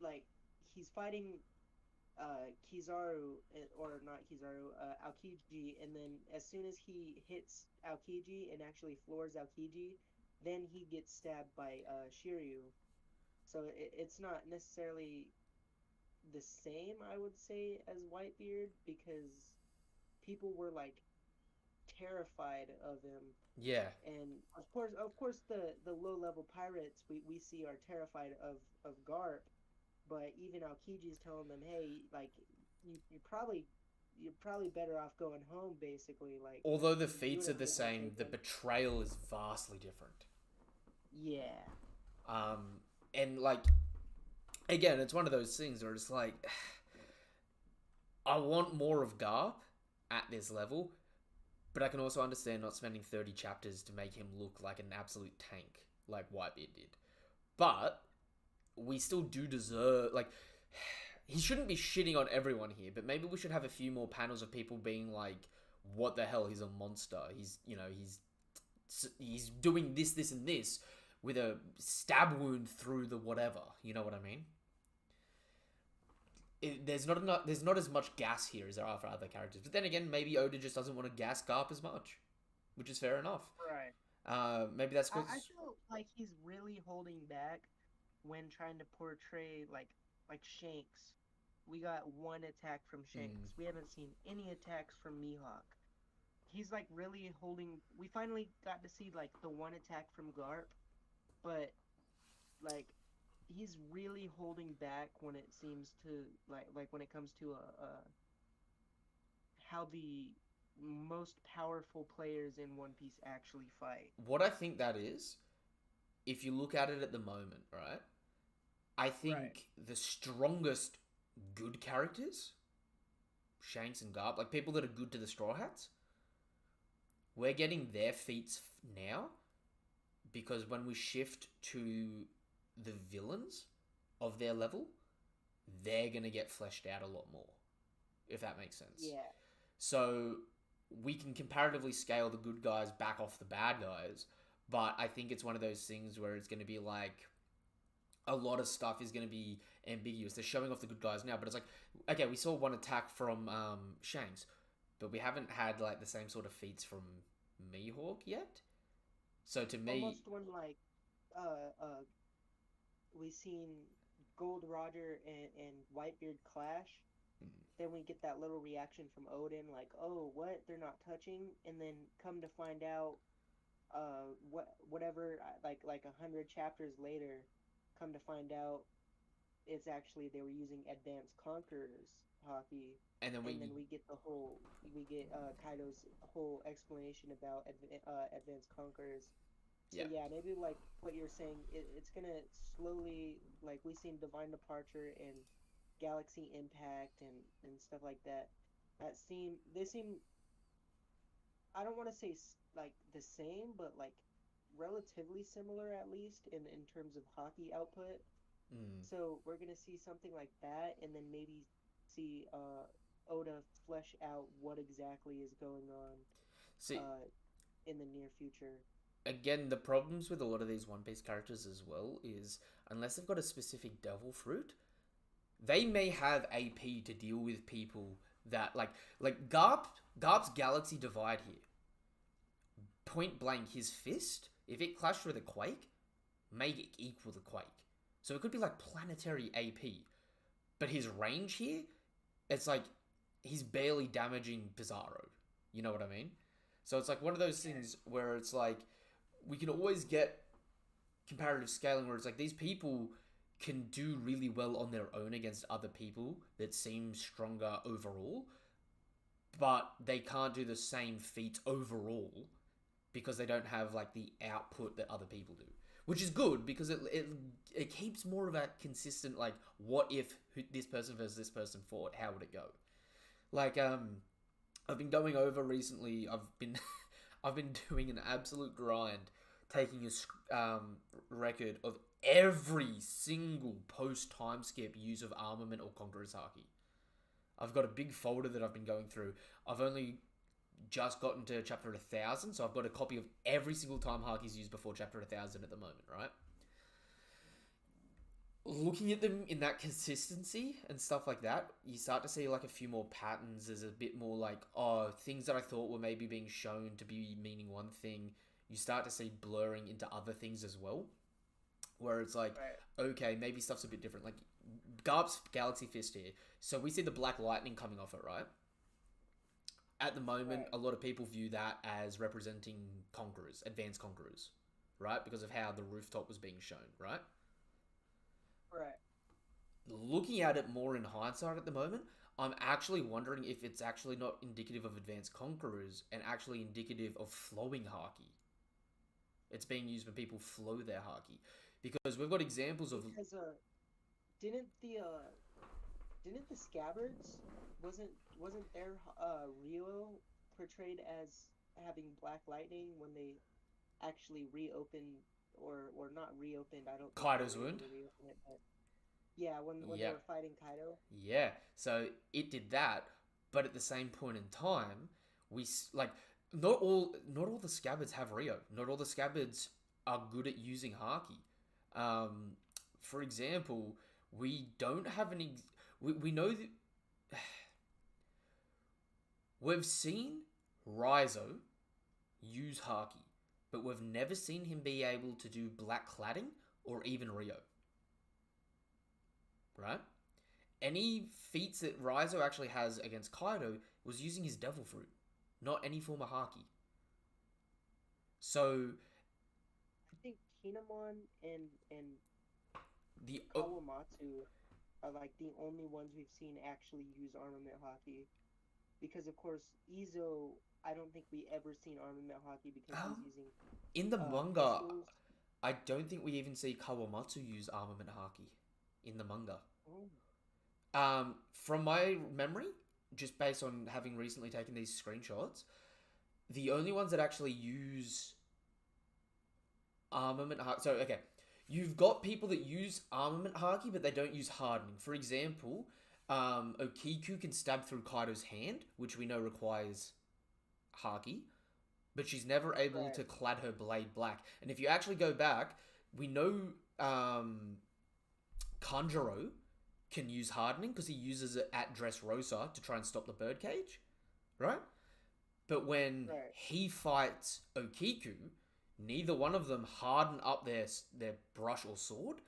like he's fighting Kizaru, or not Kizaru, Aokiji, and then as soon as he hits Aokiji and actually floors Aokiji, then he gets stabbed by Shiryu. So it's not necessarily the same, I would say, as Whitebeard, because people were like terrified of him. Yeah. And of course the low level pirates we see are terrified of Garp, but even Aokiji's telling them, hey, like you're probably better off going home, basically. Like, although the feats are the same, the betrayal is vastly different. Yeah. And like, again, it's one of those things where it's like, I want more of Garp at this level, but I can also understand not spending 30 chapters to make him look like an absolute tank like Whitebeard did. But we still do deserve, like, he shouldn't be shitting on everyone here, but maybe we should have a few more panels of people being like, what the hell, he's a monster. He's doing this, and this with a stab wound through the whatever. You know what I mean? there's not as much gas here as there are for other characters. But then again, maybe Oda just doesn't want to gas Garp as much, which is fair enough. Right. Maybe that's because I feel like he's really holding back when trying to portray like Shanks. We got one attack from Shanks. We haven't seen any attacks from Mihawk. He's like really holding. We finally got to see like the one attack from Garp, but like he's really holding back when it seems to like when it comes to how the most powerful players in One Piece actually fight. what I think that is, if you look at it at the moment, right? I think Right. the strongest good characters, Shanks and Garp, like people that are good to the Straw Hats, we're getting their feats now because when we shift to the villains of their level, they're going to get fleshed out a lot more, if that makes sense. Yeah. So we can comparatively scale the good guys back off the bad guys, but I think it's one of those things where it's going to be like a lot of stuff is going to be ambiguous. They're showing off the good guys now, but it's like, okay, we saw one attack from Shanks, but we haven't had like the same sort of feats from Mihawk yet. So to me, Almost when like we seen Gold Roger and Whitebeard clash, then we get that little reaction from Odin, like, oh, what? They're not touching, and then come to find out, whatever, like 100 chapters later, come to find out, it's actually they were using Advanced Conquerors hockey, and then we get Kaido's whole explanation about Advanced Conquerors. So yeah, maybe like what you're saying, it's gonna slowly, like we seen Divine Departure and Galaxy Impact and stuff like that. They seem, I don't want to say like the same, but like relatively similar at least in terms of hockey output. So we're gonna see something like that, and then maybe see Oda flesh out what exactly is going on in the near future. Again, the problems with a lot of these One Piece characters as well is unless they've got a specific devil fruit, they may have AP to deal with people that like Garp's Galaxy Divide here. Point blank, his fist, if it clashed with a quake, make it equal the quake. So it could be like planetary AP. But his range here, it's like he's barely damaging Pizarro. You know what I mean? So it's like one of those things where it's like we can always get comparative scaling where it's like these people can do really well on their own against other people that seem stronger overall, but they can't do the same feats overall because they don't have like the output that other people do, which is good because it keeps more of a consistent like what if this person versus this person fought, how would it go? Like I've been going over recently. I've been doing an absolute grind, taking a record of every single post time skip use of armament or Conqueror's Haki. I've got a big folder that I've been going through. I've only just gotten to chapter 1000, so I've got a copy of every single time Haki's used before chapter 1000 at the moment, right? Looking at them in that consistency and stuff like that, you start to see like a few more patterns. There's a bit more like, things that I thought were maybe being shown to be meaning one thing, you start to see blurring into other things as well. Where it's like, okay, maybe stuff's a bit different. Like, Garp's Galaxy Fist here. So we see the black lightning coming off it, right? At the moment, a lot of people view that as representing Conquerors, Advanced Conquerors, right? Because of how the rooftop was being shown, right? Right. Looking at it more in hindsight at the moment, I'm actually wondering if it's actually not indicative of Advanced Conquerors and actually indicative of flowing Haki. It's being used when people flow their Haki. Because we've got examples of... Because, didn't the Scabbards, wasn't their Rio portrayed as having black lightning when they actually reopened, or not reopened, I don't think Kaido's they were able wound? to reopen it, but yeah, when they were fighting Kaido. Yeah, so it did that, but at the same point in time, not all the Scabbards have Rio. Not all the Scabbards are good at using Haki. For example, we don't have we know that we've seen Raizo use Haki, but we've never seen him be able to do black cladding or even Rio. Right? Any feats that Raizo actually has against Kaido was using his Devil Fruit, not any form of Haki. So I think Kinemon and the Kawamatsu are like the only ones we've seen actually use armament hockey. Because of course, Izo, I don't think we ever seen armament hockey because he's using in the manga, pistols. I don't think we even see Kawamatsu use armament Haki in the manga. Oh. From my memory, just based on having recently taken these screenshots, the only ones that actually use armament Haki. So, okay, you've got people that use armament Haki, but they don't use hardening. For example, Okiku can stab through Kaido's hand, which we know requires Haki, but she's never able Right. to clad her blade black. And if you actually go back, we know Kanjuro can use hardening because he uses it at Dressrosa to try and stop the birdcage, right? But when Right. he fights Okiku, neither one of them harden up their brush or sword.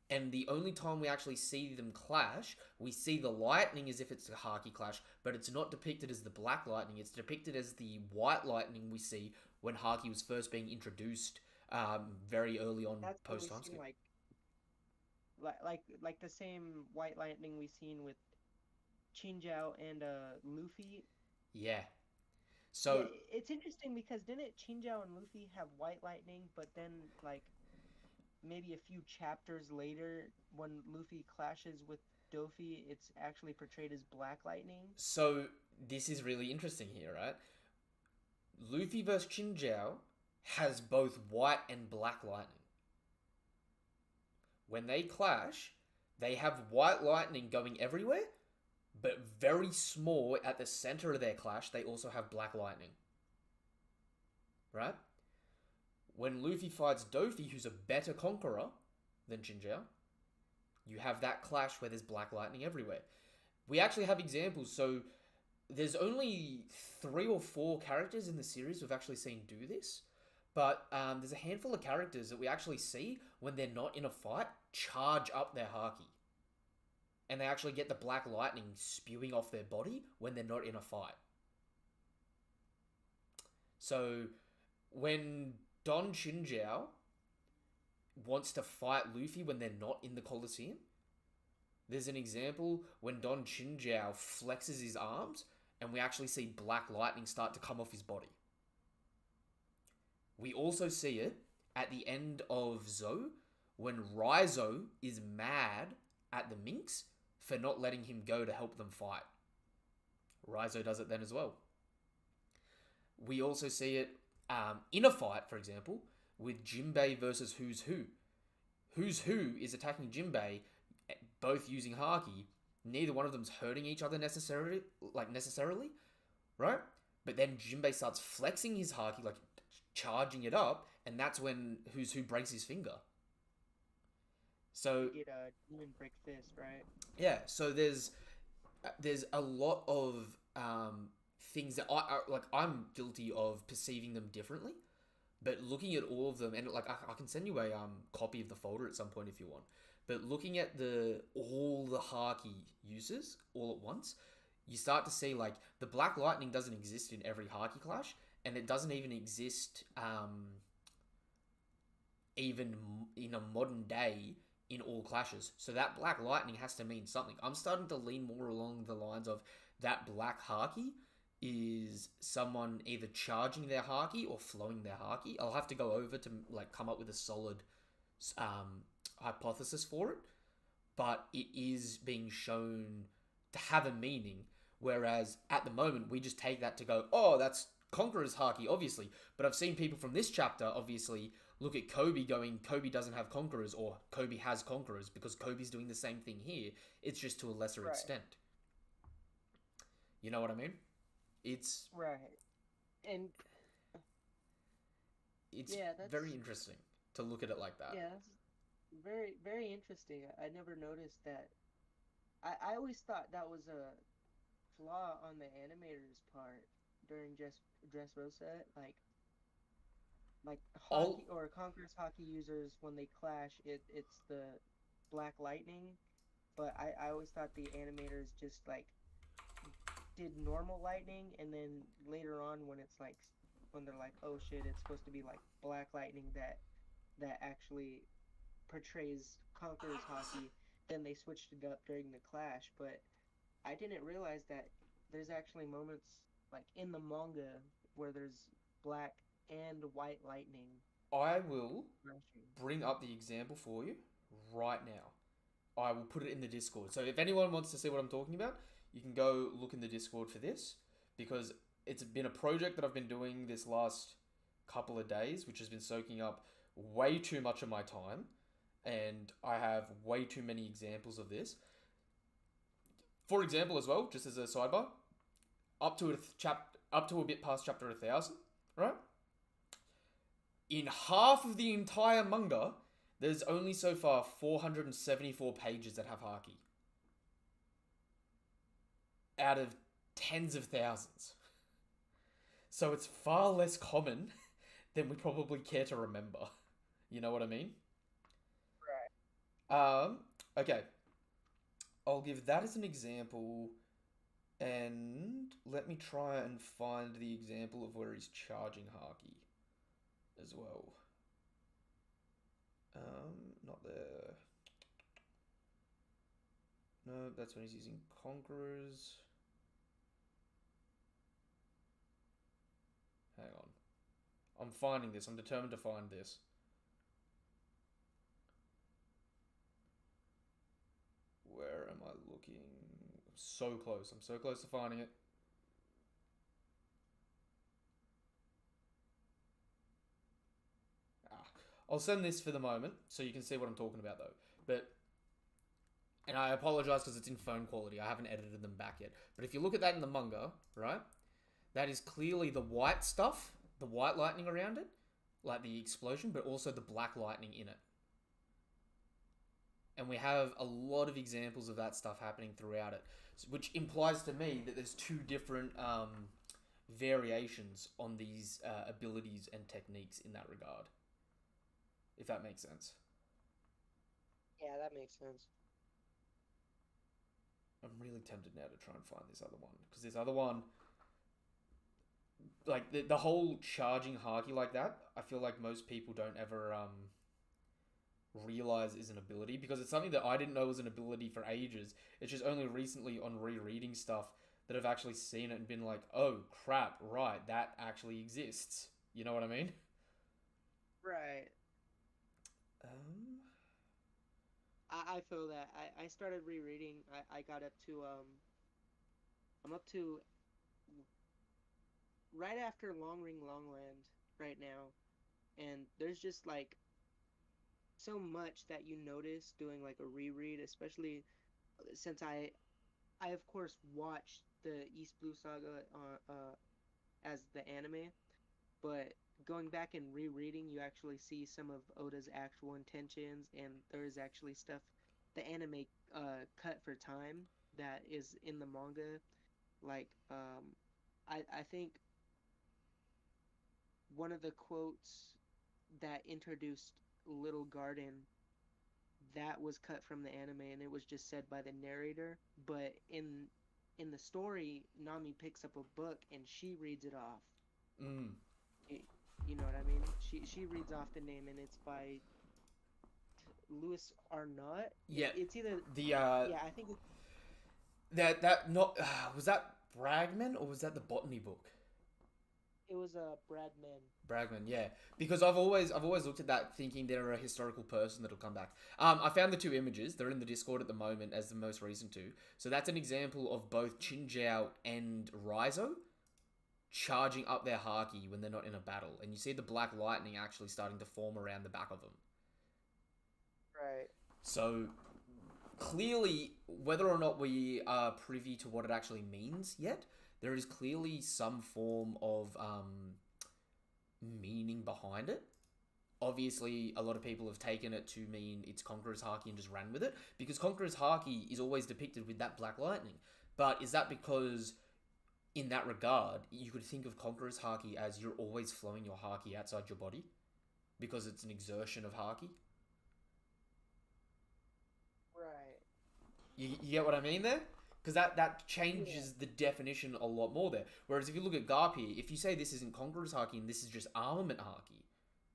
And the only time we actually see them clash, we see the lightning as if it's a Haki clash, but it's not depicted as the black lightning. It's depicted as the white lightning we see when Haki was first being introduced very early on That's what post we've time seen, skip. like the same white lightning we've seen with Chinjiao and Luffy. Yeah. So Yeah, it's interesting because didn't Chinjiao and Luffy have white lightning, but then like maybe a few chapters later, when Luffy clashes with Dofi, it's actually portrayed as black lightning. So this is really interesting here, right? Luffy vs. Chinjiao has both white and black lightning. When they clash, they have white lightning going everywhere, but very small at the center of their clash, they also have black lightning. Right? When Luffy fights Dofi, who's a better conqueror than Chinjiao, you have that clash where there's black lightning everywhere. We actually have examples. So there's only 3 or 4 characters in the series we've actually seen do this. But there's a handful of characters that we actually see when they're not in a fight charge up their Haki. And they actually get the black lightning spewing off their body when they're not in a fight. So when Don Chinjiao wants to fight Luffy when they're not in the Colosseum, there's an example when Don Chinjiao flexes his arms and we actually see black lightning start to come off his body. We also see it at the end of Zou when Raizo is mad at the Minx for not letting him go to help them fight. Raizo does it then as well. We also see it in a fight, for example, with Jinbei versus Who's Who. Who's Who is attacking Jinbei, both using Haki. Neither one of them's hurting each other necessarily, right? But then Jinbei starts flexing his Haki, like charging it up, and that's when Who's Who breaks his finger. So Get a demon break fist, right? yeah, so there's a lot of things that I'm guilty of perceiving them differently, but looking at all of them, and like I can send you a copy of the folder at some point if you want. But looking at all the Haki uses all at once, you start to see like the Black Lightning doesn't exist in every Haki clash, and it doesn't even exist even in a modern day in all clashes. So that Black Lightning has to mean something. I'm starting to lean more along the lines of that Black Haki is someone either charging their Haki or flowing their Haki. I'll have to go over to like come up with a solid hypothesis for it, but it is being shown to have a meaning, whereas at the moment we just take that to go, oh, that's Conqueror's Haki, obviously. But I've seen people from this chapter obviously look at Kobe going, Kobe doesn't have Conquerors, or Kobe has Conquerors, because Kobe's doing the same thing here. It's just to a lesser extent. You know what I mean? It's right, and it's yeah, that's very interesting to look at it like that. yeah, that's very very interesting. I never noticed that. I always thought that was a flaw on the animator's part during Dressrosa. Like I'll hockey or Conqueror's hockey users when they clash, it's the black lightning. But I always thought the animators just like did normal lightning, and then later on when it's like when they're like, oh shit, it's supposed to be like black lightning that actually portrays Conqueror's hockey, then they switched it up during the clash. But I didn't realize that there's actually moments like in the manga where there's black and white lightning I will flashing. bring up the example for you right now. I will put it in the Discord. So if anyone wants to see what I'm talking about, you can go look in the Discord for this, because it's been a project that I've been doing this last couple of days, which has been soaking up way too much of my time, and I have way too many examples of this. For example, as well, just as a sidebar, up to a bit past chapter 1,000, right? In half of the entire manga, there's only so far 474 pages that have haki. Out of tens of thousands. So it's far less common than we probably care to remember. You know what I mean? Right. Okay. I'll give that as an example, and let me try and find the example of where he's charging haki as well. Not there. No, that's when he's using Conquerors. Hang on. I'm finding this. I'm determined to find this. Where am I looking? I'm so close. I'm so close to finding it. I'll send this for the moment so you can see what I'm talking about though. And I apologize because it's in phone quality. I haven't edited them back yet. But if you look at that in the manga, right? That is clearly the white stuff, the white lightning around it, like the explosion, but also the black lightning in it. And we have a lot of examples of that stuff happening throughout it, which implies to me that there's two different variations on these abilities and techniques in that regard. If that makes sense. Yeah, that makes sense. I'm really tempted now to try and find this other one, because this other one, like the whole charging haki like that, I feel like most people don't ever realize is an ability, because it's something that I didn't know was an ability for ages. It's just only recently on rereading stuff that I've actually seen it and been like, oh crap, right, that actually exists. You know what I mean? Right. I feel that. I started rereading. I got up to I'm up to right after Long Ring Longland right now, and there's just like so much that you notice doing like a reread, especially since I of course watched the East Blue Saga as the anime, but going back and rereading, you actually see some of Oda's actual intentions, and there is actually stuff the anime cut for time that is in the manga. Like, I think one of the quotes that introduced Little Garden that was cut from the anime, and it was just said by the narrator. But in the story, Nami picks up a book and she reads it off. Mm. You know what I mean? She reads off the name, and it's by Louis Arnott. Yeah. It's either The yeah, I think that not was that Bragman or was that the botany book? it was a Bradman. Bragman, yeah. Because I've always looked at that thinking they're a historical person that'll come back. I found the two images. They're in the Discord at the moment as the most recent two. So that's an example of both Chinjiao and Raizo charging up their haki when they're not in a battle. And you see the black lightning actually starting to form around the back of them. Right. So clearly, whether or not we are privy to what it actually means yet, there is clearly some form of meaning behind it, obviously a lot of people have taken it to mean it's Conqueror's Haki and just ran with it, because Conqueror's Haki is always depicted with that black lightning. But is that because, in that regard, you could think of Conqueror's Haki as you're always flowing your Haki outside your body? Because it's an exertion of Haki? Right. You get what I mean there? Because that changes the definition a lot more there. Whereas if you look at GARP here, if you say this isn't Conqueror's Haki and this is just Armament Haki,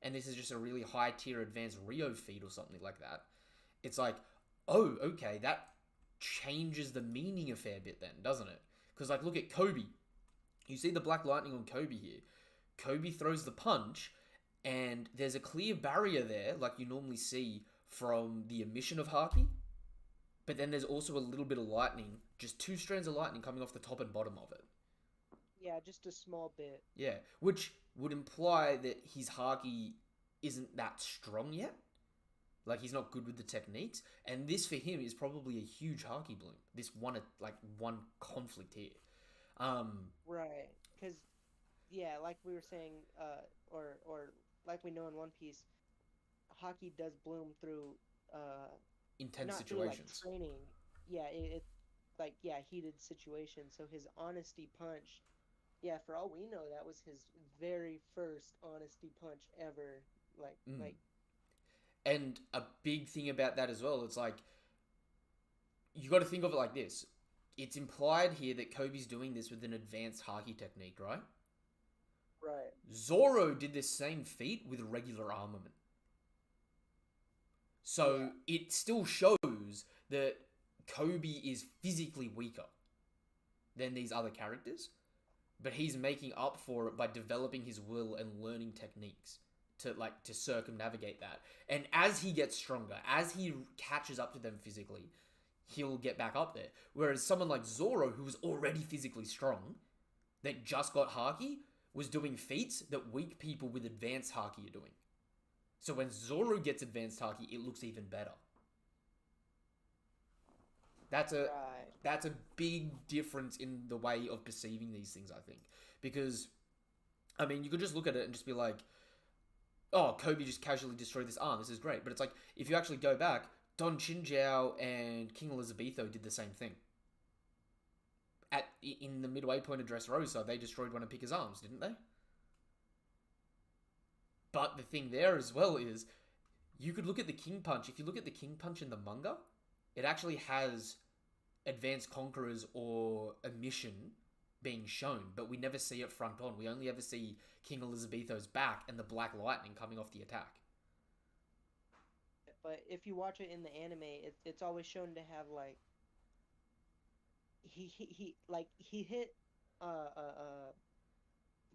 and this is just a really high tier advanced Rio feat or something like that, it's like, oh, okay, that changes the meaning a fair bit then, doesn't it? Because like, look at Kobe. You see the black lightning on Kobe here. Kobe throws the punch, and there's a clear barrier there, like you normally see from the emission of Haki. But then there's also a little bit of lightning, just 2 strands of lightning coming off the top and bottom of it. Yeah, just a small bit. Yeah, which would imply that his Haki isn't that strong yet. Like, he's not good with the techniques. And this, for him, is probably a huge Haki bloom. This one conflict here. Right. Because, yeah, like we were saying, or like we know in One Piece, Haki does bloom through, Intense not situations. through, like, training. Yeah, it like, yeah, heated situations. So his honesty punch, yeah, for all we know, that was his very first honesty punch ever. Like, And a big thing about that as well, it's like, you got to think of it like this. It's implied here that Kobe's doing this with an advanced Haki technique, right? right. Zoro did this same feat with regular armament. So it still shows that Kobe is physically weaker than these other characters, but he's making up for it by developing his will and learning techniques to circumnavigate that. And as he gets stronger, as he catches up to them physically, he'll get back up there. Whereas someone like Zoro, who was already physically strong, that just got Haki, was doing feats that weak people with advanced Haki are doing. So when Zoro gets advanced Haki, it looks even better. That's a big difference in the way of perceiving these things, I think. Because, I mean, you could just look at it and just be like, oh, Kobe just casually destroyed this arm, this is great. But it's like, if you actually go back, Don Chinjiao and King Elizabetho did the same thing. In the midway point of Dressrosa, they destroyed one of Picker's arms, didn't they? But the thing there as well is, you could look at the King Punch. If you look at the King Punch in the manga, it actually has Advanced Conquerors or Emission being shown, but we never see it front on. We only ever see King Elizabetho's back and the black lightning coming off the attack. But if you watch it in the anime, it's always shown to have like he hit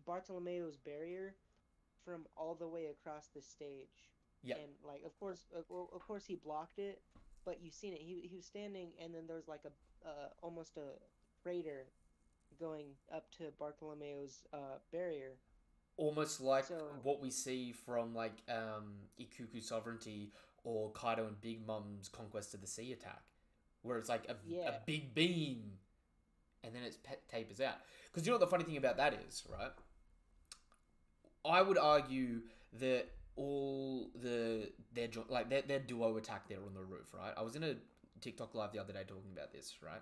Bartolomeo's barrier from all the way across the stage. Yep. And like of course he blocked it, but you've seen it. He was standing, and then there's like a almost a crater going up to Bartolomeo's barrier. Almost like what we see from like Ikuku Sovereignty or Kaido and Big Mom's Conquest of the Sea attack, where it's like a big beam, and then it tapers out. Because you know what the funny thing about that is, right? I would argue that all their duo attack there on the roof, right? I was in a TikTok live the other day talking about this, right?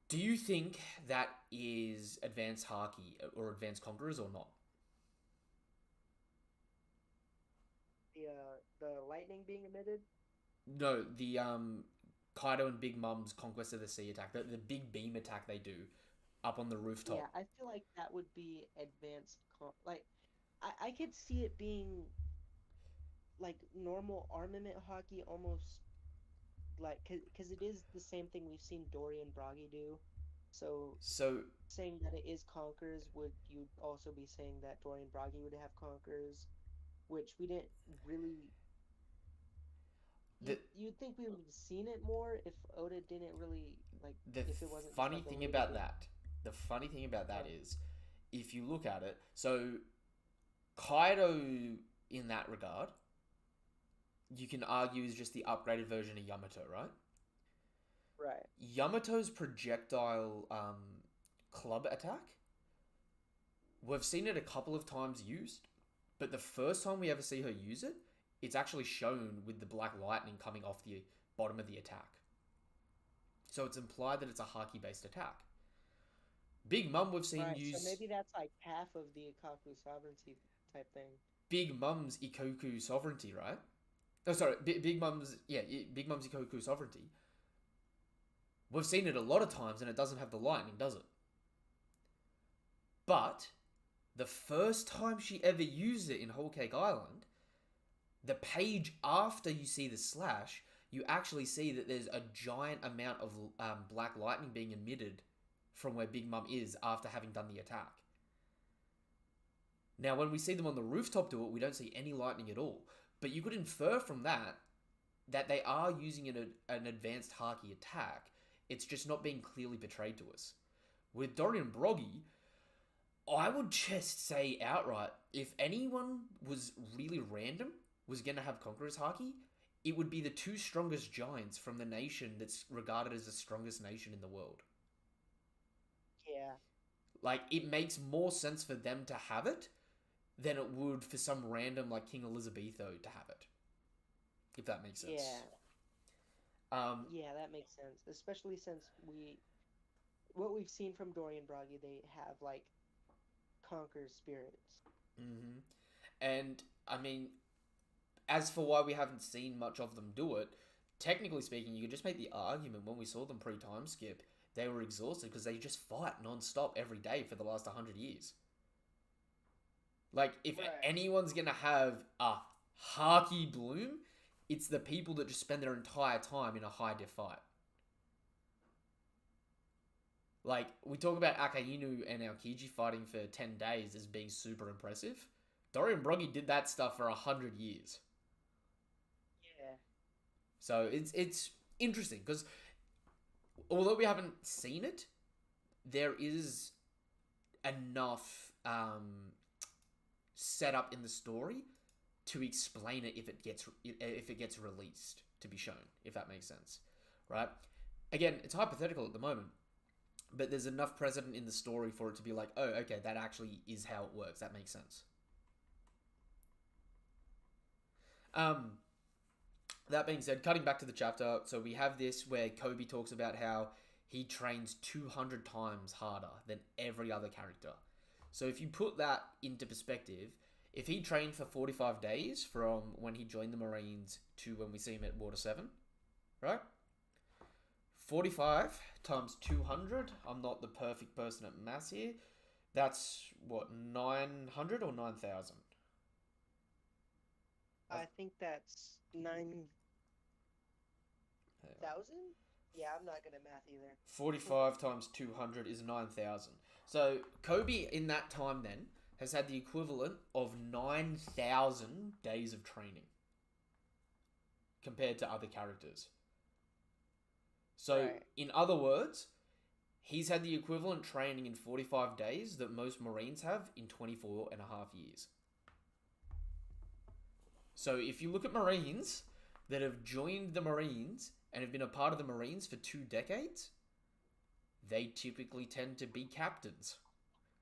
Do you think that is Advanced Haki or Advanced Conquerors or not? The lightning being emitted? No, the Kaido and Big Mom's Conquest of the Sea attack, the big beam attack they do up on the rooftop. Yeah, I feel like that would be advanced. I could see it being like normal armament Haki, almost like because it is the same thing we've seen Dory and Bragi do. So saying that it is Conquerors, would you also be saying that Dory and Bragi would have Conquerors, which we didn't really. You'd think we would have seen it more if Oda didn't really if it wasn't. The funny thing about that is, if you look at it, so Kaido in that regard, you can argue is just the upgraded version of Yamato, right? Right. Yamato's projectile club attack, we've seen it a couple of times used, But the first time we ever see her use it, it's actually shown with the black lightning coming off the bottom of the attack. So it's implied that it's a Haki-based attack. Big Mum we've seen Right, use... so maybe that's like half of the Ikaku sovereignty type thing. Big Mum's Ikoku sovereignty, right? Oh, sorry, Big Mum's Ikoku sovereignty. We've seen it a lot of times and it doesn't have the lightning, does it? But the first time she ever used it in Whole Cake Island, the page after you see the slash, you actually see that there's a giant amount of black lightning being emitted from where Big Mum is after having done the attack. Now, when we see them on the rooftop do it, we don't see any lightning at all. But you could infer from that they are using an advanced Haki attack. It's just not being clearly portrayed to us. With Dorian Broggy, I would just say outright, if anyone was really random, was going to have Conqueror's Haki, it would be the two strongest giants from the nation that's regarded as the strongest nation in the world. Yeah. Like, it makes more sense for them to have it than it would for some random, like, King Elizabetho to have it. If that makes sense. Yeah, that makes sense. Especially since what we've seen from Dorian Broggy, they have, like, Conqueror spirits. Mm-hmm. And, I mean, as for why we haven't seen much of them do it, technically speaking, you could just make the argument when we saw them pre-time skip, they were exhausted because they just fight non-stop every day for the last 100 years. Like, if anyone's going to have a Haki bloom, it's the people that just spend their entire time in a high-diff fight. Like, we talk about Akainu and Aokiji fighting for 10 days as being super impressive. Dorian Broggy did that stuff for 100 years. Yeah. So it's interesting because although we haven't seen it, there is enough set up in the story to explain it if it gets released to be shown, if that makes sense, right? Again, it's hypothetical at the moment, but there's enough precedent in the story for it to be like, oh, okay, that actually is how it works. That makes sense. That being said, cutting back to the chapter, so we have this where Kobe talks about how he trains 200 times harder than every other character. So if you put that into perspective, if he trained for 45 days from when he joined the Marines to when we see him at Water 7, right? 45 times 200, I'm not the perfect person at maths here, that's, what, 900 or 9,000? I think that's 9,000? Yeah, I'm not good at math either. 45 times 200 is 9,000. So Kobe in that time then has had the equivalent of 9,000 days of training compared to other characters. So Right. in other words, he's had the equivalent training in 45 days that most Marines have in 24 and a half years. So if you look at Marines that have joined the Marines and have been a part of the Marines for 2 decades, they typically tend to be captains.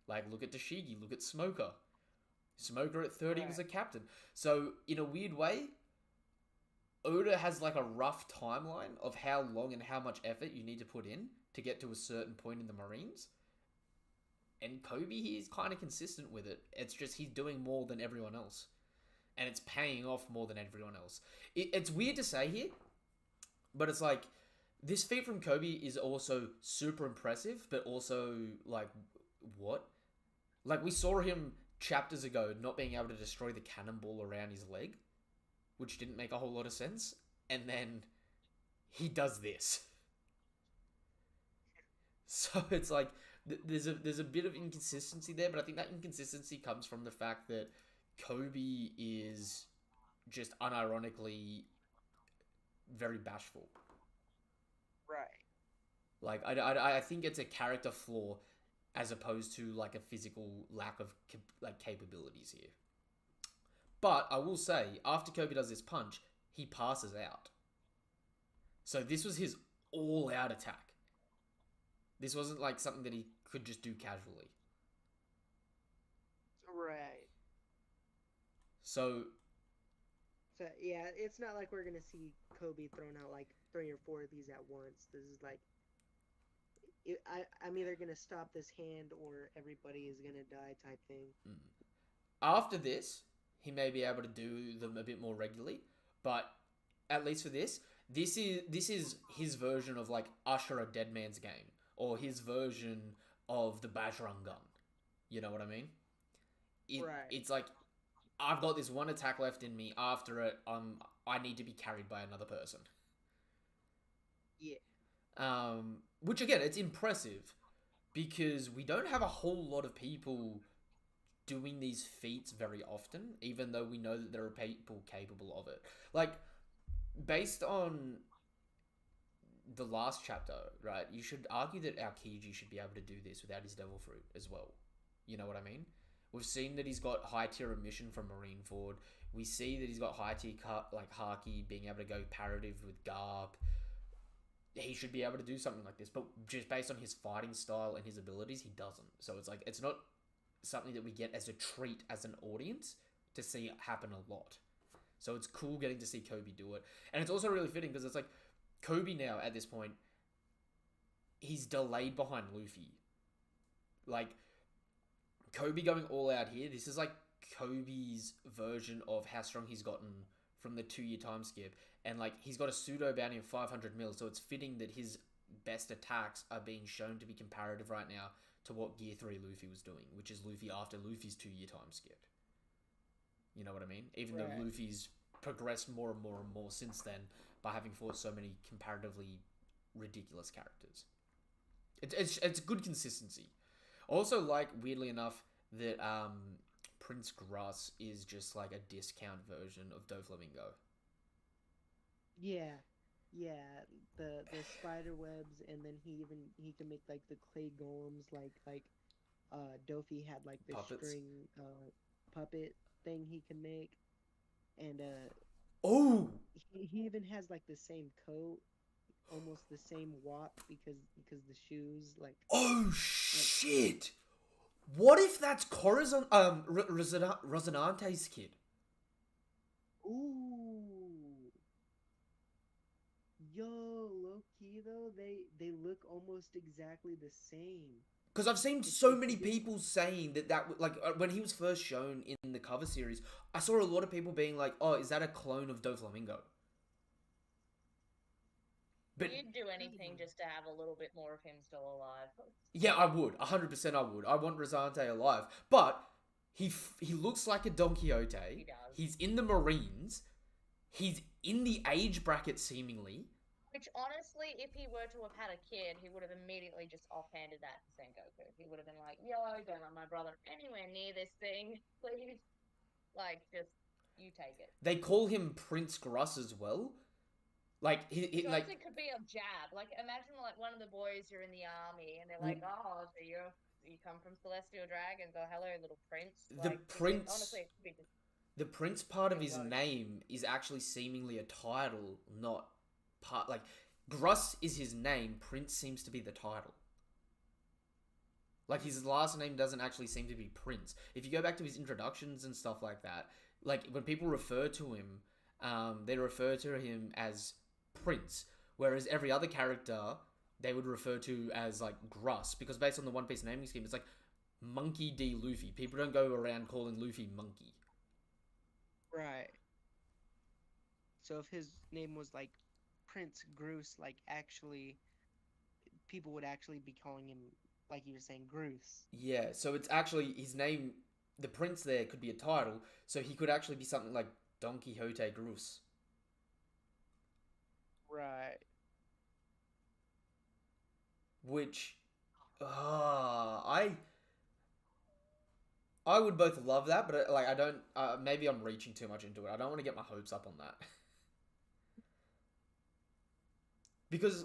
Like, look at Tashigi, look at Smoker. Smoker at 30 was a captain. So, in a weird way, Oda has like a rough timeline of how long and how much effort you need to put in to get to a certain point in the Marines. And Kobe, he's kind of consistent with it. It's just he's doing more than everyone else. And it's paying off more than everyone else. It's weird to say here, but it's like, this feat from Kobe is also super impressive, but also, like, what? Like, we saw him chapters ago not being able to destroy the cannonball around his leg, which didn't make a whole lot of sense, and then he does this. So it's like, there's a bit of inconsistency there, but I think that inconsistency comes from the fact that Kobe is just unironically very bashful. Right. Like, I think it's a character flaw as opposed to, like, a physical lack of, like, capabilities here. But I will say, after Kobe does this punch, he passes out. So this was his all-out attack. This wasn't, like, something that he could just do casually. Right. So So yeah, it's not like we're gonna see Kobe throwing out like 3 or 4 of these at once. This is like, I'm either gonna stop this hand or everybody is gonna die type thing. after this, he may be able to do them a bit more regularly, but at least for this is his version of like Usher a Dead Man's Game, or his version of the Bajrang gun. You know what I mean? Right. It's like I've got this one attack left in me. After it, I need to be carried by another person. Yeah. Which again, it's impressive because we don't have a whole lot of people doing these feats very often, even though we know that there are people capable of it. Like, based on the last chapter, right, you should argue that our Kiji should be able to do this without his Devil Fruit as well. You know what I mean? We've seen that he's got high tier emission from Marineford. We see that he's got high tier like Haki, being able to go parodive with GARP. He should be able to do something like this, but just based on his fighting style and his abilities, he doesn't. So it's like, it's not something that we get as a treat as an audience to see it happen a lot. So it's cool getting to see Kobe do it. And it's also really fitting because it's like Kobe now at this point, he's delayed behind Luffy. Like, Kobe going all out here, this is like Kobe's version of how strong he's gotten from the 2-year time skip. And like, he's got a pseudo bounty of 500 mil, so it's fitting that his best attacks are being shown to be comparative right now to what Gear 3 Luffy was doing, which is Luffy after Luffy's 2-year time skip. You know what I mean? Even though Luffy's progressed more and more and more since then by having fought so many comparatively ridiculous characters. It's good consistency. Also, like, weirdly enough, that Prince Gruss is just like a discount version of Doflamingo. Yeah. The spider webs, and then he can make like the clay golems, like Dofi had like the Puppets. string puppet thing he can make, and Oh! he even has like the same coat, almost the same walk because the shoes like. Oh shit! What if that's Corazon Rosinante's kid? Ooh. Yo, low key though, they look almost exactly the same. Because I've seen so many people saying that like when he was first shown in the cover series, I saw a lot of people being like, "Oh, is that a clone of Doflamingo?" But You'd do anything just to have a little bit more of him still alive. yeah, I would. 100% I would. I want Rosante alive. But he looks like a Don Quixote. He does. He's in the Marines. He's in the age bracket seemingly. Which, honestly, if he were to have had a kid, he would have immediately just offhanded that to Sengoku. He would have been like, yo, don't want my brother anywhere near this thing, please. Like, just, you take it. They call him Prince Gruss as well. Like, he So like... it could be a jab. Like, imagine, like, one of the boys, you're in the army, and they're like, oh, so you come from Celestial Dragons, oh, hello, little prince. The like, prince... Honestly, it could be just... The prince part of his name is actually seemingly a title, not part... Like, Gruss is his name, Prince seems to be the title. Like, his last name doesn't actually seem to be Prince. If you go back to his introductions and stuff like that, like, when people refer to him, they refer to him as Prince, whereas every other character they would refer to as, like, Gruss, because based on the One Piece naming scheme, it's like Monkey D. Luffy. People don't go around calling Luffy Monkey. Right. So if his name was like Prince Groose, like actually, people would actually be calling him, like you were saying, Groose. Yeah, so it's actually his name. The prince there could be a title, so he could actually be something like Don Quixote Groose. Right. Which, I would both love that, but like I don't. Maybe I'm reaching too much into it. I don't want to get my hopes up on that. Because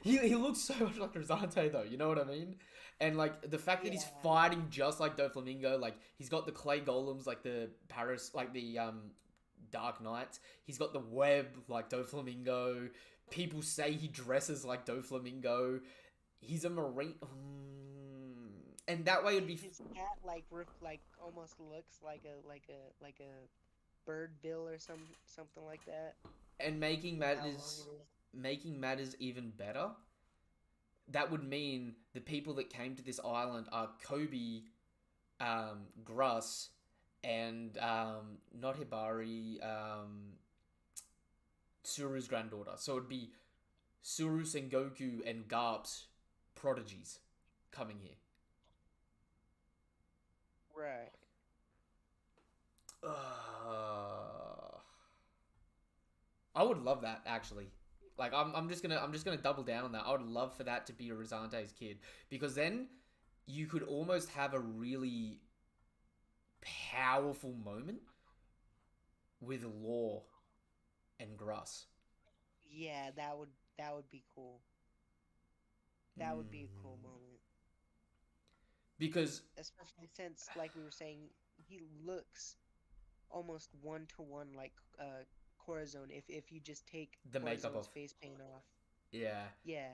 he looks so much like Rosante though, you know what I mean? And like the fact that he's fighting just like Doflamingo, like he's got the clay golems like the Paris, like the Dark Knights. He's got the web like Doflamingo. People say he dresses like Doflamingo. He's a marine. and that way it'd be His hat like almost looks like a bird bill or something like that. and With how long it is. making matters even better. That would mean the people that came to this island are Kobe, Gruss, and not Hibari, Suru's granddaughter. So it'd be Suru, Sengoku, and Garp's prodigies coming here. Right. I would love that actually. Like I'm just gonna double down on that. I would love for that to be Rizante's kid, because then you could almost have a really powerful moment with Law and Gruss. Yeah, that would be cool. That would be a cool moment. Because Especially since, like we were saying, he looks almost one to one like Corazon if you just take the makeup Corazon's of face paint off. yeah. Yeah.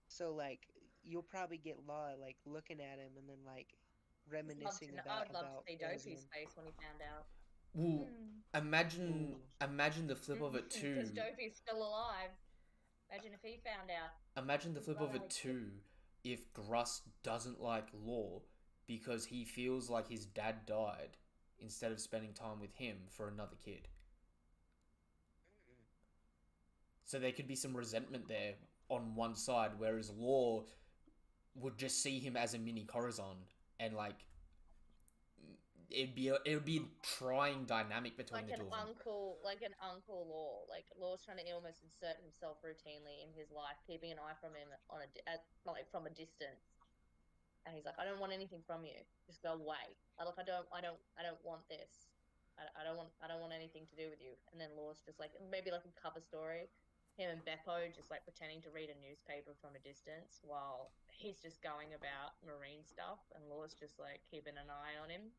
So like you'll probably get Law like looking at him and then like reminiscing I would love to about see Corazon. Dopey's face when he found out. Well, imagine Ooh. imagine the flip of it too. Because Dopey's still alive. Imagine if he found out. Imagine the His flip of brother it had too. If Gruss doesn't like Law because he feels like his dad died instead of spending time with him for another kid. So there could be some resentment there on one side, whereas Law would just see him as a mini Corazon, and like it would be a trying dynamic between like the two of them. like an uncle Law. Like Law's trying to almost insert himself routinely in his life, keeping an eye from him like from a distance. And he's like, I don't want anything from you. Just go away. I don't want this. I don't want anything to do with you. And then Law's just like maybe like a cover story. Him and Beppo just like pretending to read a newspaper from a distance while he's just going about marine stuff, and Law's just like keeping an eye on him.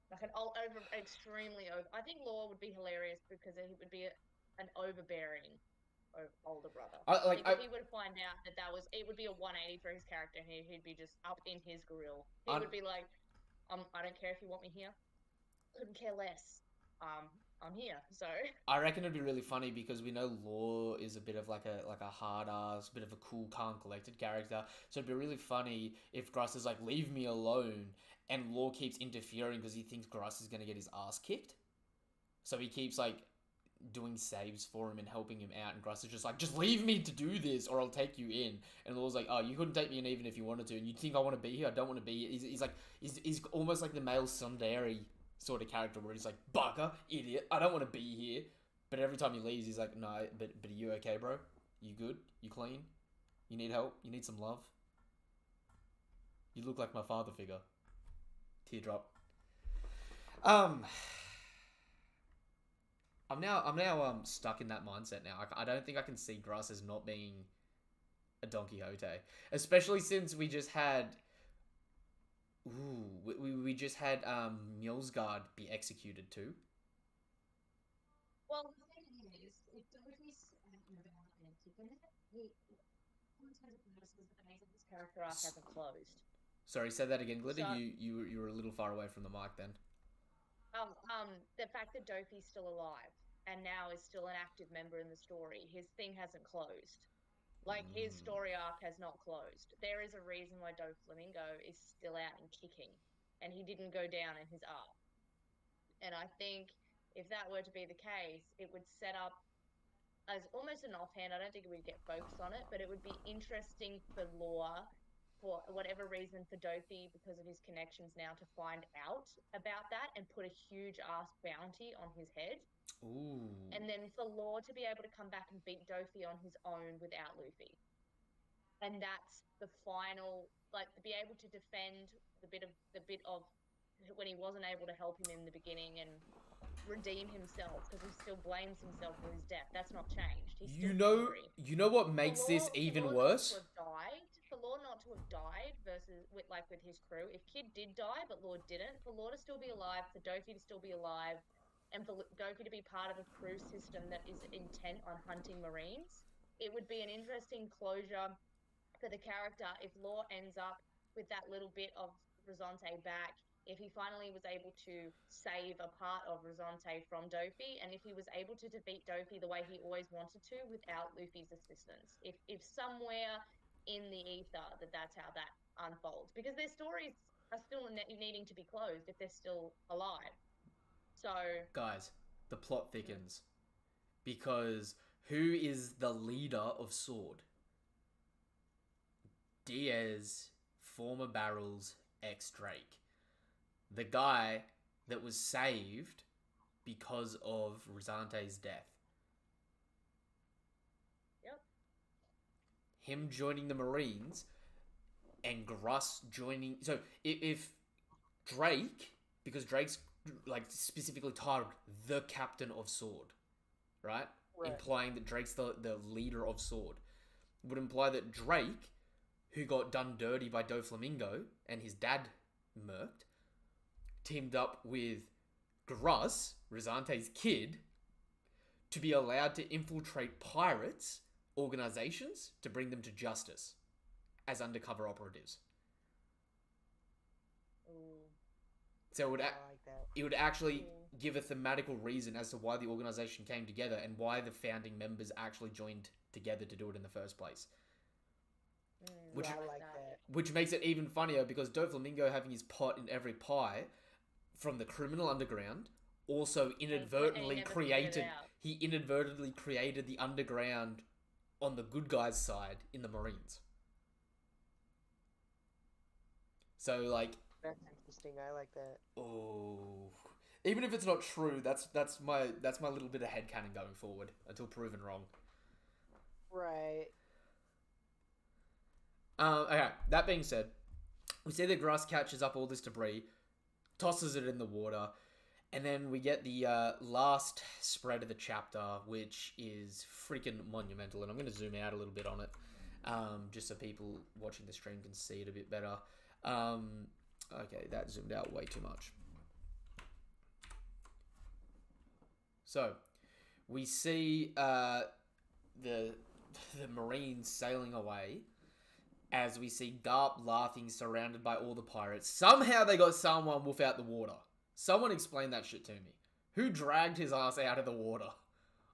Like extremely over. I think Law would be hilarious because he would be an overbearing older brother. If he would find out that was, it would be a 180 for his character. He'd be just up in his grill. He would be like, I don't care if you want me here. Couldn't care less. I'm here. So I reckon it'd be really funny because we know Law is a bit of like a hard ass, bit of a cool, calm, collected character. So it'd be really funny if Gruss is like, leave me alone, and Law keeps interfering because he thinks Gruss is gonna get his ass kicked. So he keeps like doing saves for him and helping him out, and Gruss is just like, just leave me to do this or I'll take you in. And Law's like, oh, you couldn't take me in even if you wanted to, and you think I want to be here? I don't want to be here. He's almost like the male Sundari sort of character where he's like, bugger, idiot, I don't want to be here. But every time he leaves, he's like, no, but are you okay, bro? You good? You clean? You need help? You need some love? You look like my father figure. Teardrop. I'm now stuck in that mindset now. I don't think I can see Gruss as not being a Don Quixote, especially since we just had we just had Mjolsgard be executed too. well, the thing is, if Dopey's about and keeping it, sometimes notices that his character arc hasn't closed. Sorry, say that again, Glitter. So, you were a little far away from the mic then. the fact that Dopey's still alive and now is still an active member in the story, his thing hasn't closed. Like, his story arc has not closed. There is a reason why Doflamingo is still out and kicking, and he didn't go down in his arc. And I think if that were to be the case, it would set up as almost an offhand. I don't think we'd get focused on it, but it would be interesting for Law, for whatever reason, for Dopey, because of his connections now, to find out about that and put a huge ass bounty on his head. Ooh. And then for Law to be able to come back and beat Dopey on his own without Luffy. And that's the final, like, to be able to defend the bit of when he wasn't able to help him in the beginning and redeem himself, because he still blames himself for his death. That's not changed. He's still angry. You know what makes this even worse? For Law not to have died versus with his crew. If Kid did die but Law didn't, for Law to still be alive, for Dopey to still be alive, and for Dopey to be part of a crew system that is intent on hunting Marines, it would be an interesting closure for the character if Law ends up with that little bit of Rosante back, if he finally was able to save a part of Rosante from Dopey, and if he was able to defeat Dopey the way he always wanted to without Luffy's assistance. If somewhere in the ether that's how that unfolds, because their stories are still needing to be closed if they're still alive. So Guys, the plot thickens. Because who is the leader of Sword? Diaz, former Barrels, ex-Drake. The guy that was saved because of Rosante's death. Yep. Him joining the Marines and Gruss joining... So, if Drake, because Drake's like specifically titled the Captain of Sword, right? Implying that Drake's the leader of Sword, would imply that Drake, who got done dirty by Doflamingo and his dad murked, teamed up with Gruss, Rosante's kid, to be allowed to infiltrate pirates' organizations to bring them to justice as undercover operatives. Ooh. So I like that. it would actually give a thematical reason as to why the organization came together and why the founding members actually joined together to do it in the first place. Which, I like that. which makes it even funnier because Doflamingo having his pot in every pie from the criminal underground also inadvertently never figured it created... out. He inadvertently created the underground on the good guys' side in the Marines. So, like... That's interesting. I like that. Oh... Even if it's not true, that's my little bit of headcanon going forward until proven wrong. Right. Okay, that being said, we see that Grass catches up all this debris, tosses it in the water, and then we get the last spread of the chapter, which is freaking monumental, and I'm going to zoom out a little bit on it, just so people watching the stream can see it a bit better. Okay, that zoomed out way too much. So, we see the Marines sailing away, as we see Garp laughing, surrounded by all the pirates. Somehow they got someone without the water. Someone explain that shit to me. Who dragged his ass out of the water?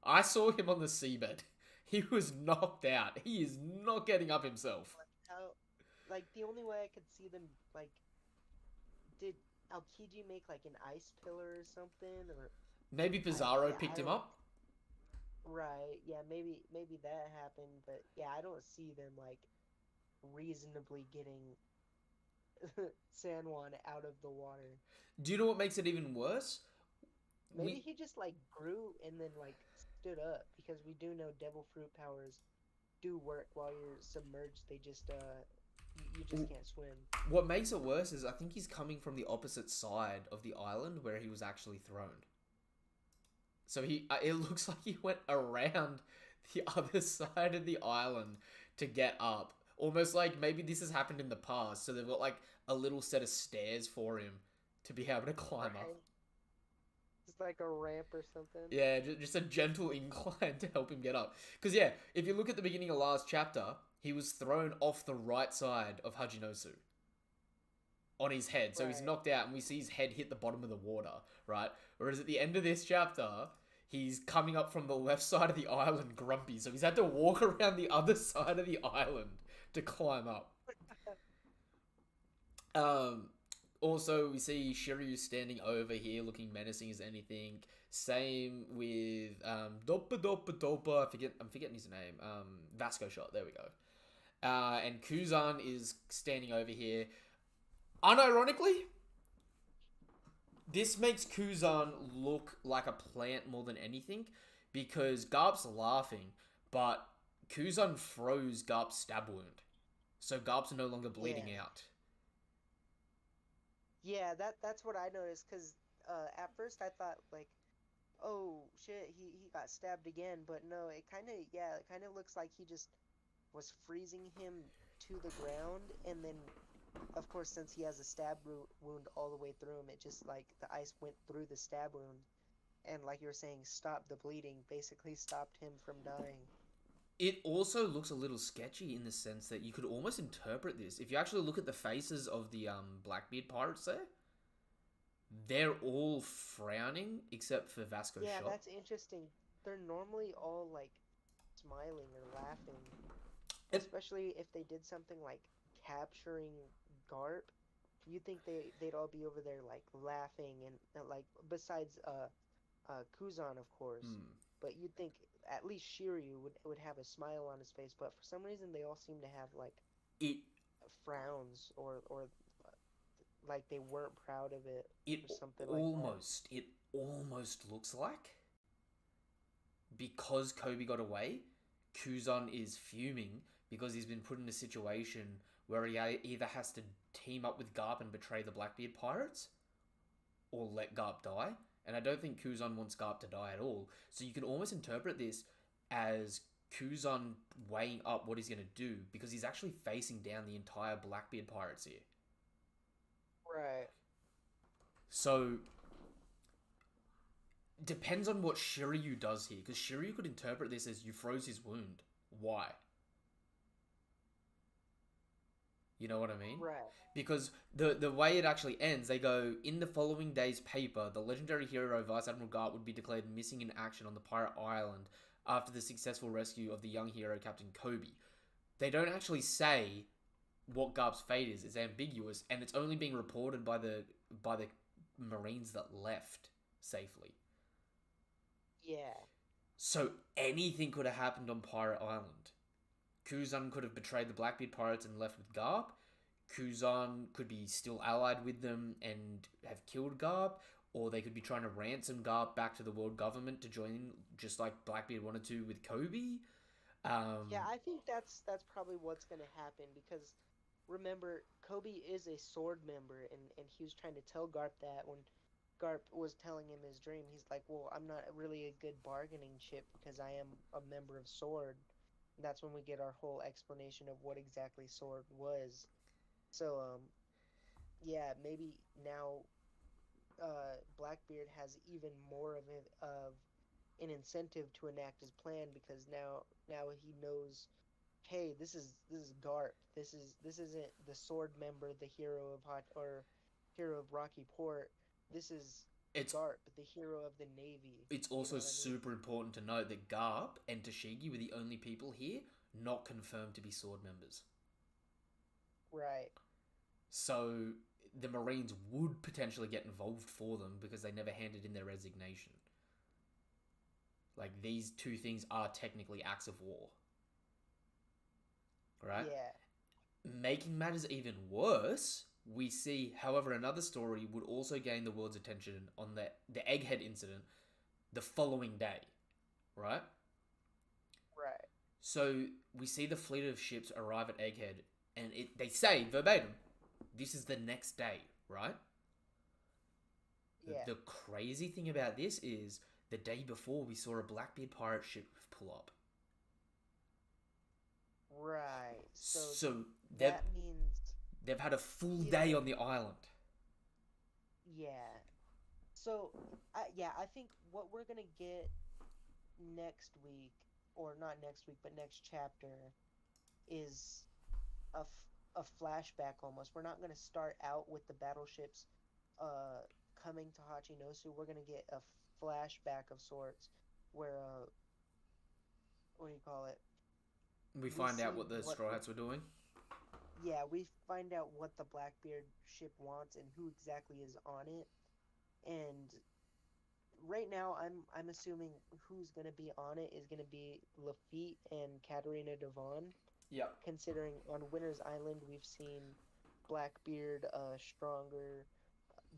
I saw him on the seabed. He was knocked out. He is not getting up himself. Like, the only way I could see them, like, did Aokiji make, like, an ice pillar or something? Or Maybe Pizarro picked him up? Right, yeah, maybe that happened, but yeah, I don't see them, like, reasonably getting San Juan out of the water. Do you know what makes it even worse? Maybe he just, like, grew and then, like, stood up, because we do know devil fruit powers do work while you're submerged. They just, you just can't swim. What makes it worse is I think he's coming from the opposite side of the island where he was actually thrown. So it looks like he went around the other side of the island to get up. Almost like maybe this has happened in the past, so they've got like a little set of stairs for him to be able to climb up. It's like a ramp or something. Yeah, just a gentle incline to help him get up. Because yeah, if you look at the beginning of last chapter, he was thrown off the right side of Hajinosu on his head. So he's knocked out and we see his head hit the bottom of the water, right? Whereas at the end of this chapter, he's coming up from the left side of the island grumpy. So he's had to walk around the other side of the island to climb up. Also, we see Shiryu standing over here looking menacing as anything. Same with Dopa. I'm forgetting his name. Vasco Shot. There we go. And Kuzan is standing over here. Unironically, this makes Kuzan look like a plant more than anything, because Garp's laughing, but Kuzan froze Garp's stab wound, so Garp's no longer bleeding out. Yeah, that's what I noticed, because at first I thought, like, oh shit, he got stabbed again, but no, it kind of looks like he just was freezing him to the ground, and then, of course, since he has a stab wound all the way through him, it just, like, the ice went through the stab wound, and like you were saying, stopped the bleeding, basically stopped him from dying. It also looks a little sketchy in the sense that you could almost interpret this. If you actually look at the faces of the Blackbeard pirates there, they're all frowning except for Vasco's Yeah, shot. that's interesting. They're normally all like smiling or laughing, It- especially if they did something like capturing Garp. You'd think they'd all be over there like laughing and like besides Kuzan of course, Hmm. but you'd think at least Shiryu would have a smile on his face, but for some reason they all seem to have like It frowns or like they weren't proud of it it or something like that. it almost looks like because Kobe got away, Kuzan is fuming because he's been put in a situation where he either has to team up with Garp and betray the Blackbeard pirates, or let Garp die. And I don't think Kuzan wants Garp to die at all. So you can almost interpret this as Kuzan weighing up what he's going to do because he's actually facing down the entire Blackbeard pirates here. Right. So depends on what Shiryu does here, because Shiryu could interpret this as you froze his wound. Why? You know what I mean? Right. Because the way it actually ends, they go, in the following day's paper, the legendary hero Vice Admiral Garp would be declared missing in action on the pirate island after the successful rescue of the young hero Captain Kobe. They don't actually say what Garp's fate is. It's ambiguous, and it's only being reported by the Marines that left safely. Yeah. So anything could have happened on Pirate Island. Kuzan could have betrayed the Blackbeard pirates and left with Garp. Kuzan could be still allied with them and have killed Garp, or they could be trying to ransom Garp back to the world government to join, just like Blackbeard wanted to with Kobe. Yeah, I think that's probably what's gonna happen because remember Kobe is a sword member and he was trying to tell Garp that when Garp was telling him his dream, he's like, well, I'm not really a good bargaining chip because I am a member of Sword. And that's when we get our whole explanation of what exactly Sword was. So yeah, maybe now Blackbeard has even more of an incentive to enact his plan because now he knows, hey, this is Garp. This isn't the sword member, the hero of hero of Rocky Port. This is it's Garp, the hero of the Navy. it's You know also what I mean? super important to note that Garp and Toshigi were the only people here not confirmed to be sword members. Right. So the Marines would potentially get involved for them because they never handed in their resignation. Like, these two things are technically acts of war. Right? Yeah. Making matters even worse, we see, however, another story would also gain the world's attention on the Egghead incident the following day. Right? Right. So we see the fleet of ships arrive at Egghead, and they say verbatim, this is the next day, right? Yeah. The crazy thing about this is the day before we saw a Blackbeard pirate ship pull up. Right. So That means they've had a full either- day on the island. yeah. So I think what we're gonna get next week, or not next week, but next chapter, is a flashback almost. We're not gonna start out with the battleships coming to Hachinosu. We're gonna get a flashback of sorts where what do you call it? We find out see what the Straw Hats were doing. Yeah, we find out what the Blackbeard ship wants and who exactly is on it. And right now I'm assuming who's gonna be on it is gonna be Lafitte and Katarina Devon. Yep. Considering on Winter's Island we've seen Blackbeard, Stronger,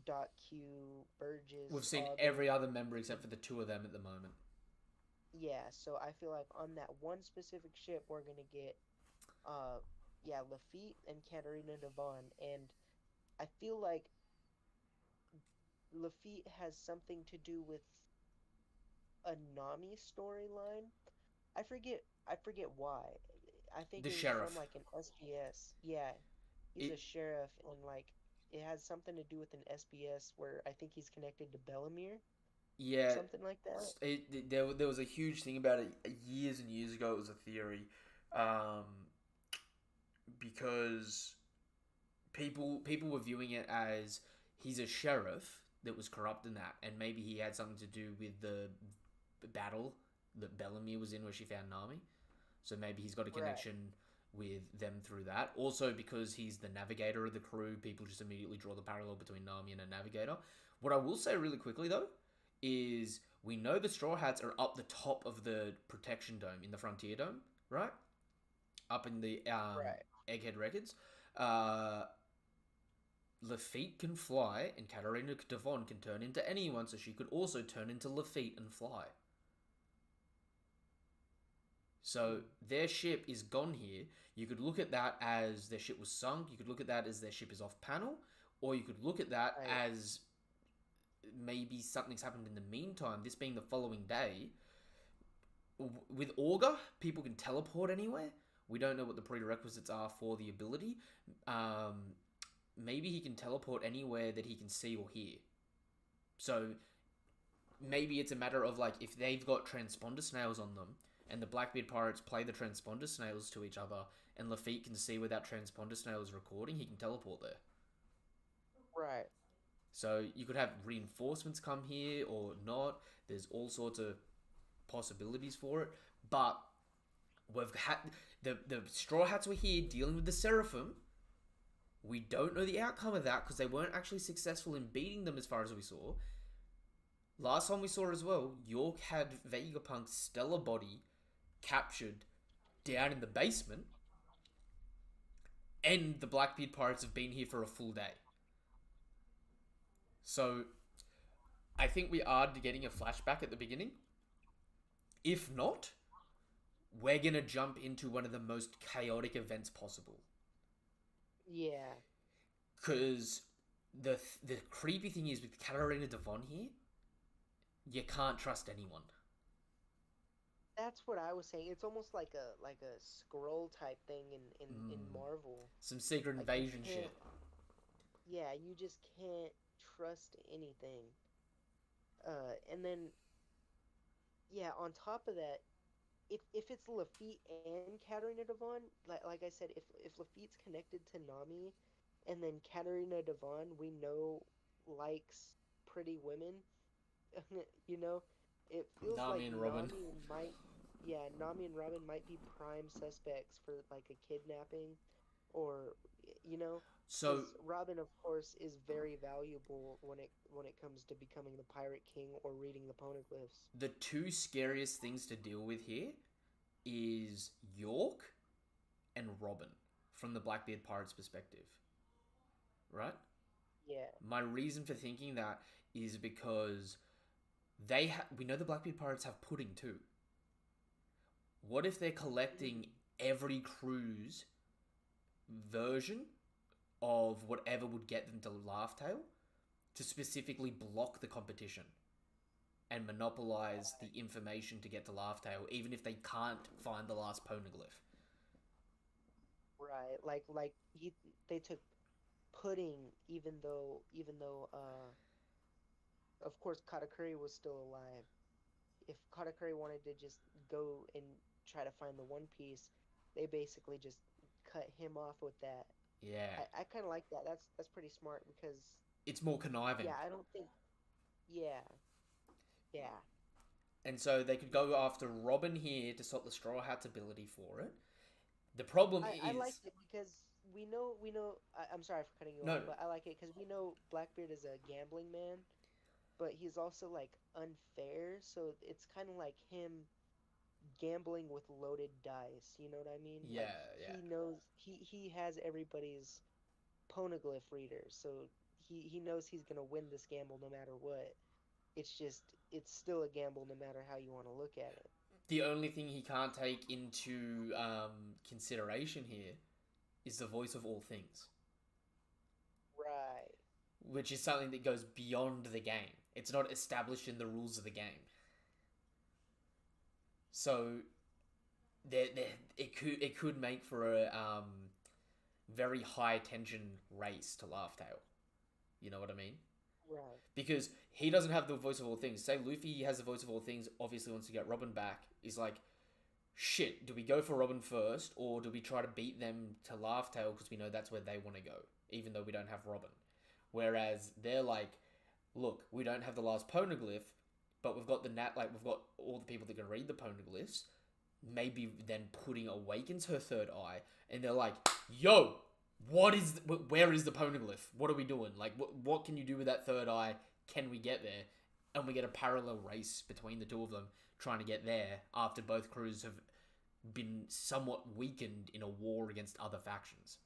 Dot Q, Burgess. We've seen Augur. every other member except for the two of them at the moment. Yeah, so I feel like on that one specific ship we're gonna get Lafitte and Katarina Devon, and I feel like Lafitte has something to do with a Nami storyline. I forget why. I think The it was sheriff. from like an SBS. Yeah, he's a sheriff, and like it has something to do with an SBS where I think he's connected to Bellemere. Yeah, something like that. there was a huge thing about it years and years ago. It was a theory, um, because people were viewing it as he's a sheriff that was corrupt in that, and maybe he had something to do with the battle that Bellamy was in where she found Nami. So maybe he's got a Right. connection with them through that. Also, because he's the navigator of the crew, people just immediately draw the parallel between Nami and a navigator. What I will say really quickly, though, is we know the Straw Hats are up the top of the protection dome in the Frontier Dome, right? Up in the Right. Egghead Records. Uh, Lafitte can fly, and Katarina Devon can turn into anyone, so she could also turn into Lafitte and fly. So their ship is gone here. You could look at that as their ship was sunk. You could look at that as their ship is off panel. Or you could look at that Right. as maybe something's happened in the meantime, this being the following day. With Augur, people can teleport anywhere. We don't know what the prerequisites are for the ability. Maybe he can teleport anywhere that he can see or hear. So maybe it's a matter of like if they've got transponder snails on them and the Blackbeard pirates play the transponder snails to each other and Lafitte can see where that transponder snail is recording, he can teleport there. Right. So you could have reinforcements come here or not. There's all sorts of possibilities for it. But we've had the Straw Hats were here dealing with the Seraphim. We don't know the outcome of that because they weren't actually successful in beating them as far as we saw. Last time we saw as well, York had Vegapunk's stellar body captured down in the basement, and the Blackbeard pirates have been here for a full day. So, I think we are getting a flashback at the beginning. If not, we're gonna jump into one of the most chaotic events possible. Yeah. Because the creepy thing is with Katarina Devon here, you can't trust anyone. That's what I was saying. It's almost like a scroll type thing in Marvel. Some secret Like, you invasion shit. can't- Yeah, you just can't trust anything. And then yeah, on top of that, if it's Lafitte and Katarina Devon, like I said, if Lafitte's connected to Nami, and then Katarina Devon we know likes pretty women, you know, it feels Nami like and Robin. Nami and Robin might be prime suspects for like a kidnapping, or you know, So 'cause Robin of course is very valuable when it comes to becoming the Pirate King or reading the poneglyphs. the two scariest things to deal with here is York and Robin from the Blackbeard Pirates' perspective. Right? Yeah. My reason for thinking that is because we know the Blackbeard Pirates have pudding too. What if they're collecting every crew's version of whatever would get them to Laughtail to specifically block the competition and monopolize the information to get to Laughtail, even if they can't find the last poneglyph? Right, they took pudding, even though of course Katakuri was still alive. If Katakuri wanted to just go and try to find the One Piece, they basically just cut him off with that. Yeah. I kind of like that. That's pretty smart because It's more conniving. yeah, I don't think yeah. Yeah. And so they could go after Robin here to stop the Straw Hat's ability for it. The problem is... I liked it because we know. I'm sorry for cutting you No. off, but I like it because we know Blackbeard is a gambling man, but he's also like unfair. So it's kind of like him gambling with loaded dice. You know what I mean? Yeah, like, yeah. He knows he has everybody's poneglyph reader, so he knows he's gonna win this gamble no matter what. It's still a gamble no matter how you want to look at it. The only thing he can't take into consideration here is the voice of all things. Right. Which is something that goes beyond the game. It's not established in the rules of the game. So it could make for a very high tension race to Laughtail. You know what I mean? Right. Because he doesn't have the voice of all things. Say Luffy has the voice of all things, obviously wants to get Robin back. Is like, shit, do we go for Robin first, or do we try to beat them to Laugh Tale because we know that's where they want to go, even though we don't have Robin? Whereas they're like, look, we don't have the last poneglyph, but we've got we've got all the people that can read the poneglyphs. Maybe then Pudding awakens her third eye, and they're like, yo, where is the poneglyph? What are we doing? Like, what can you do with that third eye? Can we get there? And we get a parallel race between the two of them trying to get there after both crews have been somewhat weakened in a war against other factions.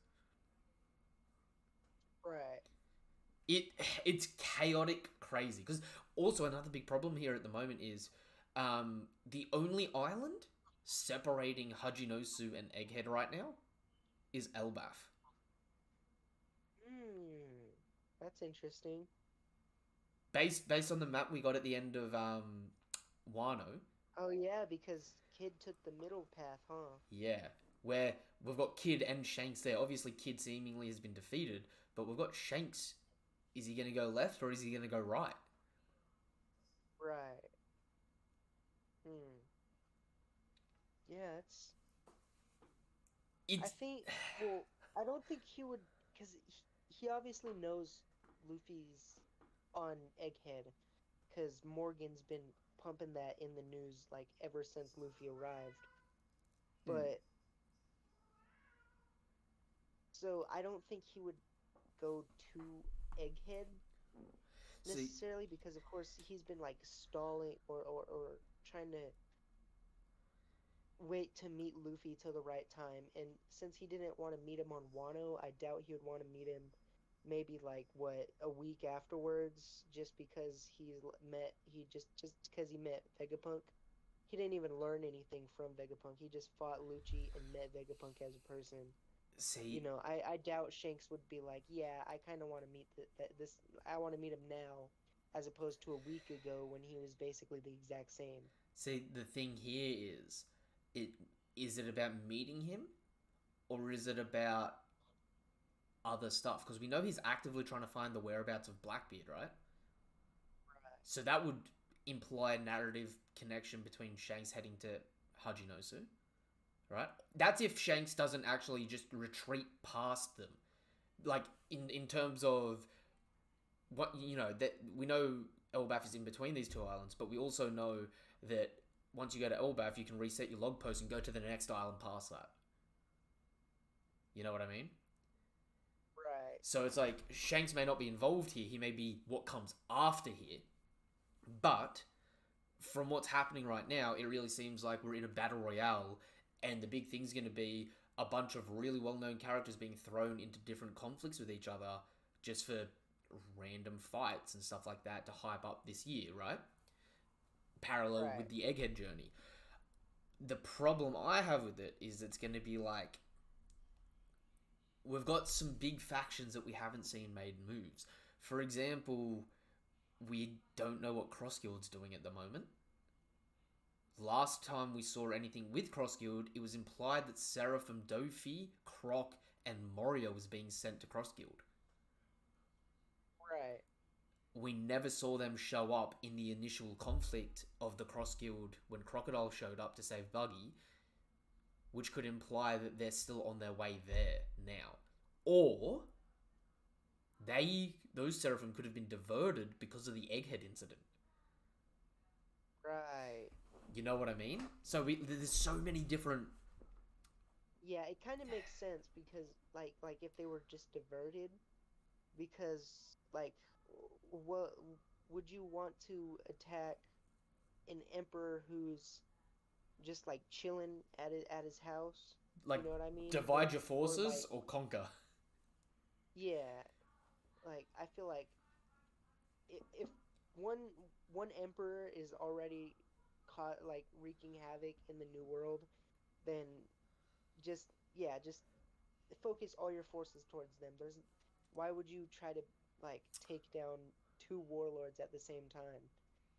Right. It's chaotic crazy. Because also another big problem here at the moment is the only island separating Hajinosu and Egghead right now is Elbaf. That's interesting. Based on the map we got at the end of Wano. Oh yeah, because Kid took the middle path, huh? Yeah, where we've got Kid and Shanks there. Obviously, Kid seemingly has been defeated, but we've got Shanks. Is he going to go left or is he going to go right? Right. Yeah, I think. Well, I don't think he would, because he obviously knows Luffy's on Egghead, because Morgan's been pumping that in the news like ever since Luffy arrived. But so I don't think he would go to Egghead necessarily, because of course he's been like stalling or trying to wait to meet Luffy till the right time, and since he didn't want to meet him on Wano, I doubt he would want to meet him maybe like a week afterwards, just because just because he met Vegapunk. He didn't even learn anything from Vegapunk. He just fought Lucci and met Vegapunk as a person. See, I doubt Shanks would be like, yeah, I kind of want to meet this. I want to meet him now, as opposed to a week ago when he was basically the exact same. See, the thing here is it about meeting him, or is it about other stuff? Because we know he's actively trying to find the whereabouts of Blackbeard, right? Right. So that would imply a narrative connection between Shanks heading to Hajinosu, right? That's if Shanks doesn't actually just retreat past them. Like, in terms of what, that we know Elbaf is in between these two islands, but we also know that once you go to Elbaf, you can reset your log post and go to the next island past that. You know what I mean? Right. So it's like, Shanks may not be involved here. He may be what comes after here. But from what's happening right now, it really seems like we're in a battle royale, and the big thing's going to be a bunch of really well-known characters being thrown into different conflicts with each other just for random fights and stuff like that to hype up this year, right? Parallel with the Egghead journey. The problem I have with it is it's going to be like, we've got some big factions that we haven't seen made moves. For example, we don't know what Cross Guild's doing at the moment. Last time we saw anything with Cross Guild, it was implied that Seraphim, Dofi, Croc, and Moria was being sent to Cross Guild. Right. We never saw them show up in the initial conflict of the Cross Guild when Crocodile showed up to save Buggy, which could imply that they're still on their way there now. Or those Seraphim could have been diverted because of the Egghead incident. Right. You know what I mean? So there's so many different... Yeah, it kind of makes sense, because like if they were just diverted, because like what would you want to attack an emperor who's just like chilling at his house? Like, you know what I mean? divide your forces or or conquer. Yeah, like I feel like if one emperor is already caught like wreaking havoc in the new world, then just focus all your forces towards them. Why would you try to like take down two warlords at the same time?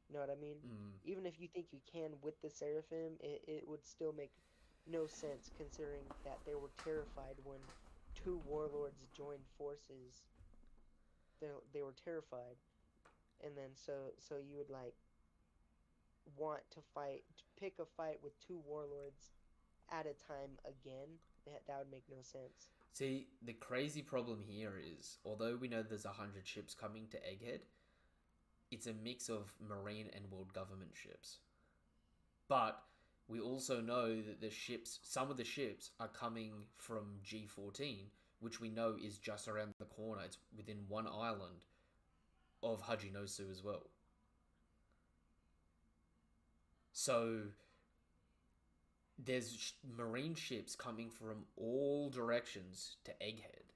You know what I mean? Even if you think you can with the Seraphim, it would still make no sense, considering that they were terrified when two warlords joined forces. They were terrified. and then so you would like want to pick a fight with two warlords at a time again. That would make no sense. See, the crazy problem here is, although we know there's 100 ships coming to Egghead, it's a mix of Marine and World Government ships. But we also know that some of the ships are coming from G14, which we know is just around the corner. It's within one island of Hajinosu as well. So there's marine ships coming from all directions to Egghead.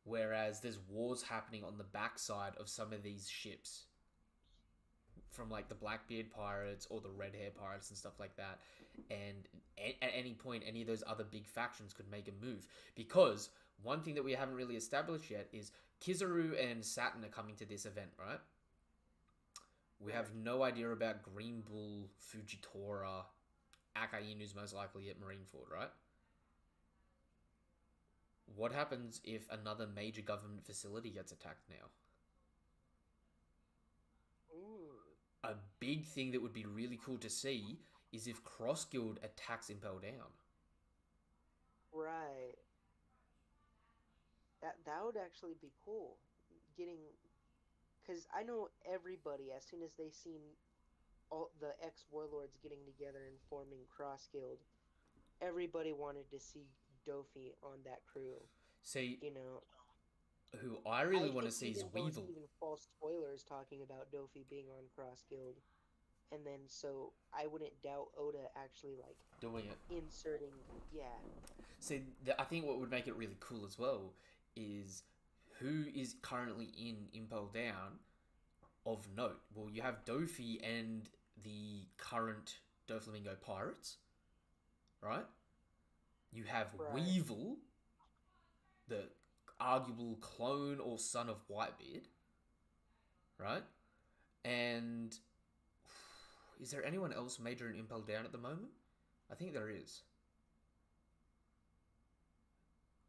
Whereas there's wars happening on the backside of some of these ships. From like the Blackbeard pirates or the Red Hair pirates and stuff like that. And at any point, any of those other big factions could make a move. Because one thing that we haven't really established yet is Kizaru and Saturn are coming to this event, right? We have no idea about Green Bull, Fujitora, Akainu's most likely at Marineford, right? What happens if another major government facility gets attacked now? Ooh. A big thing that would be really cool to see is if Cross Guild attacks Impel Down. Right. That would actually be cool. Because I know everybody, as soon as they seen all the ex-warlords getting together and forming Cross Guild, everybody wanted to see Dofi on that crew. See, You know, who I really I want to think see is even there was Weevil. even false spoilers talking about Dofi being on Cross Guild, and then so I wouldn't doubt Oda actually like Doing it. inserting. Yeah. See, I think what would make it really cool as well is who is currently in Impel Down of note. Well, you have Dofi and the current Doflamingo Pirates, right? You have Right. Weevil, the arguable clone or son of Whitebeard, right? And is there anyone else major in Impel Down at the moment? I think there is.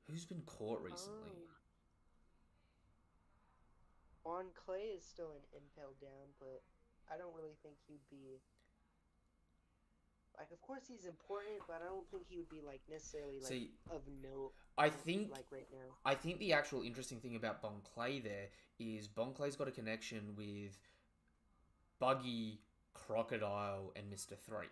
Who's been caught recently? On Clay is still in Impel Down, but I don't really think he'd be like. Of course, he's important, but I don't think he would be like necessarily like See, of note. I think like right now. I think the actual interesting thing about Bon Clay there is Bon Clay's got a connection with Buggy, Crocodile, and Mr. 3.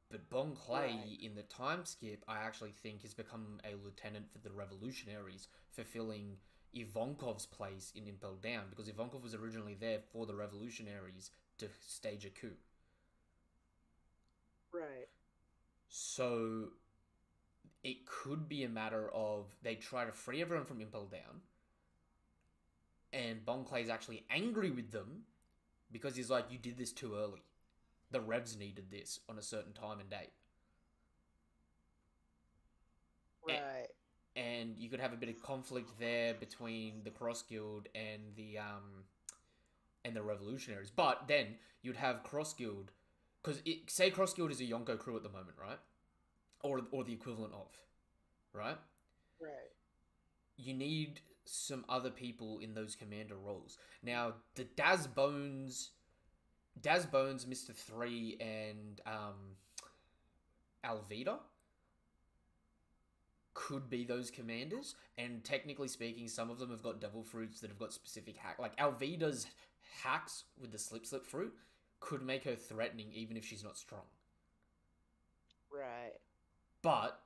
But Bon Clay, Right. in the time skip, I actually think has become a lieutenant for the Revolutionaries, fulfilling Ivankov's place in Impel Down, because Ivankov was originally there for the Revolutionaries to stage a coup. Right. So it could be a matter of they try to free everyone from Impel Down, and Bon Clay's actually angry with them because he's like, you did this too early. The Revs needed this on a certain time and date. Right. And you could have a bit of conflict there between the Cross Guild and the Revolutionaries. But then you'd have Cross Guild, because say Cross Guild is a Yonko crew at the moment, right? Or the equivalent of, right? Right. You need some other people in those commander roles. Now, the Daz Bones, Mr. 3, and Alvida could be those commanders, and technically speaking, some of them have got devil fruits that have got specific hack. Like Alvida's hacks with the slip fruit could make her threatening even if she's not strong. Right. But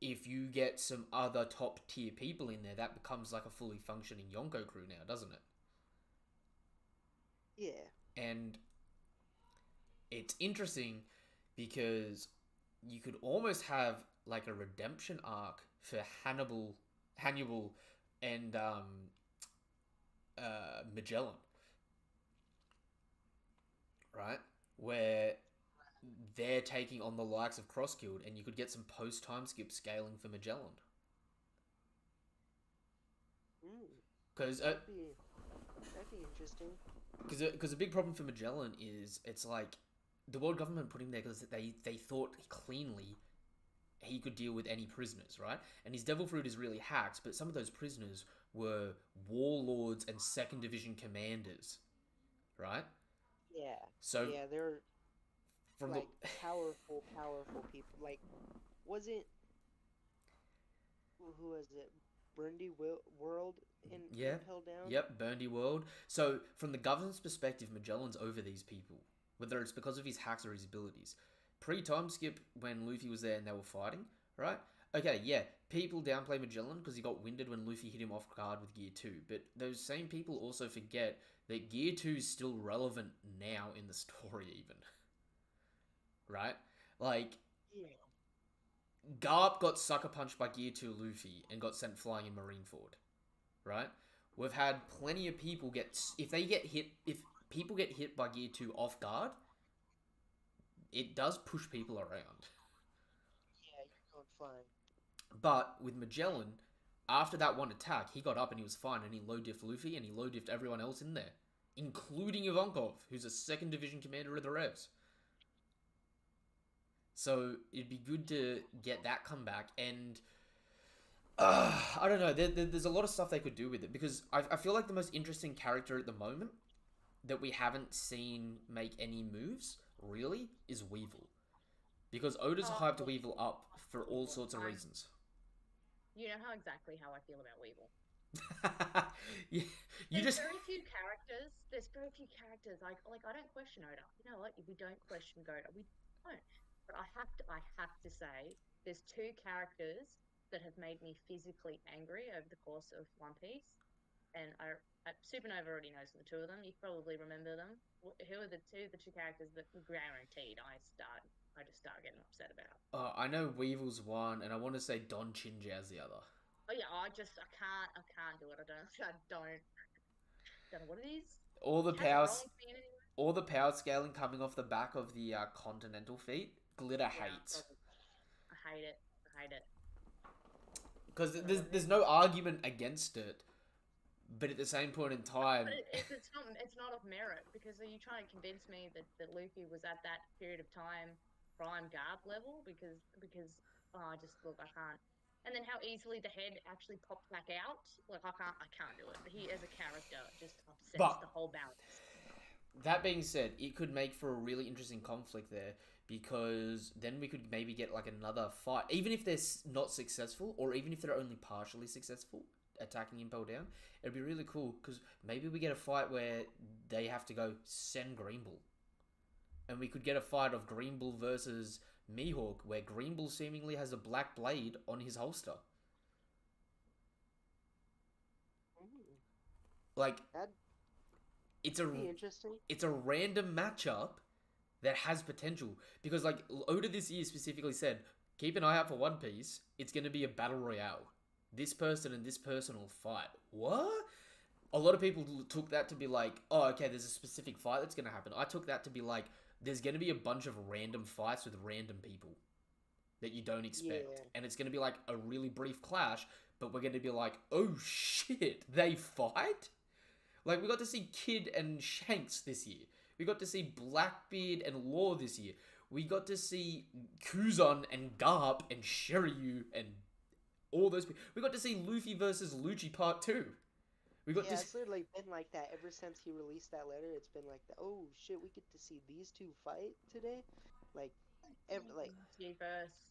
if you get some other top tier people in there, that becomes like a fully functioning Yonko crew now, doesn't it? Yeah. And it's interesting because you could almost have like a redemption arc for Hannibal and Magellan, right? Where they're taking on the likes of Cross Guild, and you could get some post time skip scaling for Magellan. Because That'd be interesting. Because a big problem for Magellan is it's like the world government put him there because they thought cleanly he could deal with any prisoners, right? And his devil fruit is really hacked, but some of those prisoners were warlords and second division commanders, right? Yeah. So Yeah, they're from like the powerful people. Like, wasn't who was it? World in yeah, Impel Down? yep, Burndy World. So from the government's perspective, Magellan's over these people, whether it's because of his hacks or his abilities. Pre-time skip when Luffy was there and they were fighting, right? Okay, yeah, people downplay Magellan because he got winded when Luffy hit him off guard with Gear 2, but those same people also forget that Gear 2 is still relevant now in the story even. Right? Like, Yeah. Garp got sucker punched by Gear 2 Luffy and got sent flying in Marineford. Right? We've had plenty of people if people get hit by Gear 2 off guard, it does push people around. Yeah, you're going flying. But with Magellan, after that one attack, he got up and he was fine, and he low diffed Luffy and he low diffed everyone else in there, including Ivankov, who's a second division commander of the Revs. So it'd be good to get that comeback, and I don't know. There's a lot of stuff they could do with it, because I feel like the most interesting character at the moment that we haven't seen make any moves really is Weevil, because Oda's hyped Weevil up for all sorts of reasons. You know exactly how I feel about Weevil. Yeah, There's very few characters. Like I don't question Oda. You know what? We don't question Oda. We don't. But I have to say, there's two characters that have made me physically angry over the course of One Piece, and Supernova already knows the two of them. You probably remember them. Who are the two characters that guaranteed I just start getting upset about? I know Weevil's one, and I want to say Don Chinjaz's the other. Oh yeah, I can't do it. I don't know what it is. All the power scaling coming off the back of the Continental feat, Glitter hates. I hate it. Because there's no argument against it, but at the same point in time, but it's not of merit, because are you trying to convince me that Luffy was at that period of time prime GARP level? Because I can't. And then how easily the head actually popped back out. Like I can't do it. He as a character just upsets the whole balance. That being said, it could make for a really interesting conflict there, because then we could maybe get like another fight, even if they're not successful, or even if they're only partially successful attacking Impel Down. It'd be really cool, because maybe we get a fight where they have to go send Greenbull, and we could get a fight of Greenbull versus Mihawk, where Greenbull seemingly has a black blade on his holster. Like, it's a random matchup that has potential, because like Oda this year specifically said, keep an eye out for One Piece. It's going to be a battle royale. This person and this person will fight. What? A lot of people took that to be like, oh, okay, there's a specific fight that's going to happen. I took that to be like, there's going to be a bunch of random fights with random people that you don't expect. Yeah. And it's going to be like a really brief clash, but we're going to be like, oh shit, they fight? Like, we got to see Kid and Shanks this year. We got to see Blackbeard and Law this year. We got to see Kuzan and Garp and Shiryu and all those people. We got to see Luffy versus Lucci Part 2. It's literally been like that ever since he released that letter. It's been like that. Oh shit, we get to see these two fight today. Verse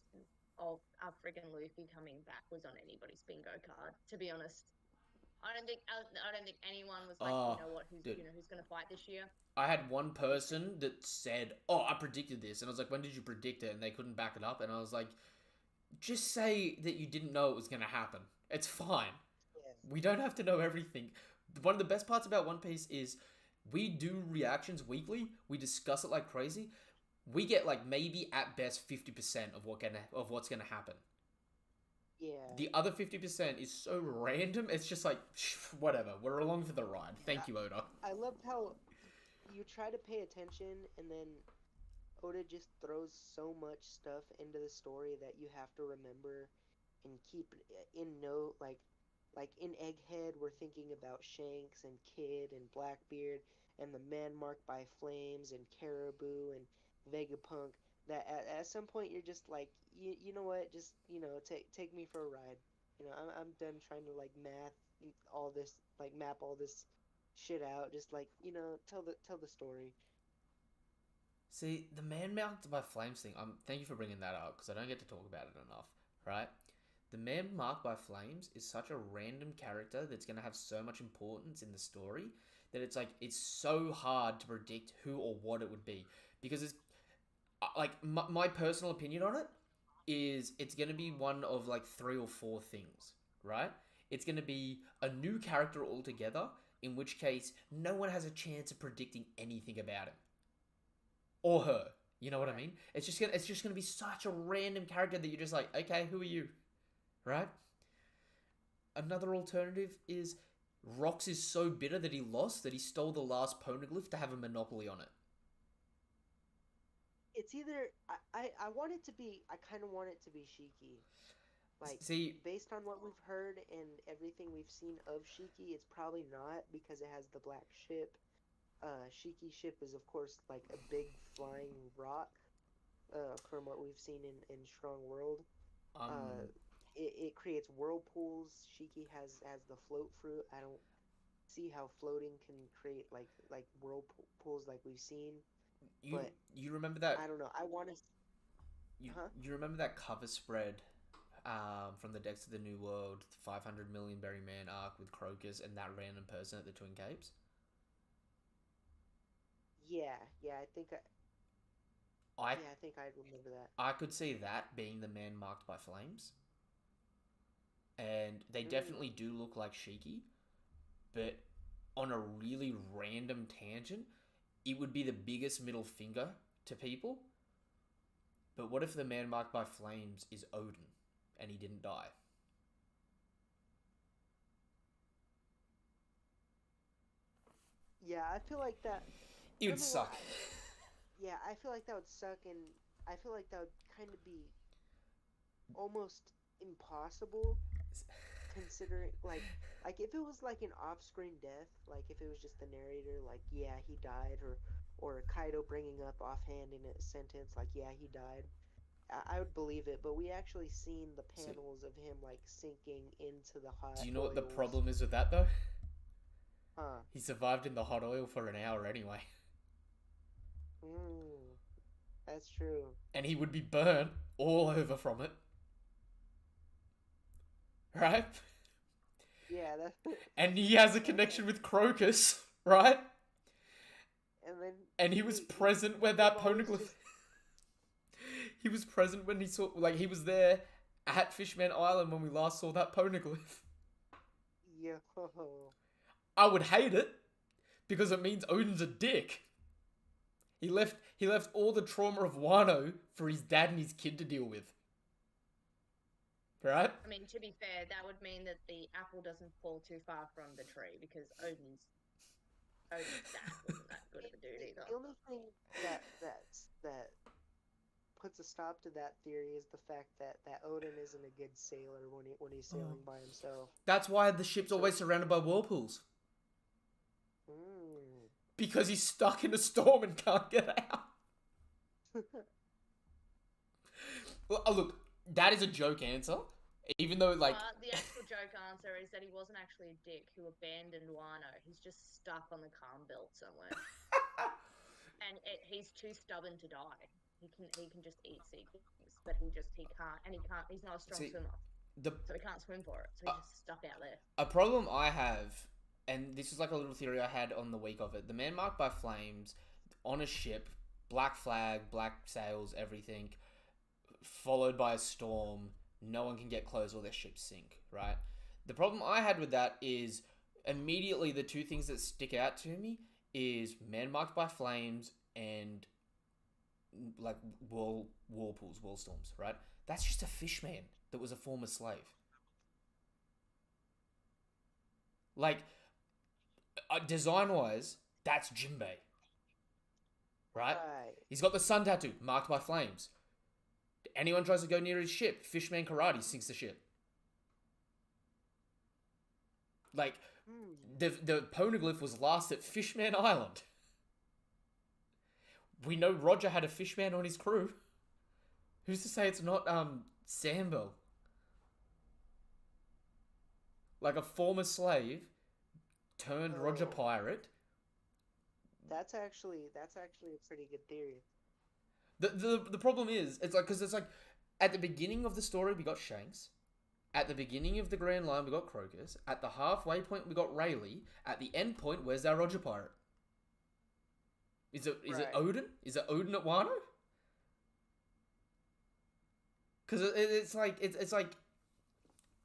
of our friggin' Luffy coming back was on anybody's bingo card. To be honest, I don't think anyone was like, who's gonna fight this year. I had one person that said, "Oh, I predicted this," and I was like, "When did you predict it?" And they couldn't back it up, and I was like, "Just say that you didn't know it was gonna happen. It's fine. We don't have to know everything." One of the best parts about One Piece is we do reactions weekly. We discuss it like crazy. We get like maybe at best 50% of what's gonna happen. Yeah. The other 50% is so random. It's just like whatever. We're along for the ride. Thank you, Oda. I loved how you try to pay attention, and then Oda just throws so much stuff into the story that you have to remember and keep in note. Like in Egghead, we're thinking about Shanks and Kid and Blackbeard and the man marked by flames and Caribou and Vegapunk. that at some point you're just like, you know what, just take me for a ride. I'm done trying to like map all this shit out. Just like tell the story. See, the man marked by flames thing. Thank you for bringing that up because I don't get to talk about it enough. Right? The man marked by flames is such a random character that's gonna have so much importance in the story that it's so hard to predict who or what it would be because it's like my personal opinion on it is it's gonna be one of like 3 or 4 things, right? It's gonna be a new character altogether, in which case no one has a chance of predicting anything about him or her. You know what I mean? It's just gonna be such a random character that you're just like, okay, who are you, right? Another alternative is Rox is so bitter that he lost that he stole the last poneglyph to have a monopoly on it. It's either I want it to be I kind of want it to be Shiki. Like, See, based on what we've heard and everything we've seen of Shiki, it's probably not because it has the black ship. Shiki ship is of course like a big flying rock. From what we've seen in Strong World. um, It creates whirlpools. Shiki has the float fruit. I don't see how floating can create like whirlpools like we've seen. you But you remember that I don't know. I want to. you Huh? you remember that cover spread from the Decks of the New World, 500 million Berry Man arc with Crocus and that random person at the Twin Capes? Yeah. I I think I remember that. I could see that being the man marked by flames, and they Mm. definitely do look like Shiki, but on a really random tangent, it would be the biggest middle finger to people. But what if the man marked by flames is Odin, and he didn't die? Yeah, I feel like that. It I would don't know. suck. Yeah, I feel like that would suck, and I feel like that would kind of be almost impossible, considering like if it was like an off-screen death, like if it was just the narrator, like yeah he died, or Kaido bringing up offhand in a sentence, like yeah he died. I would believe it, but we actually seen the See, panels of him like sinking into the do hot you know what the oils. problem is with that though? Huh. He survived in the hot oil for an hour anyway, Mm, that's true. and he would be burnt all over from it, right? Yeah, that. And he has a Okay. connection with Crocus, right? And then And he was he present when that always poneglyph. just He was present when he saw, like, he was there at Fishman Island when we last saw that poneglyph. yo. I would hate it because it means Odin's a dick. He left all the trauma of Wano for his dad and his kid to deal with. Right? I mean, to be fair, that would mean that the apple doesn't fall too far from the tree because Odin's dad wasn't that good of a dude either. The only thing that puts a stop to that theory is the fact that Odin isn't a good sailor when he's sailing by himself. That's why the ship's always surrounded by whirlpools. Mm. Because he's stuck in a storm and can't get out. Well, look, that is a joke answer. Even though, like... But the actual joke answer is that he wasn't actually a dick who abandoned Wano. He's just stuck on the calm belt somewhere. And he's too stubborn to die. He can just eat seagulls, but he can't, he's not a strong See, swimmer. So he can't swim for it. So he's just stuck out there. A problem I have, and this is like a little theory I had on the week of it. The man marked by flames on a ship, black flag, black sails, everything, followed by a storm. No one can get close or their ships sink, right? The problem I had with that is immediately the two things that stick out to me is man marked by flames and like whirlpools, whirlstorms, right? That's just a fishman that was a former slave. Like, design-wise, that's Jinbei, right? Right. He's got the sun tattoo, marked by flames. Anyone tries to go near his ship, Fishman Karate sinks the ship. Like, the poneglyph was last at Fishman Island. We know Roger had a fishman on his crew. Who's to say it's not Sambo? Like a former slave turned Roger Oh. pirate. That's actually a pretty good theory. The problem is, it's like, because it's like, at the beginning of the story we got Shanks, at the beginning of the Grand Line we got Crocus, at the halfway point we got Rayleigh, at the end point where's our Roger pirate? Is it Right. Odin? Is it Odin at Wano? Because it's like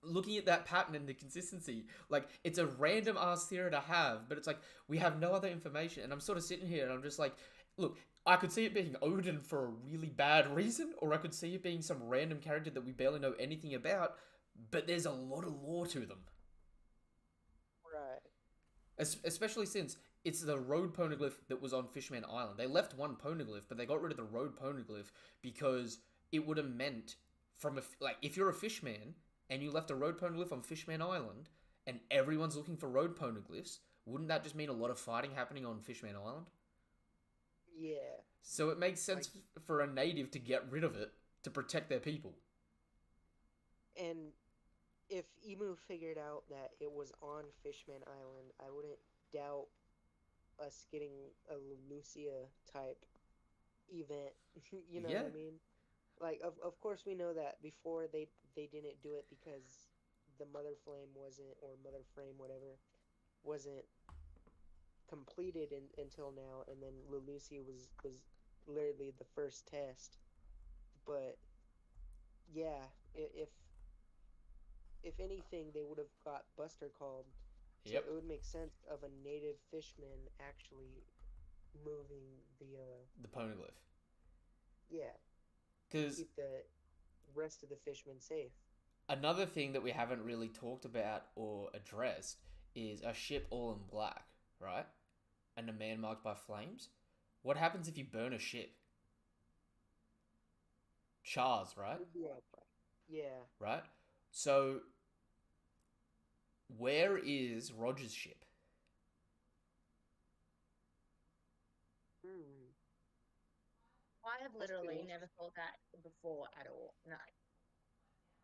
looking at that pattern and the consistency, like it's a random ass theory to have, but it's like we have no other information, and I'm sort of sitting here and I'm just like, look, I could see it being Odin for a really bad reason, or I could see it being some random character that we barely know anything about, but there's a lot of lore to them. Right. Especially since it's the road poneglyph that was on Fishman Island. They left one poneglyph, but they got rid of the road poneglyph because it would have meant like if you're a fishman and you left a road poneglyph on Fishman Island and everyone's looking for road poneglyphs, wouldn't that just mean a lot of fighting happening on Fishman Island? Yeah. So it makes sense for a native to get rid of it to protect their people. And if Emu figured out that it was on Fishman Island, I wouldn't doubt us getting a Lucia type event. You know what I mean? Like, of course we know that before they didn't do it because the Mother Flame wasn't, or Mother Frame, whatever, wasn't completed until now, and then Lucia was literally the first test. But yeah, if anything, they would have got Buster called. So Yep. it would make sense of a native fishman actually moving The poneglyph. yeah, Because keep the rest of the fishmen safe. another thing that we haven't really talked about or addressed is a ship all in black, right? And a man marked by flames. What happens if you burn a ship? Chars, right? Yeah. Right? So, where is Roger's ship? Hmm. I have That's pretty literally never thought that before at all. No.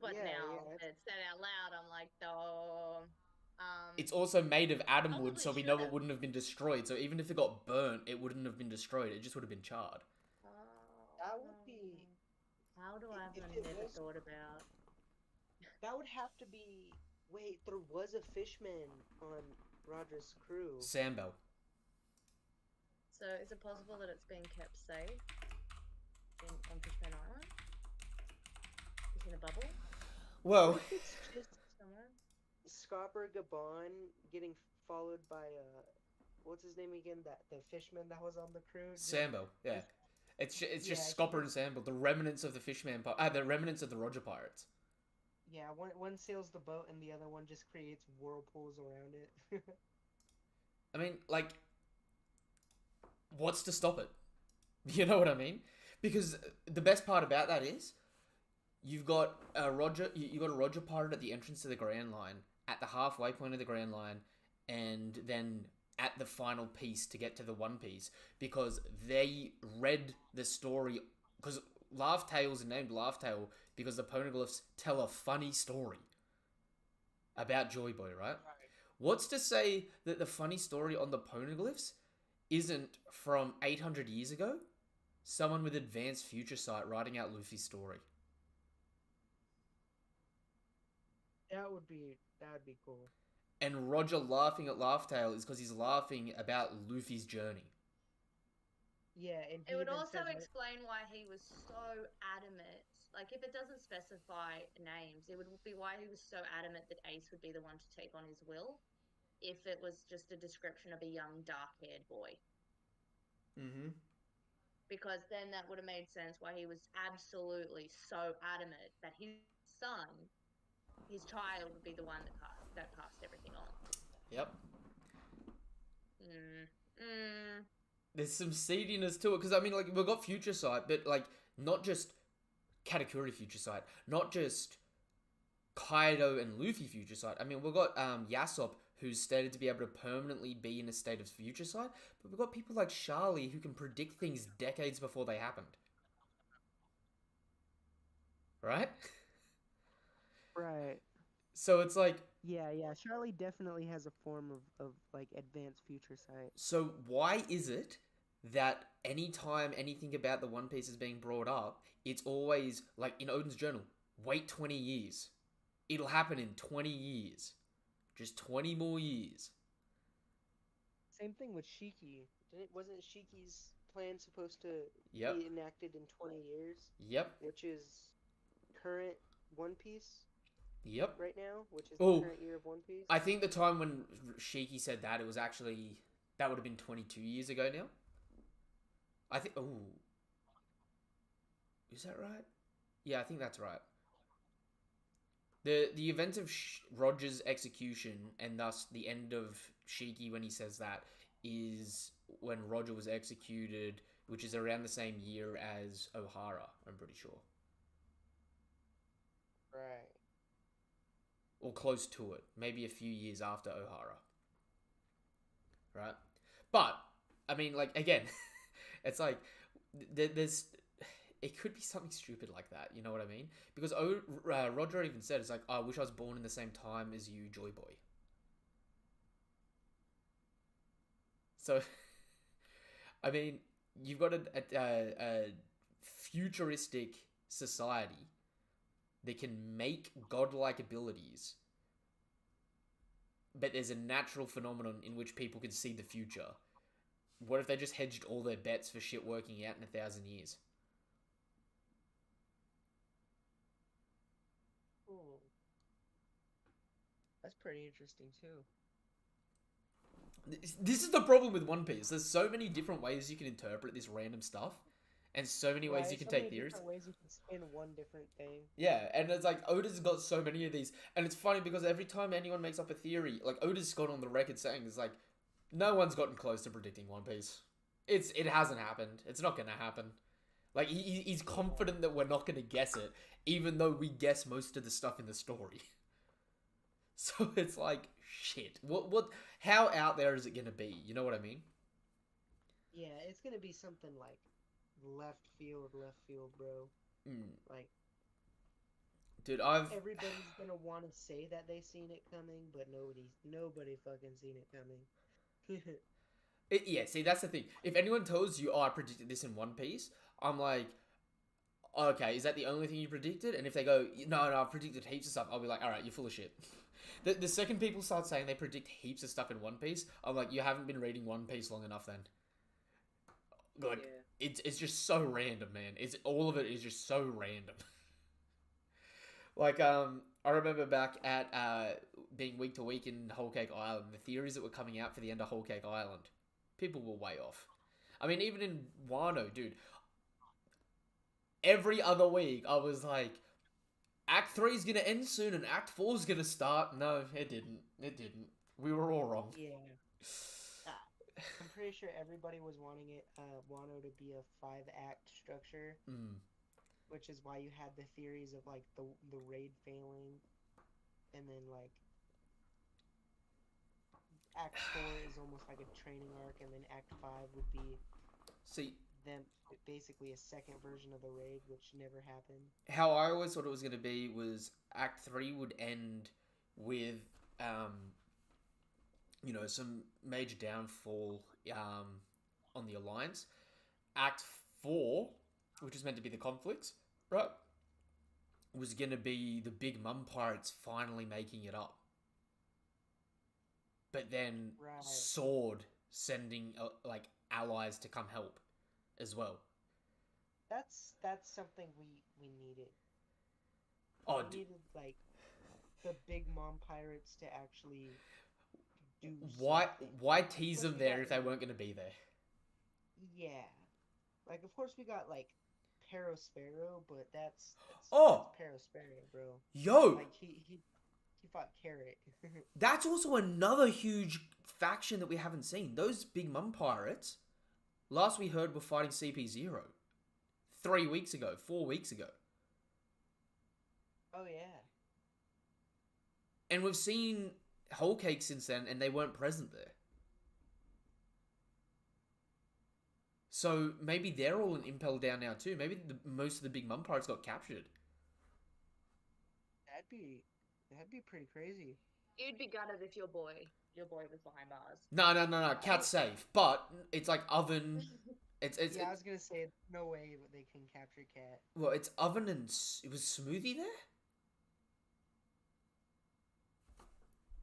But Yeah, now yeah, that it's said out loud, I'm like, oh. It's also made of atom wood, Probably so we know it should've. wouldn't have been destroyed. So even if it got burnt, it wouldn't have been destroyed. It just would have been charred. That would be. How do I if have it never was- thought about? That would have to be. Wait, there was a fishman on Roger's crew. Sambo. So is it possible that it's being kept safe on Fishman Island? Just in a bubble Well, What if it's just somewhere? Scopper Gabon getting followed by what's his name again? That the fishman that was on the crew. Sambo. Yeah, it's just Yeah, Scopper and Sambo, the remnants of the Fishman. The remnants of the Roger pirates. Yeah, one sails the boat and the other one just creates whirlpools around it. I mean, like, what's to stop it? You know what I mean? Because the best part about that is, you've got a Roger. You got a Roger pirate at the entrance to the Grand Line, at the halfway point of the Grand Line, and then at the final piece to get to the One Piece, because they read the story. Because Laugh Tale's named Laugh Tale because the poneglyphs tell a funny story about Joy Boy, right? What's to say that the funny story on the poneglyphs isn't from 800 years ago? Someone with advanced future sight writing out Luffy's story. That would be cool. And Roger laughing at Laugh Tale is because he's laughing about Luffy's journey. Yeah, and It would also explain why he was so adamant. Like, if it doesn't specify names, it would be why he was so adamant that Ace would be the one to take on his will, if it was just a description of a young, dark-haired boy. Mm-hmm. Because then that would have made sense why he was absolutely so adamant that his son, his child, would be the one that passed everything on. Yep. Mm. There's some seediness to it, because, I mean, like, we've got future sight, but, like, not just Katakuri future sight, not just Kaido and Luffy future sight. I mean, we've got Yasop, who's stated to be able to permanently be in a state of future sight, but we've got people like Charlie who can predict things decades before they happened. right? Right. So it's like, Yeah, yeah. Charlie definitely has a form of like advanced future sight. so why is it that anytime anything about the One Piece is being brought up, it's always like in Odin's journal, wait 20 years. It'll happen in 20 years. Just 20 more years. Same thing with Shiki. Wasn't Shiki's plan supposed to Yep. be enacted in 20 years, Yep. which is current One Piece Yep. right now, which is the Oh, current year of One Piece? I think the time when Shiki said that, it was actually, that would have been 22 years ago now. I think, oh, is that right? Yeah, I think that's right. The event of Roger's execution and thus the end of Shiki when he says that is when Roger was executed, which is around the same year as O'Hara, I'm pretty sure. Right. Or close to it. Maybe a few years after O'Hara. Right? But, I mean, like, again, it's like, there's... It could be something stupid like that, you know what I mean? Because Roger even said, it's like, I wish I was born in the same time as you, Joy Boy. So, I mean, you've got a futuristic society that can make godlike abilities, but there's a natural phenomenon in which people can see the future. What if they just hedged all their bets for shit working out in 1,000 years? Cool. That's pretty interesting too. This is the problem with One Piece. There's so many different ways you can interpret this random stuff, and so many ways you can take theories. Different ways you can spin one different thing. Yeah, and it's like Oda's got so many of these, and it's funny because every time anyone makes up a theory, like Oda's gone on the record saying it's like no one's gotten close to predicting One Piece. It hasn't happened. It's not gonna happen. Like he's confident that we're not gonna guess it, even though we guess most of the stuff in the story. So it's like shit. What? How out there is it gonna be? You know what I mean? Yeah, it's gonna be something like left field, bro. Like, dude, everybody's gonna want to say that they seen it coming, but nobody fucking seen it coming. Yeah, see, that's the thing. If anyone tells you, oh, I predicted this in One Piece, I'm like, okay, is that the only thing you predicted? And if they go, no, I've predicted heaps of stuff, I'll be like, all right, you're full of shit. The second people start saying they predict heaps of stuff in One Piece, I'm like, you haven't been reading One Piece long enough then. Like, yeah. it's just so random, man. All of it is just so random. Like, I remember back at being week to week in Whole Cake Island, the theories that were coming out for the end of Whole Cake Island, people were way off. I mean, even in Wano, dude, every other week I was like, Act 3 is gonna end soon and Act 4 is gonna start. No, it didn't. It didn't. We were all wrong. Yeah. I'm pretty sure everybody was wanting Wano to be a 5-act structure. Which is why you had the theories of like the raid failing, and then like Act 4 is almost like a training arc, and then Act 5 would be them basically a second version of the raid, which never happened. How I always thought it was going to be was Act 3 would end with some major downfall on the Alliance. Act 4, which is meant to be the conflicts, right, was going to be the Big Mum Pirates finally making it up. But then Sword sending like allies to come help as well. That's something we needed. We needed like the Big Mom Pirates to actually do why tease them there if they weren't going to be there? Yeah. Like, of course we got like Sparrow, but that's Sparrow, bro. Yo, like he fought Carrot. That's also another huge faction that we haven't seen. Those Big Mum Pirates, last we heard were fighting CP0 4 weeks ago. Oh yeah. And we've seen Whole Cake since then, and they weren't present there. So maybe they're all in Impel Down now too. Maybe most of the Big Mum Pirates got captured. that'd be pretty crazy. You'd be gutted if your boy was behind bars. No. Cat's safe, but it's like Oven. It's Yeah, I was gonna say no way they can capture Cat. well, it's Oven and it was Smoothie there.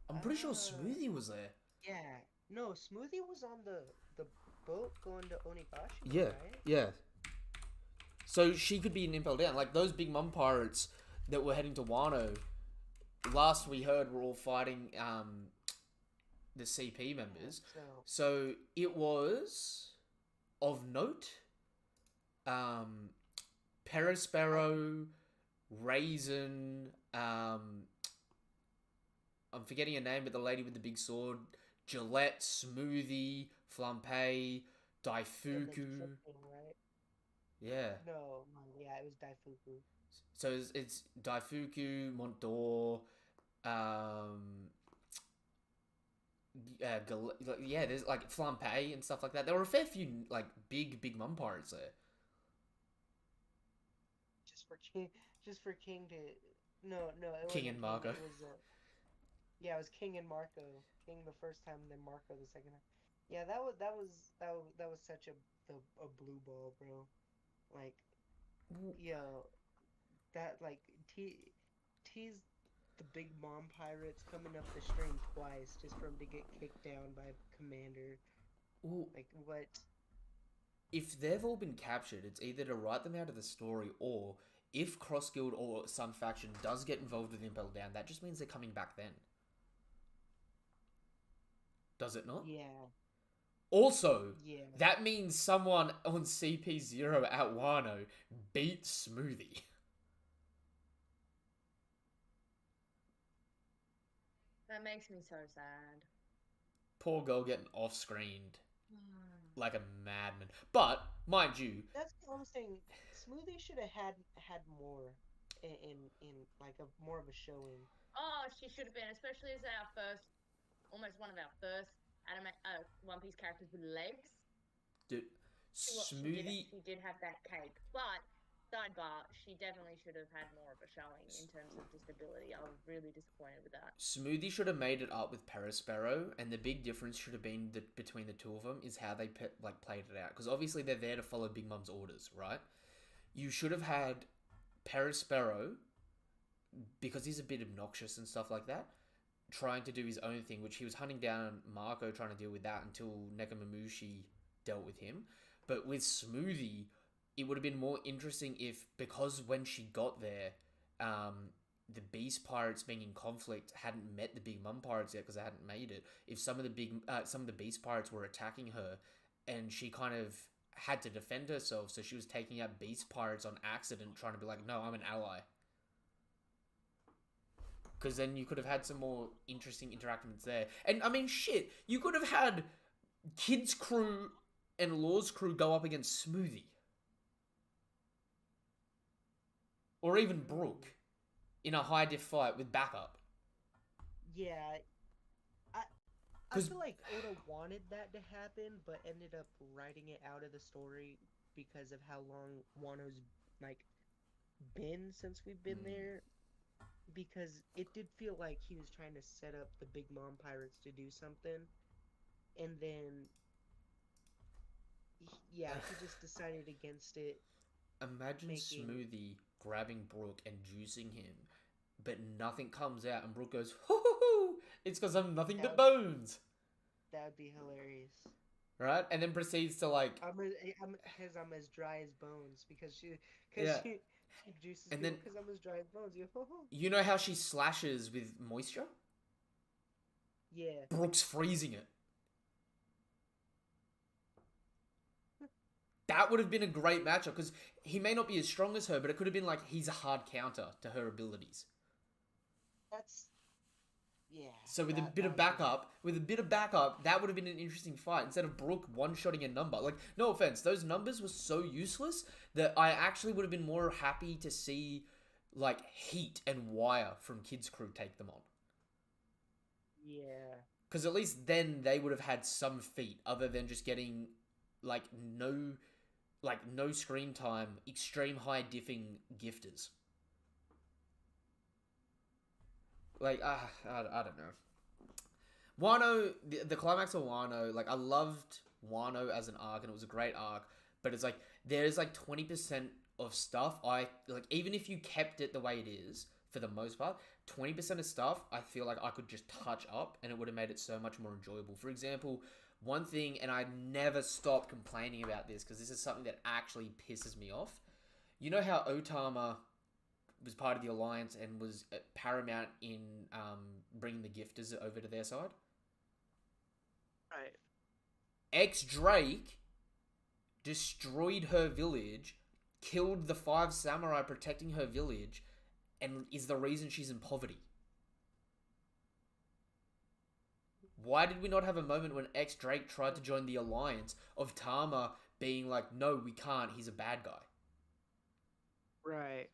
I'm pretty sure Smoothie was there. Yeah, no, Smoothie was on the boat going to Onibashi. Yeah, right? yeah. So she could be an Impel Down. Like those big mum pirates that were heading to Wano. Last we heard, were all fighting the CP members. So it was of note. Perospero, Raisin. I'm forgetting her name, but the lady with the big sword, Gillette, Smoothie, Flampe, Daifuku. Right? Yeah. No, yeah, it was Daifuku. So it's Daifuku, Montdor, yeah, there's like Flampe and stuff like that. There were a fair few like big mum pirates there. Just for King to no, it King wasn't and Marco. It was yeah, it was King and Marco. King the first time, and then Marco the second time. Yeah, that was such a blue ball, bro. Like, yo, that like tease the big mom pirates coming up the string twice just for him to get kicked down by Commander. Ooh. Like what? If they've all been captured, it's either to write them out of the story, or if Cross Guild or Sun Faction does get involved with Impel Down, that just means they're coming back then. Does it not? Yeah. Also, Yeah. that means someone on CP0 at Wano beat Smoothie. That makes me so sad. Poor girl getting off-screened like a madman. But, mind you... That's what I'm saying. Smoothie should have had more in like more of a showing. Oh, she should have been, especially as almost one of our first One Piece characters with legs. Dude, Smoothie... She did have that cake, but sidebar, she definitely should have had more of a showing in terms of disability. I was really disappointed with that. Smoothie should have made it up with Perospero, and the big difference should have been between the two of them is how they played it out. Because obviously they're there to follow Big Mum's orders, right? You should have had Perospero, because he's a bit obnoxious and stuff like that, trying to do his own thing, which he was hunting down Marco, trying to deal with that until Nekomamushi dealt with him. But with Smoothie, it would have been more interesting if, because when she got there, the Beast Pirates being in conflict hadn't met the Big Mum Pirates yet because they hadn't made it. If some of the Beast Pirates were attacking her, and she kind of had to defend herself, so she was taking out Beast Pirates on accident, trying to be like, no, I'm an ally. Because then you could have had some more interesting interactions there. And, I mean, shit, you could have had Kid's crew and Law's crew go up against Smoothie. Or even Brooke in a high diff fight with backup. Yeah. I feel like Oda wanted that to happen, but ended up writing it out of the story because of how long Wano's like been since we've been there. Because it did feel like he was trying to set up the Big Mom Pirates to do something, and then he just decided against it. Imagine Smoothie grabbing Brooke and juicing him, but nothing comes out, and Brooke goes, hoo hoo hoo, it's because I'm nothing but bones. That would be hilarious. Right? And then proceeds to like... I'm as dry as bones, because she juices and because I'm as dry as bones. You know how she slashes with moisture? Yeah. Brooke's freezing it. That would have been a great matchup, because he may not be as strong as her, but it could have been like he's a hard counter to her abilities. So with a bit of backup, that would have been an interesting fight instead of Brooke one-shotting a number. Like, no offense, those numbers were so useless that I actually would have been more happy to see like Heat and Wire from Kid's crew take them on. Yeah. Because at least then they would have had some feat other than just getting like no screen time, extreme high diffing gifters. Like, I don't know. Wano, the climax of Wano, like, I loved Wano as an arc, and it was a great arc, but it's like, there's like 20% of stuff like, even if you kept it the way it is, for the most part, 20% of stuff, I feel like I could just touch up, and it would have made it so much more enjoyable. For example, one thing, and I never stop complaining about this, because this is something that actually pisses me off. You know how Otama was part of the Alliance and was paramount in bringing the gifters over to their side? Right. Ex-Drake destroyed her village, killed the 5 samurai protecting her village, and is the reason she's in poverty. Why did we not have a moment when ex-Drake tried to join the Alliance of Tama being like, no, we can't, he's a bad guy? Right.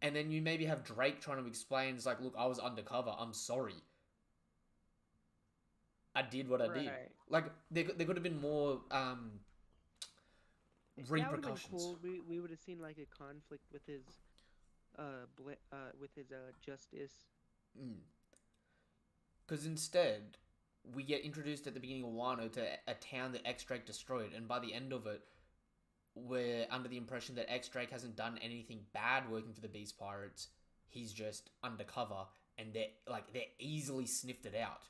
And then you maybe have Drake trying to explain, it's like, look, I was undercover, I'm sorry. I did what I did. Right. Like, there could have been more repercussions. That would have been cool. We would have seen like a conflict with his justice. Because instead, we get introduced at the beginning of Wano to a town that X-Drake destroyed, and by the end of it, we're under the impression that X-Drake hasn't done anything bad working for the Beast Pirates. He's just undercover, and they're easily sniffed it out.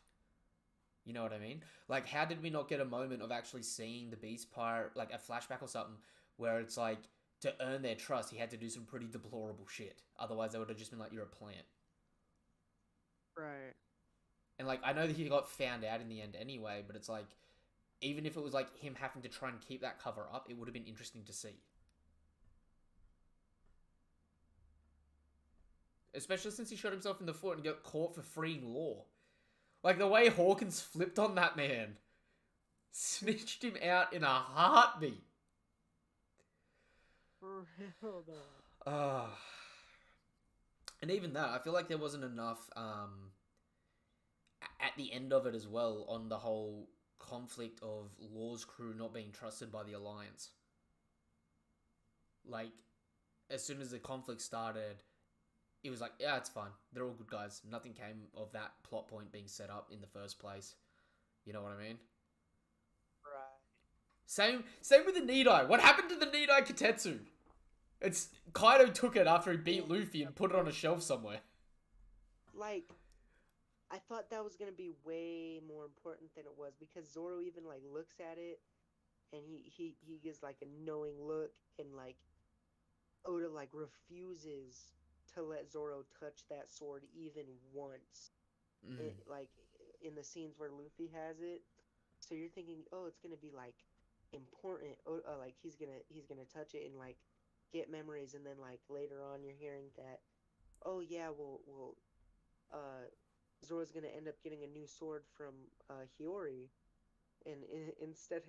You know what I mean? Like, how did we not get a moment of actually seeing the Beast Pirate, like a flashback or something, where it's like, to earn their trust, he had to do some pretty deplorable shit. Otherwise, they would have just been like, you're a plant. Right. And, like, I know that he got found out in the end anyway, but it's like, even if it was, like, him having to try and keep that cover up, it would have been interesting to see. Especially since he shot himself in the foot and got caught for freeing Law. Like, the way Hawkins flipped on that man. Snitched him out in a heartbeat. For real, though. And even that, I feel like there wasn't enough, at the end of it as well, on the whole conflict of Law's crew not being trusted by the Alliance. Like, as soon as the conflict started, it was like, yeah, it's fine. They're all good guys. Nothing came of that plot point being set up in the first place. You know what I mean? Right. Same with the Need-Eye. What happened to the Need-Eye Kitetsu? It's Kaido took it after he beat Luffy and put it on a shelf somewhere. Like, I thought that was gonna be way more important than it was, because Zoro even like looks at it, and he gives like a knowing look, and like Oda like refuses to let Zoro touch that sword even once. Like in the scenes where Luffy has it, so you're thinking, oh, it's gonna be like important. Like he's gonna touch it and like get memories, and then like later on you're hearing that, oh yeah, Zoro's gonna end up getting a new sword from Hiyori, and instead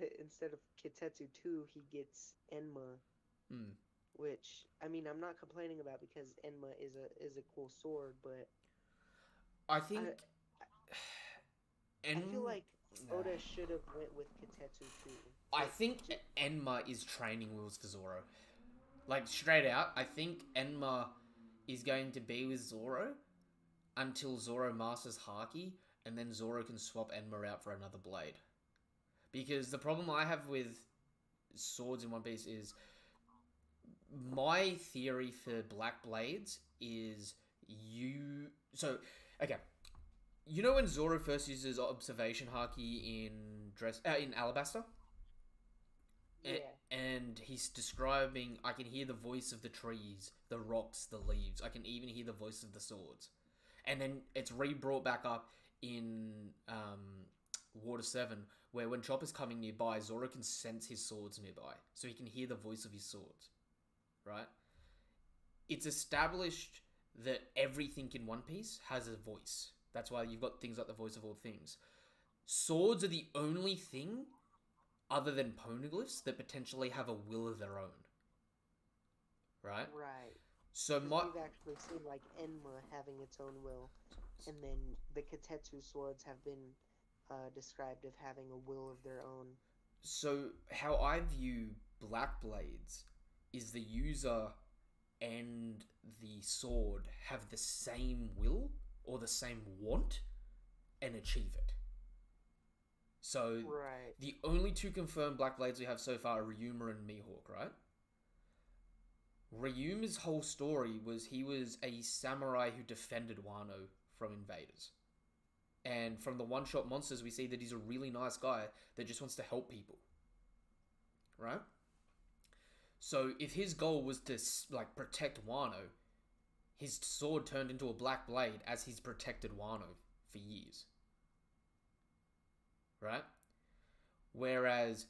of Kitetsu 2, he gets Enma. Which, I mean, I'm not complaining about, because Enma is a cool sword, but I think I feel like Oda should have went with Kitetsu too. I think Enma is training wheels for Zoro. Like, straight out, I think Enma is going to be with Zoro until Zoro masters Haki, and then Zoro can swap Enma out for another blade. Because the problem I have with swords in One Piece is, my theory for black blades is okay. You know when Zoro first uses observation haki in Alabasta? Yeah. And he's describing, I can hear the voice of the trees, the rocks, the leaves. I can even hear the voice of the swords. And then it's re-brought back up in Water 7, where when Chopper's coming nearby, Zoro can sense his swords nearby. So he can hear the voice of his swords. Right? It's established that everything in One Piece has a voice. That's why you've got things like the voice of all things. Swords are the only thing, other than poneglyphs, that potentially have a will of their own. Right? Right. So we've actually seen like Enma having its own will, and then the Kitetsu swords have been described of having a will of their own. So how I view Black Blades is the user and the sword have the same will, or the same want and achieve it. So Right. the only two confirmed Black Blades we have so far are Ryuma and Mihawk, right? Ryuma's whole story was he was a samurai who defended Wano from invaders. And from the one-shot monsters, we see that he's a really nice guy that just wants to help people. Right? So if his goal was to, like, protect Wano, his sword turned into a black blade as he's protected Wano for years. Right? Whereas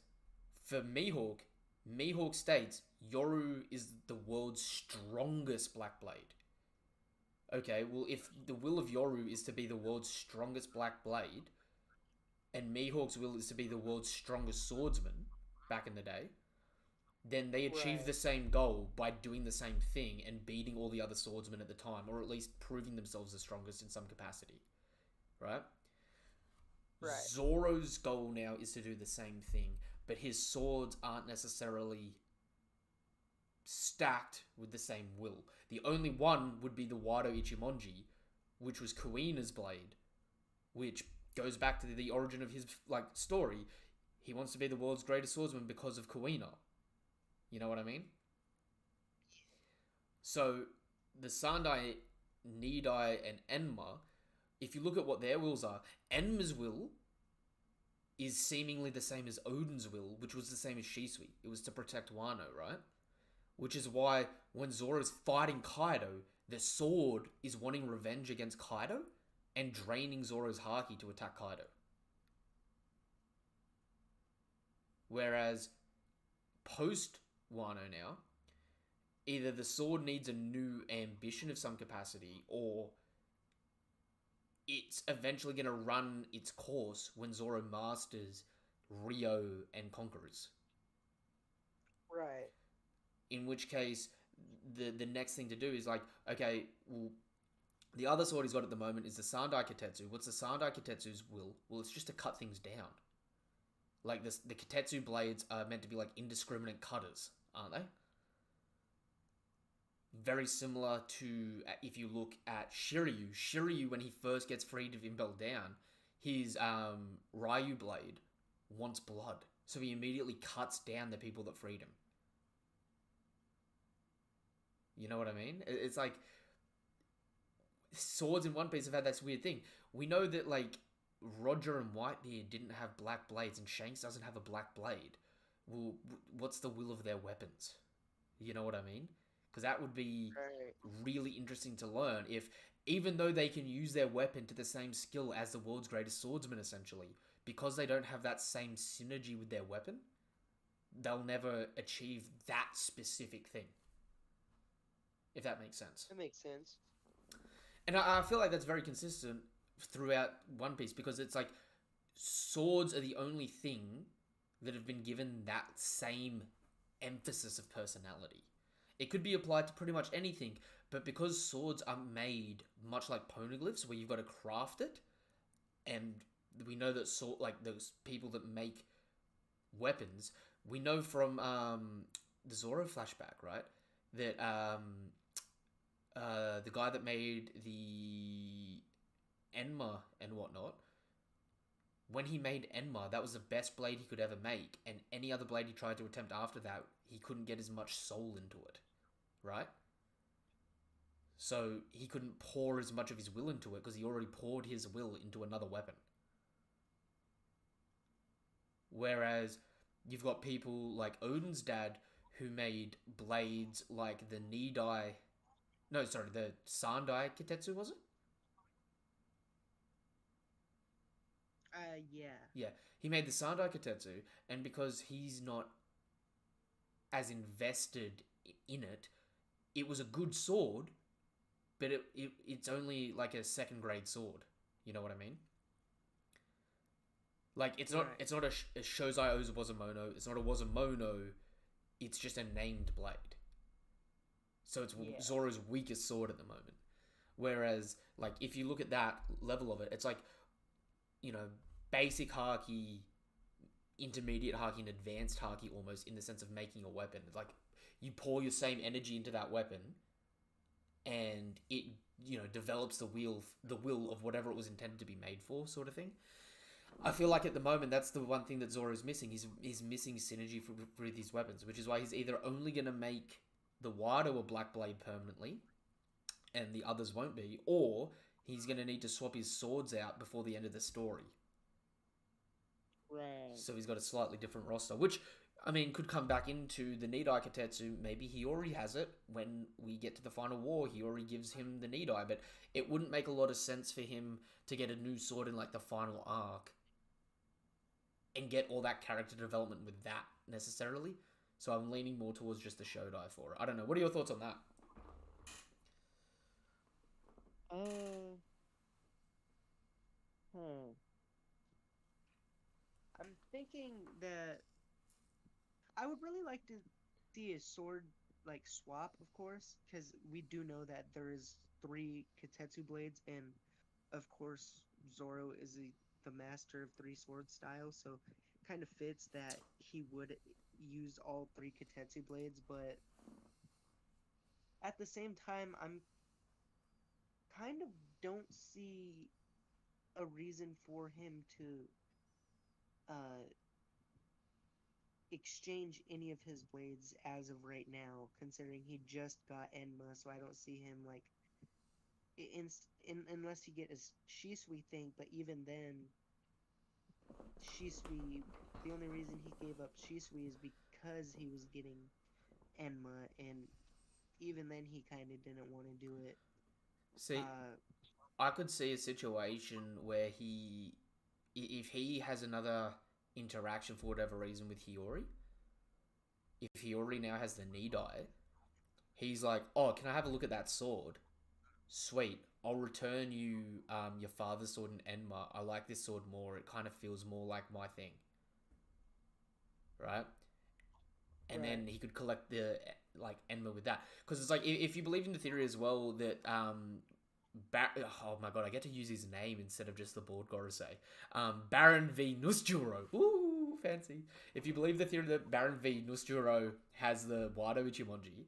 for Mihawk, Mihawk states Yoru is the world's strongest black blade. Okay, well, if the will of Yoru is to be the world's strongest black blade, and Mihawk's will is to be the world's strongest swordsman back in the day, then they achieve Right. the same goal by doing the same thing and beating all the other swordsmen at the time, or at least proving themselves the strongest in some capacity. Right? Right. Zoro's goal now is to do the same thing, but his swords aren't necessarily stacked with the same will. The only one would be the Wado Ichimonji, which was Kuina's blade, which goes back to the origin of his, like, story. He wants to be the world's greatest swordsman because of Kuina. You know what I mean? So the Sandai, Nidai, and Enma, if you look at what their wills are, Enma's will is seemingly the same as Odin's will, which was the same as Shisui. It was to protect Wano, right? Which is why when Zoro's fighting Kaido, the sword is wanting revenge against Kaido and draining Zoro's Haki to attack Kaido. Whereas post Wano now, either the sword needs a new ambition of some capacity, or it's eventually going to run its course when Zoro masters Rio and Conquerors. Right. In which case, the next thing to do is, like, okay, well, the other sword he's got at the moment is the Sandai Kitetsu. What's the Sandai Kitetsu's will? Well, it's just to cut things down. Like, the Kitetsu blades are meant to be like indiscriminate cutters, aren't they? Very similar to, if you look at Shiryu. Shiryu, when he first gets freed of Impel Down, his Ryu blade wants blood. So he immediately cuts down the people that freed him. You know what I mean? It's like, swords in One Piece have had this weird thing. We know that, like, Roger and Whitebeard didn't have black blades, and Shanks doesn't have a black blade. Well, what's the will of their weapons? You know what I mean? Because that would be Right. really interesting to learn if, even though they can use their weapon to the same skill as the world's greatest swordsman, essentially, because they don't have that same synergy with their weapon, they'll never achieve that specific thing. If that makes sense. That makes sense. And I feel like that's very consistent throughout One Piece, because it's like swords are the only thing that have been given that same emphasis of personality. It could be applied to pretty much anything, but because swords are made much like poneglyphs, where you've got to craft it, and we know that like those people that make weapons, we know from the Zoro flashback, right, that the guy that made the Enma and whatnot, when he made Enma, that was the best blade he could ever make, and any other blade he tried to attempt after that, he couldn't get as much soul into it, right? So he couldn't pour as much of his will into it because he already poured his will into another weapon. Whereas you've got people like Odin's dad who made blades like the Nidai... No, sorry, the Sandai Kitetsu, was it? Yeah. Yeah, he made the Sandai Kitetsu, and because he's not as invested in it, it was a good sword, but it's only like a second grade sword. You know what I mean? Like, it's not Right. it's not a Shozai Ozawazamono, it's not a Wazamono, it's just a named blade. So it's Yeah. Zoro's weakest sword at the moment. Whereas, like, if you look at that level of it, it's like, you know, basic haki, intermediate haki, and advanced haki, almost, in the sense of making a weapon. It's like, you pour your same energy into that weapon, and it develops the will of whatever it was intended to be made for, sort of thing. I feel like at the moment that's the one thing that Zoro's missing. He's missing synergy with his weapons, which is why he's either only going to make the Wado a Black Blade permanently, and the others won't be, or he's going to need to swap his swords out before the end of the story. Right. So he's got a slightly different roster, which, I mean, could come back into the Need Eye Katetsu. Maybe he already has it. When we get to the final war, he already gives him the Need Eye, but it wouldn't make a lot of sense for him to get a new sword in, like, the final arc and get all that character development with that, necessarily. So I'm leaning more towards just the Shodai for it. I don't know. What are your thoughts on that? I'm thinking that I would really like to see a sword like swap, of course, because we do know that there is 3 Katetsu blades, and of course Zoro is the master of 3 sword styles, so kind of fits that he would use all 3 Katetsu blades. But at the same time, I'm kind of don't see a reason for him to exchange any of his blades as of right now, considering he just got Enma, so I don't see him like unless he get his Shisui thing. But even then, Shisui, the only reason he gave up Shisui is because he was getting Enma, and even then he kind of didn't want to do it. See, I could see a situation where if he has another interaction for whatever reason with Hiyori, if Hiyori now has the Need Eye, he's like, oh, can I have a look at that sword? Sweet, I'll return you your father's sword in Enma. I like this sword more. It kind of feels more like my thing. Right? And then he could collect the Enma with that. Because it's like, if you believe in the theory as well that oh my god, I get to use his name instead of just the board Gorosei. Baron V Nusjuro. Ooh, fancy. If you believe the theory that Baron V Nusjuro has the Wado Ichimonji,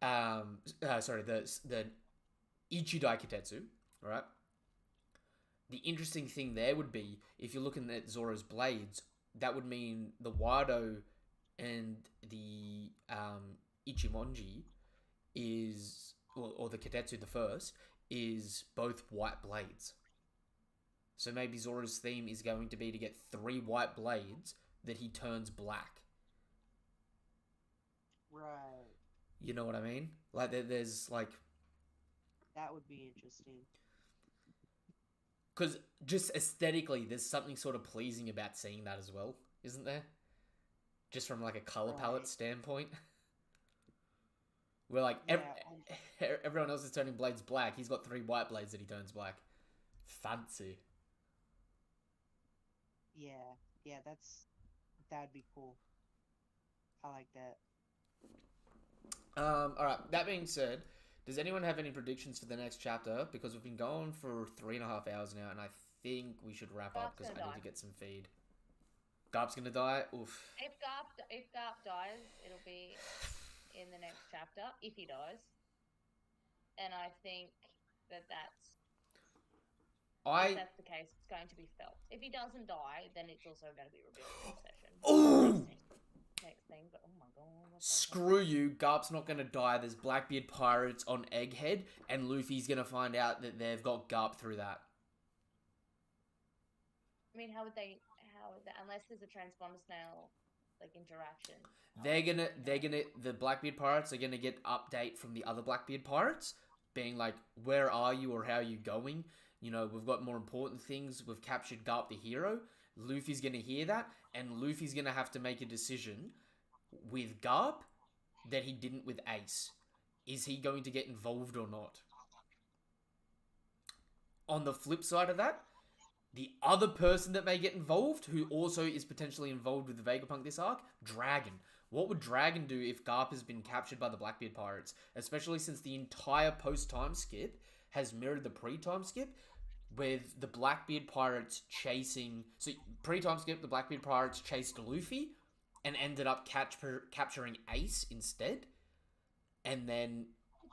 the Ichidai Kitetsu, right? The interesting thing there would be, if you're looking at Zoro's blades, that would mean the Wado and the Ichimonji is, or the Kitetsu the first, is both white blades. So maybe Zoro's theme is going to be to get 3 white blades that he turns black. Right. You know what I mean? Like, there's, like... That would be interesting. Because just aesthetically, there's something sort of pleasing about seeing that as well, isn't there? Just from, like, a color palette standpoint. Where, like, everyone else is turning blades black. He's got 3 white blades that he turns black. Fancy. Yeah, that'd be cool. I like that. Alright, that being said, does anyone have any predictions for the next chapter? Because we've been going for 3.5 hours now, and I think we should wrap up because I need to get some feed. Garp's gonna die? Oof. If Garp dies, it'll be in the next chapter, if he dies. And I think if that's the case, it's going to be felt. If he doesn't die, then it's also going to be revealed in this session. Ooh! Next thing, but oh my god. Screw you, Garp's not going to die. There's Blackbeard pirates on Egghead, and Luffy's going to find out that they've got Garp through that. I mean, how would they, unless there's a transponder snail, like, interaction. The Blackbeard pirates are going to get update from the other Blackbeard pirates, being like, where are you or how are you going? You know, we've got more important things. We've captured Garp the hero. Luffy's going to hear that, and Luffy's going to have to make a decision with Garp that he didn't with Ace. Is he going to get involved or not? On the flip side of that, the other person that may get involved, who also is potentially involved with the Vegapunk this arc, Dragon. What would Dragon do if Garp has been captured by the Blackbeard pirates? Especially since the entire post-time skip has mirrored the pre-time skip, with the Blackbeard pirates chasing... So, pre-time skip, the Blackbeard pirates chased Luffy and ended up capturing Ace instead. And then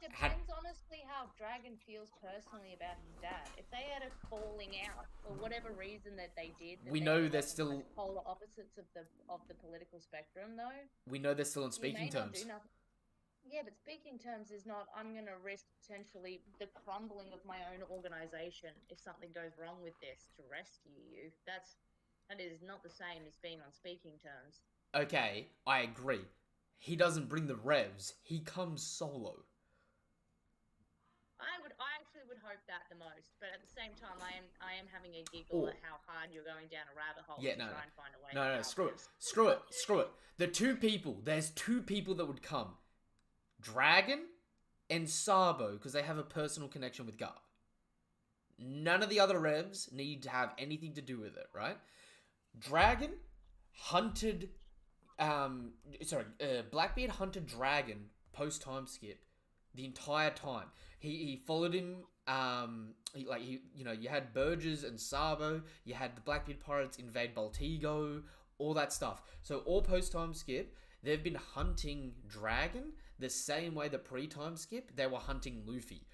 It had depends honestly how Dragon feels personally about his dad. If they had a falling out for whatever reason that they did, that we they know were they're like on still such polar opposites of the political spectrum, though, on you may speaking not do terms. nothing. Yeah, but speaking terms is not, I'm going to risk potentially the crumbling of my own organization if something goes wrong with this to rescue you. That is not the same as being on speaking terms. Okay, I agree. He doesn't bring the revs. He comes solo. I actually would hope that the most, but at the same time, I am having a giggle Or at how hard you're going down a rabbit hole yeah, to no, try and find a way. no, to screw it, this. screw it. There's two people that would come, Dragon and Sabo, because they have a personal connection with Garp. None of the other revs need to have anything to do with it, right? Dragon hunted, Blackbeard hunted Dragon post time skip the entire time. He followed him. You had Burgess and Sabo. You had the Blackbeard pirates invade Baltigo. All that stuff. So all post time skip, they've been hunting Dragon the same way that pre time skip they were hunting Luffy.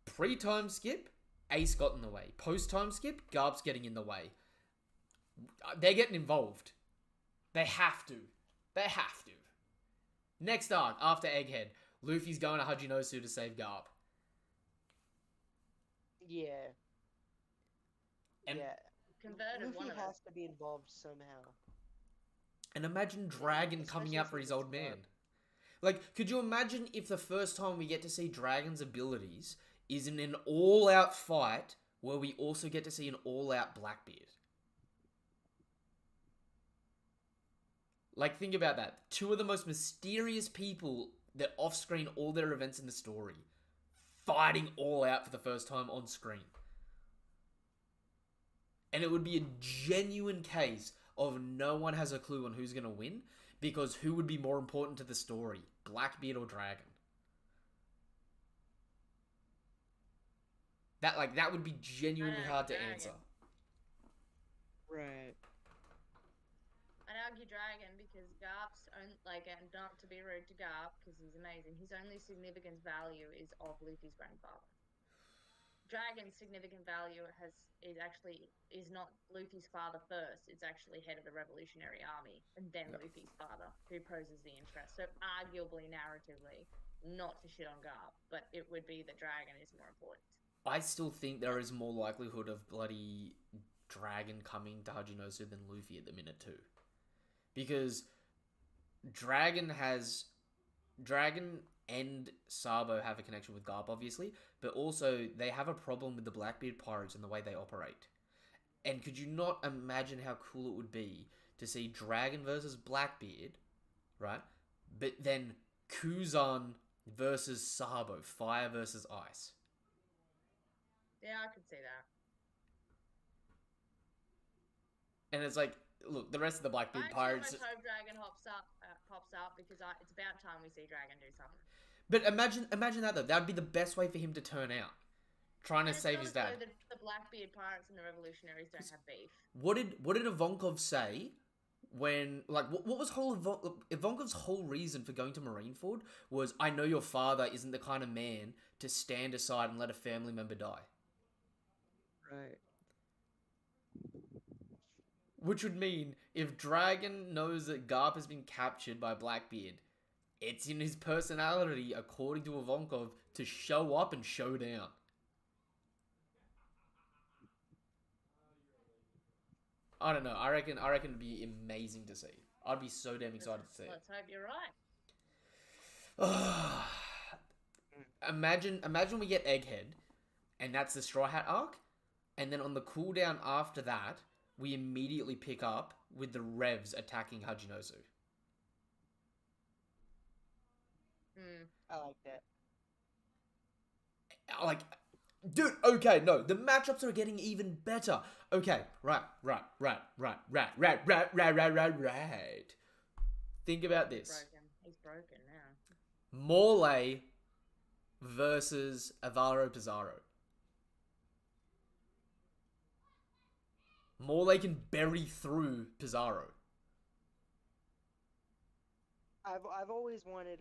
Pre time skip, Ace got in the way. Post time skip, Garp's getting in the way. They're getting involved. They have to. Next arc, after Egghead, Luffy's going to Hajinosu to save Garp. Yeah. And, yeah. Converted one Luffy of has to be involved somehow. And imagine Dragon coming especially out for since his old it's man. Garp. Like, could you imagine if the first time we get to see Dragon's abilities is in an all-out fight where we also get to see an all-out Blackbeard? Like, think about that. Two of the most mysterious people that off-screen all their events in the story fighting all out for the first time on screen. And it would be a genuine case of no one has a clue on who's going to win, because who would be more important to the story, Blackbeard or Dragon? That would be genuinely hard to Dragon. answer. Right. I'd argue Dragon because Garp's own, and not to be rude to Garp because he's amazing. His only significant value is of Luffy's grandfather. Dragon's significant value is not Luffy's father first. It's actually head of the Revolutionary Army, and then Luffy's father, who poses the interest. So arguably, narratively, not to shit on Garp, but it would be that Dragon is more important. I still think there is more likelihood of bloody Dragon coming to Hajinosu than Luffy at the minute too. Because Dragon and Sabo have a connection with Garp, obviously, but also they have a problem with the Blackbeard pirates and the way they operate. And could you not imagine how cool it would be to see Dragon versus Blackbeard, right? But then Kuzan versus Sabo, fire versus ice. Yeah, I could see that. And it's like, look, the rest of the Blackbeard pirates. I actually hope Dragon pops up because it's about time we see Dragon do something. But imagine that though. That would be the best way for him to turn out, trying to save his dad. So the Blackbeard pirates and the revolutionaries don't have beef. What did Ivankov say when what was Ivankov's whole reason for going to Marineford was, I know your father isn't the kind of man to stand aside and let a family member die. Right. Which would mean if Dragon knows that Garp has been captured by Blackbeard, it's in his personality, according to Ivankov, to show up and show down. I don't know. I reckon it'd be amazing to see. I'd be so damn excited to see it. Let's hope you're right. Imagine we get Egghead, and that's the Straw Hat arc, and then on the cooldown after that, we immediately pick up with the Revs attacking Hajinosu. I like that. Like, dude, okay, no, the matchups are getting even better. Okay, right. Think about this. He's broken now. Morley versus Alvaro Pizarro. Morley can bury through Pizarro. I've always wanted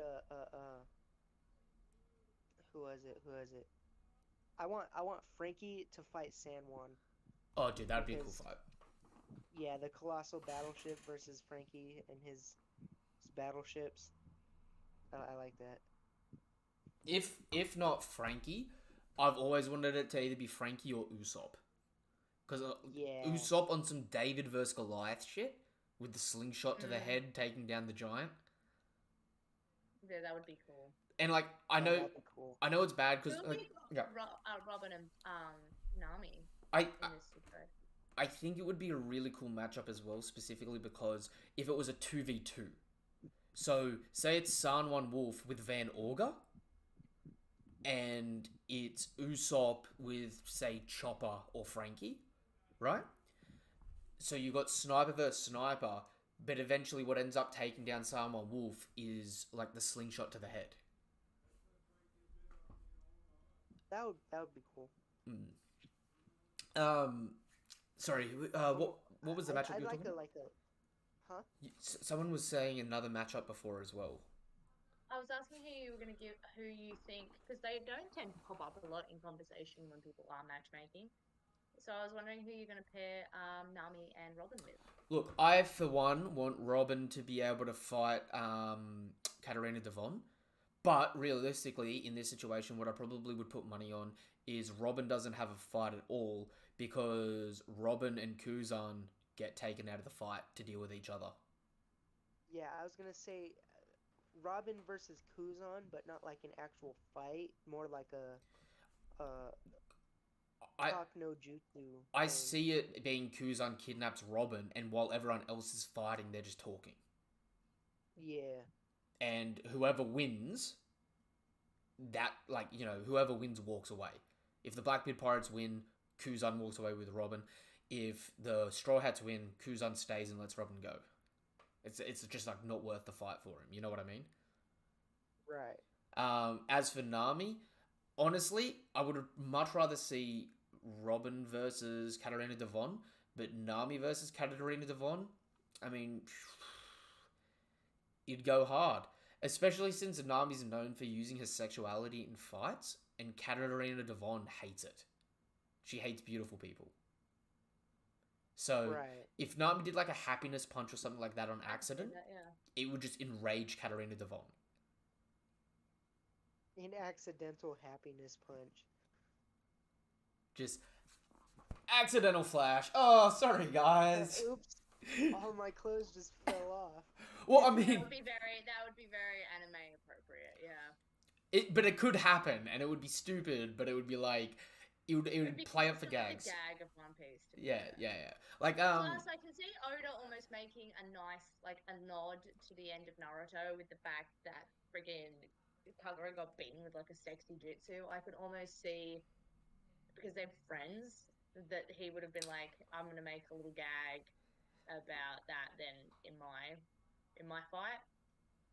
Who was it? Who was it? I want Frankie to fight San Juan. Oh, dude, that'd be a cool Because- fight. Yeah, the colossal battleship versus Frankie and his battleships. I like that. If not Frankie, I've always wanted it to either be Frankie or Usopp. Because Yeah. Usopp on some David versus Goliath shit with the slingshot to the head taking down the giant. Yeah, that would be cool. And like I Yeah, know that'd be cool. I know it's bad because Who like would yeah, Robin and Nami I in this super? I think it would be a really cool matchup as well, specifically because if it was a 2v2. So, say it's San Juan Wolf with Van Orga, and it's Usopp with, say, Chopper or Frankie, right? So you got Sniper versus Sniper, but eventually what ends up taking down San Juan Wolf is, like, the slingshot to the head. That would be cool. Sorry, what was the matchup I'd you were like talking a about? like a, huh? Someone was saying another matchup before as well. I was asking who you were going to give, who you think, because they don't tend to pop up a lot in conversation when people are matchmaking. So I was wondering who you're going to pair Nami and Robin with. Look, I for one want Robin to be able to fight Katarina Devon, but realistically, in this situation, what I probably would put money on is Robin doesn't have a fight at all because Robin and Kuzan get taken out of the fight to deal with each other. Yeah, I was gonna say Robin versus Kuzan, but not like an actual fight. More like a talk no jutsu. I thing. see it being Kuzan kidnaps Robin, and while everyone else is fighting, they're just talking. Yeah. And whoever wins, whoever wins walks away. If the Blackbeard Pirates win, Kuzan walks away with Robin. If the Straw Hats win, Kuzan stays and lets Robin go. It's just like not worth the fight for him. You know what I mean? Right. As for Nami, honestly, I would much rather see Robin versus Katarina Devon, but Nami versus Katarina Devon, I mean, it'd go hard. Especially since Nami's known for using her sexuality in fights, and Katarina Devon hates it. She hates beautiful people. So, Right. if Nami did like a happiness punch or something like that on I can see accident, that, yeah. it would just enrage Katarina Devon. An accidental happiness punch. Just accidental flash. Oh, sorry guys. Oops. All my clothes just fell off. Well, I That mean, would be very anime appropriate, yeah. but it could happen, and it would be stupid, but it would be like, it would be play up for close to gags. The gag of One Piece. To be Yeah, fair. yeah. Like, Plus, I can see Oda almost making a nice, like, a nod to the end of Naruto with the fact that friggin' Kagura got beaten with, like, a sexy jutsu. I could almost see, because they're friends, that he would have been like, I'm gonna make a little gag about that then in my fight,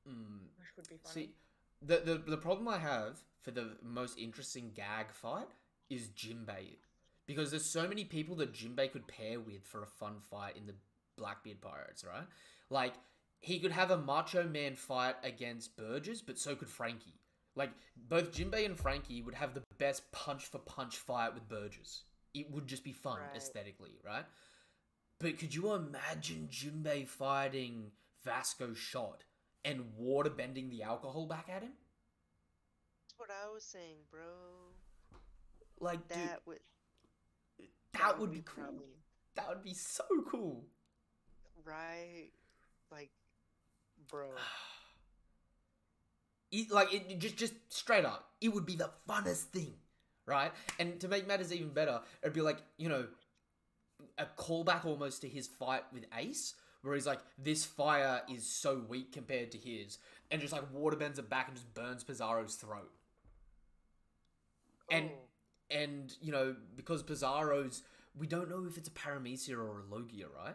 which would be funny. See, the problem I have for the most interesting gag fight is Jinbei. Because there's so many people that Jinbei could pair with for a fun fight in the Blackbeard Pirates, right? Like, he could have a Macho Man fight against Burgess, but so could Frankie. Like, both Jinbei and Frankie would have the best punch-for-punch fight with Burgess. It would just be fun, Right. aesthetically, right? But could you imagine Jinbei fighting Vasco Shot and water-bending the alcohol back at him? That's what I was saying, bro. Like, dude, That would be cool. probably That would be so cool. right. Like, bro. It just straight up, it would be the funnest thing, right? And to make matters even better, it'd be like, a callback almost to his fight with Ace, where he's like, this fire is so weak compared to his, and just like waterbends it back and just burns Pizarro's throat. And because Pizarro's, we don't know if it's a Paramecia or a Logia, right?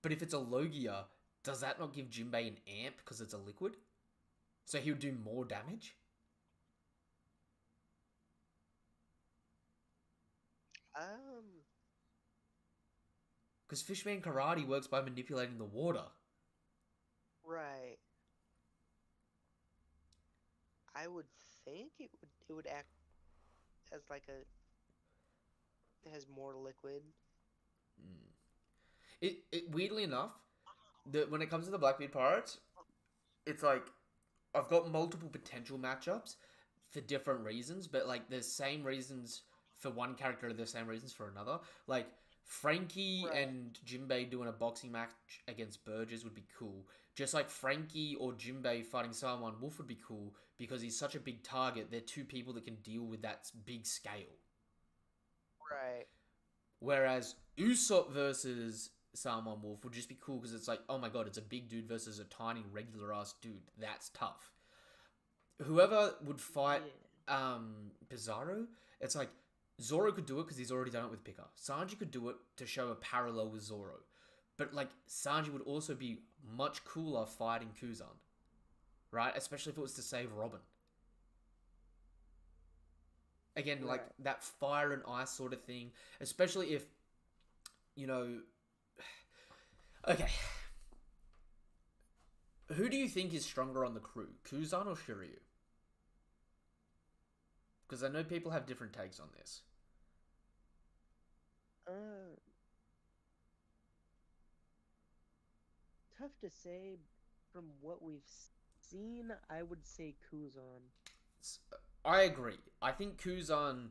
But if it's a Logia, does that not give Jinbei an amp because it's a liquid? So he would do more damage? Because Fishman Karate works by manipulating the water. Right. I would think it would act as like a it has more liquid. It weirdly enough, when it comes to the Blackbeard Pirates, it's like I've got multiple potential matchups for different reasons, but like the same reasons for one character are the same reasons for another. Like Frankie Right. and Jinbei doing a boxing match against Burgess would be cool. Just like Frankie or Jinbei fighting Saruman Wolf would be cool because he's such a big target. They're two people that can deal with that big scale. Right. Whereas Usopp versus Saruman Wolf would just be cool because it's like, oh my god, it's a big dude versus a tiny regular ass dude. That's tough. Whoever would fight Pizarro, it's like Zoro could do it because he's already done it with Pika. Sanji could do it to show a parallel with Zoro. But like Sanji would also be much cooler fighting Kuzan. Right? Especially if it was to save Robin. Again, like Right. that fire and ice sort of thing. Especially if, you know... Okay. Who do you think is stronger on the crew? Kuzan or Shiryu? Because I know people have different takes on this. Tough to say. From what we've seen, I would say Kuzan. I agree. I think Kuzan...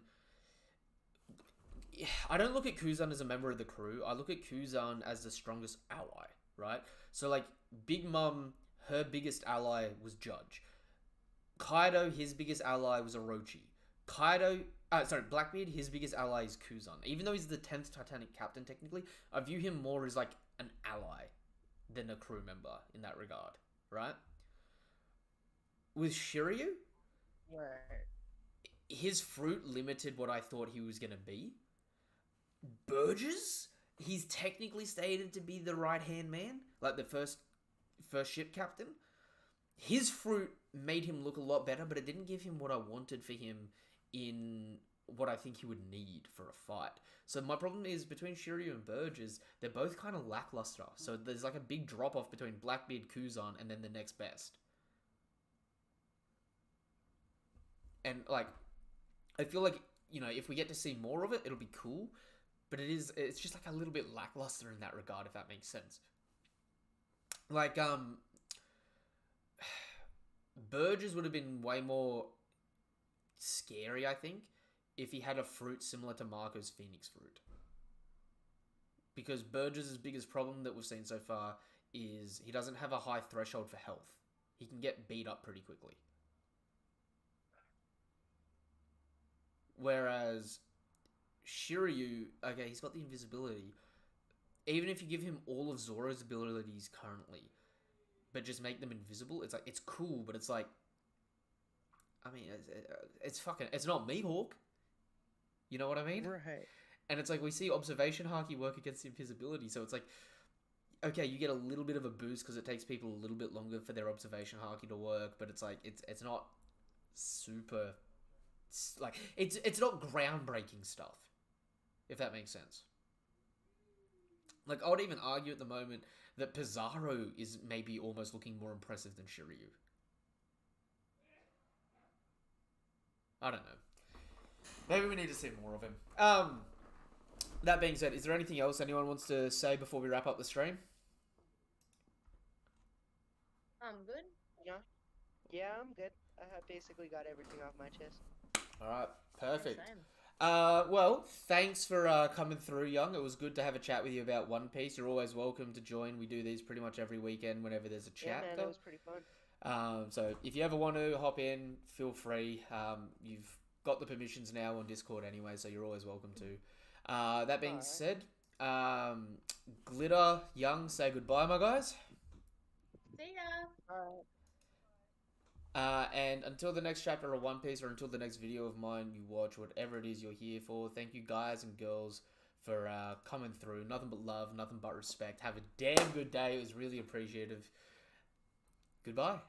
I don't look at Kuzan as a member of the crew. I look at Kuzan as the strongest ally, right? So, like, Big Mom, her biggest ally was Judge. Kaido, his biggest ally was Orochi. Blackbeard, his biggest ally is Kuzan. Even though he's the 10th Titanic captain, technically, I view him more as, like, an ally than a crew member in that regard, right? With Shiryu, Right. his fruit limited what I thought he was going to be. Burgess, he's technically stated to be the right-hand man, like the first ship captain. His fruit made him look a lot better, but it didn't give him what I wanted for him in what I think he would need for a fight. So my problem is between Shiryu and Burgess, they're both kind of lackluster. So there's like a big drop-off between Blackbeard, Kuzan, and then the next best. And like, I feel like, you know, if we get to see more of it, it'll be cool. But it's just like a little bit lackluster in that regard, if that makes sense. Like, Burgess would have been way more scary, I think, if he had a fruit similar to Marco's Phoenix fruit. Because Burgess' biggest problem that we've seen so far is he doesn't have a high threshold for health. He can get beat up pretty quickly. Whereas Shiryu, okay, he's got the invisibility. Even if you give him all of Zoro's abilities currently, but just make them invisible, it's like, it's cool, but it's like, I mean, it's not Mihawk. You know what I mean? Right. And it's like, we see observation haki work against invisibility, so it's like, okay, you get a little bit of a boost because it takes people a little bit longer for their observation haki to work, but it's like, it's not super, like, it's not groundbreaking stuff, if that makes sense. Like, I would even argue at the moment that Pizarro is maybe almost looking more impressive than Shiryu. I don't know. Maybe we need to see more of him. That being said, is there anything else anyone wants to say before we wrap up the stream? Good. Yeah, I'm good. I have basically got everything off my chest. Alright, perfect. Same. Well, thanks for coming through, Young. It was good to have a chat with you about One Piece. You're always welcome to join. We do these pretty much every weekend whenever there's a chat. Yeah, man, it was pretty fun. So if you ever want to hop in, feel free. You've got the permissions now on Discord anyway, so you're always welcome to. That being said, Glitter, Young, say goodbye, my guys. See ya. And until the next chapter of One Piece or until the next video of mine you watch, whatever it is you're here for, thank you guys and girls for coming through. Nothing but love, nothing but respect. Have a damn good day. It was really appreciative. Goodbye.